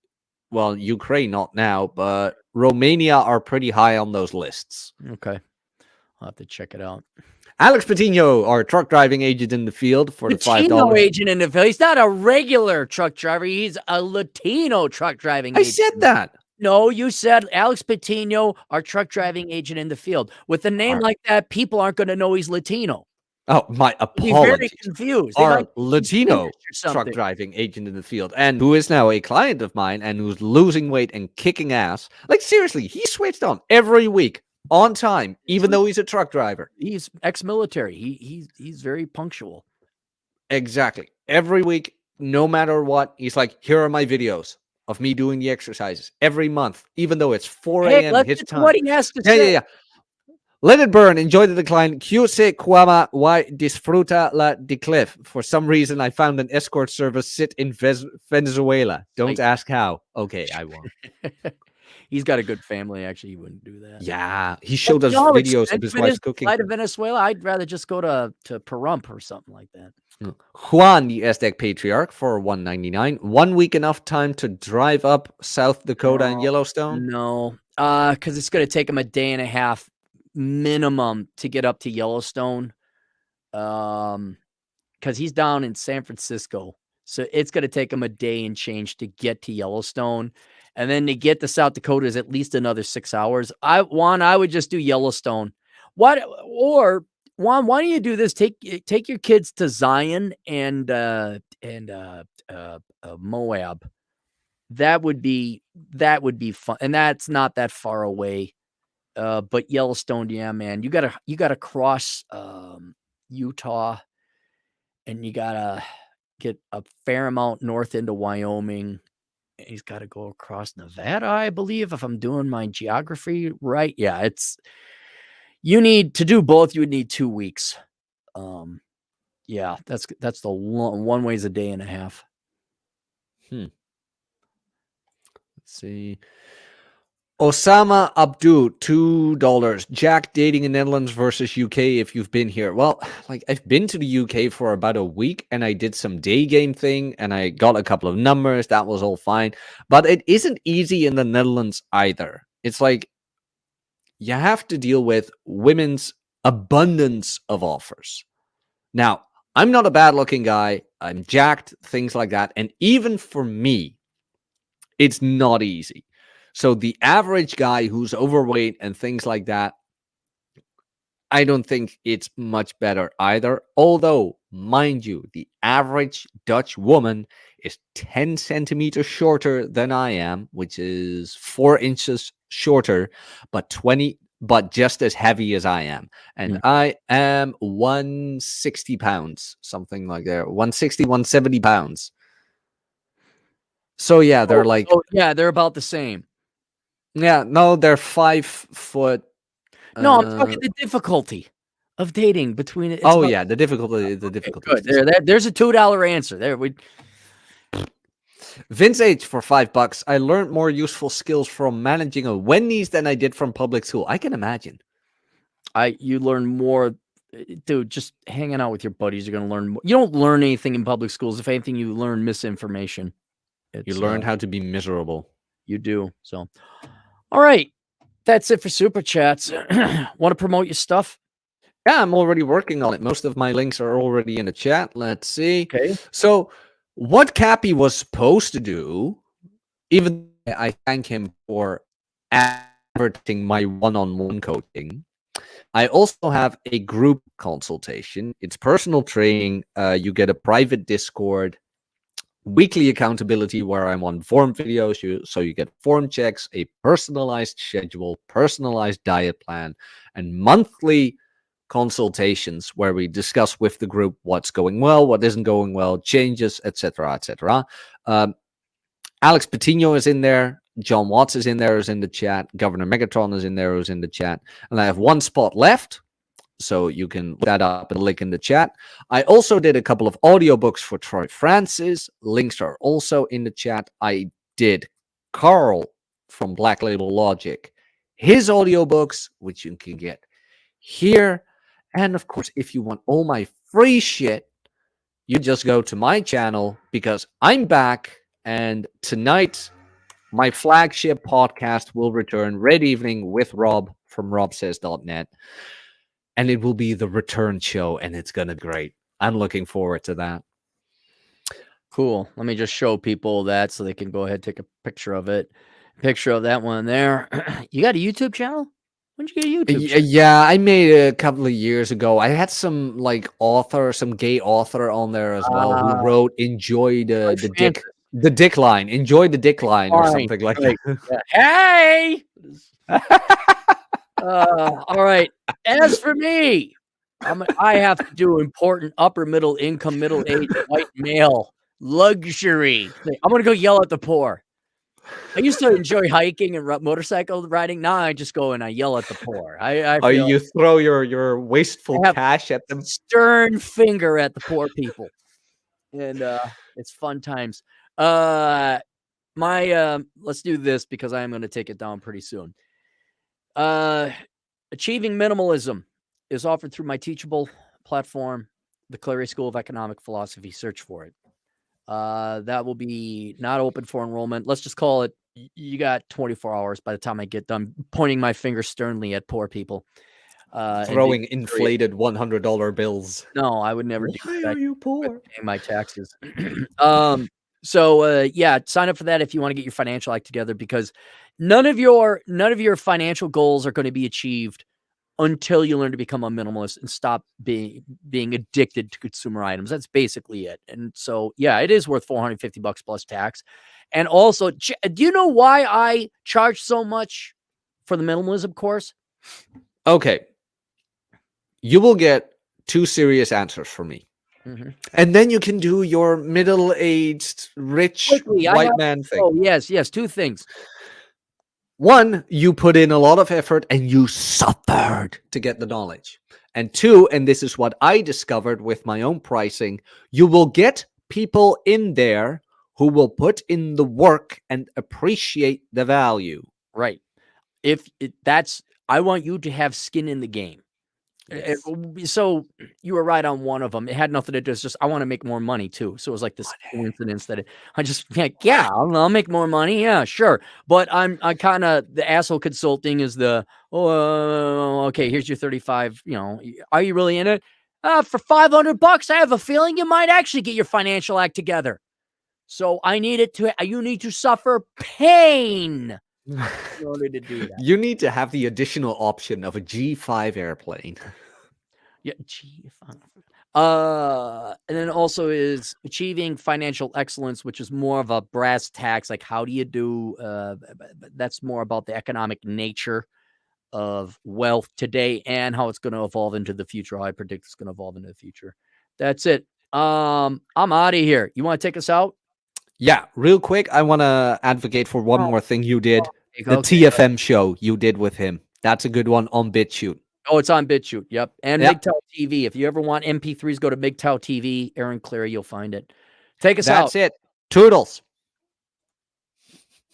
well, Ukraine not now, but Romania are pretty high on those lists. Okay. I'll have to check it out. Alex Patino, our truck driving agent in the field, for the $5. Latino agent in the field. He's not a regular truck driver. He's a Latino truck driving agent. I said that. No, you said Alex Patino, our truck driving agent in the field. With a name like that, people aren't going to know he's Latino. Oh, my They'd be very apologies. confused. They might Our think he's Finnish Latino or truck something. driving agent in the field, and who is now a client of mine and who's losing weight and kicking ass. Like, seriously, he switched on every week on time, even though he's a truck driver. He's ex-military. He's very punctual. Exactly. Every week, no matter what, he's like, here are my videos of me doing the exercises every month, even though it's 4 Hey, a.m. let's his get to time. what he has to Yeah, say. yeah, yeah. Let it burn. Enjoy the decline. Q se quama y disfruta la declive. For some reason, I found an escort service sit in Venezuela. Don't ask how. Okay, I won't. He's got a good family. Actually, he wouldn't do that. Yeah, he But showed you us know how videos of his expensive it is wife to cooking. fly to Venezuela? I'd rather just go to Pahrump or something like that. Juan, the Aztec patriarch, for $1.99. 1 week enough time to drive up South Dakota and Yellowstone? No, because it's going to take him a day and a half minimum to get up to Yellowstone. Because he's down in San Francisco, so it's going to take him a day and change to get to Yellowstone, and then to get to South Dakota is at least another 6 hours. I would just do Yellowstone. What or Juan, why don't you do this? Take your kids to Zion and Moab. That would be fun, and that's not that far away. But Yellowstone, yeah, man, you gotta cross Utah, and you gotta get a fair amount north into Wyoming. And he's got to go across Nevada, I believe, if I'm doing my geography right. Yeah, you need to do both. You would need 2 weeks. Yeah, that's the one way's a day and a half. Let's see. Osama Abdu, $2. Jack, dating in Netherlands versus UK if you've been here. Well, like, I've been to the UK for about a week, and I did some day game thing, and I got a couple of numbers. That was all fine. But it isn't easy in the Netherlands either. It's like you have to deal with women's abundance of offers. Now, I'm not a bad-looking guy. I'm jacked, things like that. And even for me, it's not easy. So the average guy who's overweight and things like that, I don't think it's much better either. Although, mind you, the average Dutch woman is 10 centimeters shorter than I am, which is 4 inches shorter, but just as heavy as I am. And I am 160 pounds, something like that. 160, 170 pounds. So yeah, they're they're about the same. Yeah, no, they're 5 foot. No, I'm talking the difficulty of dating between it. Yeah, the difficulty. Good. There's a $2 answer. There we. Vince H for $5. I learned more useful skills from managing a Wendy's than I did from public school. I can imagine. You learn more, dude. Just hanging out with your buddies, you're gonna learn more. You don't learn anything in public schools. If anything, you learn misinformation. You learn how to be miserable. You do. So, all right, that's it for super chats. Want to promote your stuff? Yeah, I'm already working on it. Most of my links are already in the chat. Let's see. Okay. So, what Cappy was supposed to do, even I thank him for advertising my one-on-one coaching, I also have a group consultation. It's personal training. You get a private Discord, weekly accountability where I'm on form videos. So you get form checks, a personalized schedule, personalized diet plan, and monthly consultations where we discuss with the group what's going well, what isn't going well, changes, etc., etc. Alex Patino is in there. John Watts is in there, who's in the chat. Governor Megatron is in there, who's in the chat. And I have one spot left, so you can look that up and link in the chat. I also did a couple of audiobooks for Troy Francis. Links are also in the chat. I did Carl from Black Label Logic, his audiobooks, which you can get here. And of course, if you want all my free shit, you just go to my channel because I'm back. And tonight, my flagship podcast will return, Red Evening with Rob from robsays.net. And it will be the return show, and it's going to be great. I'm looking forward to that. Cool. Let me just show people that so they can go ahead and take a picture of it. Picture of that one there. You got a YouTube channel? When'd you get a YouTube channel? Yeah, I made it a couple of years ago. I had some some gay author on there as well, who Ah, wrote "Enjoy Joy Francis. the dick line, enjoy the dick line," or Fine. something like Right. Yeah. Hey! that. All right. As for me, I have to do important upper middle income, middle-aged white male luxury thing. I'm gonna go yell at the poor. I used to enjoy hiking and motorcycle riding. Now I just go and I yell at the poor. I Oh, feel you throw your wasteful I have cash at them. stern finger at the poor people, and it's fun times. Let's do this because I am going to take it down pretty soon. Achieving minimalism is offered through my Teachable platform, the Clary School of Economic Philosophy. Search for it. That will be not open for enrollment. Let's just call it. You got 24 hours by the time I get done pointing my finger sternly at poor people. Throwing inflated $100 bills. No, I would never do Why that. are you poor? Paying my taxes. Yeah, sign up for that if you want to get your financial act together, because none of your financial goals are going to be achieved until you learn to become a minimalist and stop being addicted to consumer items. That's basically it. And so, yeah, it is worth $450 plus tax. And also, do you know why I charge so much for the minimalism course? Okay. You will get 2 serious answers from me. Mm-hmm. And then you can do your middle-aged, rich white man thing. Oh, yes, 2 things. 1, you put in a lot of effort and you suffered to get the knowledge. And 2, and this is what I discovered with my own pricing, you will get people in there who will put in the work and appreciate the value. Right. I want you to have skin in the game. Yes. So you were right on one of them. It had nothing to do. It's just I want to make more money too. So it was like this coincidence that I just yeah, I'll make more money. Yeah, sure. But I kind of the asshole consulting is the okay. Here's your 35. Are you really in it? For $500, I have a feeling you might actually get your financial act together. So you need to suffer pain in order to do that. You need to have the additional option of a G5 airplane. Yeah, and then also is achieving financial excellence, which is more of a brass tacks. Like, how do you do? That's more about the economic nature of wealth today and how it's going to evolve into the future. How I predict it's going to evolve into the future. That's it. I'm out of here. You want to take us out? Yeah, real quick, I want to advocate for one more thing you did. The TFM show you did with him. That's a good one on BitChute. Oh, it's on BitChute. Yep. And MGTOW TV. If you ever want MP3s, go to MGTOW TV, Aaron Clary, you'll find it. Take us out. That's it. Toodles.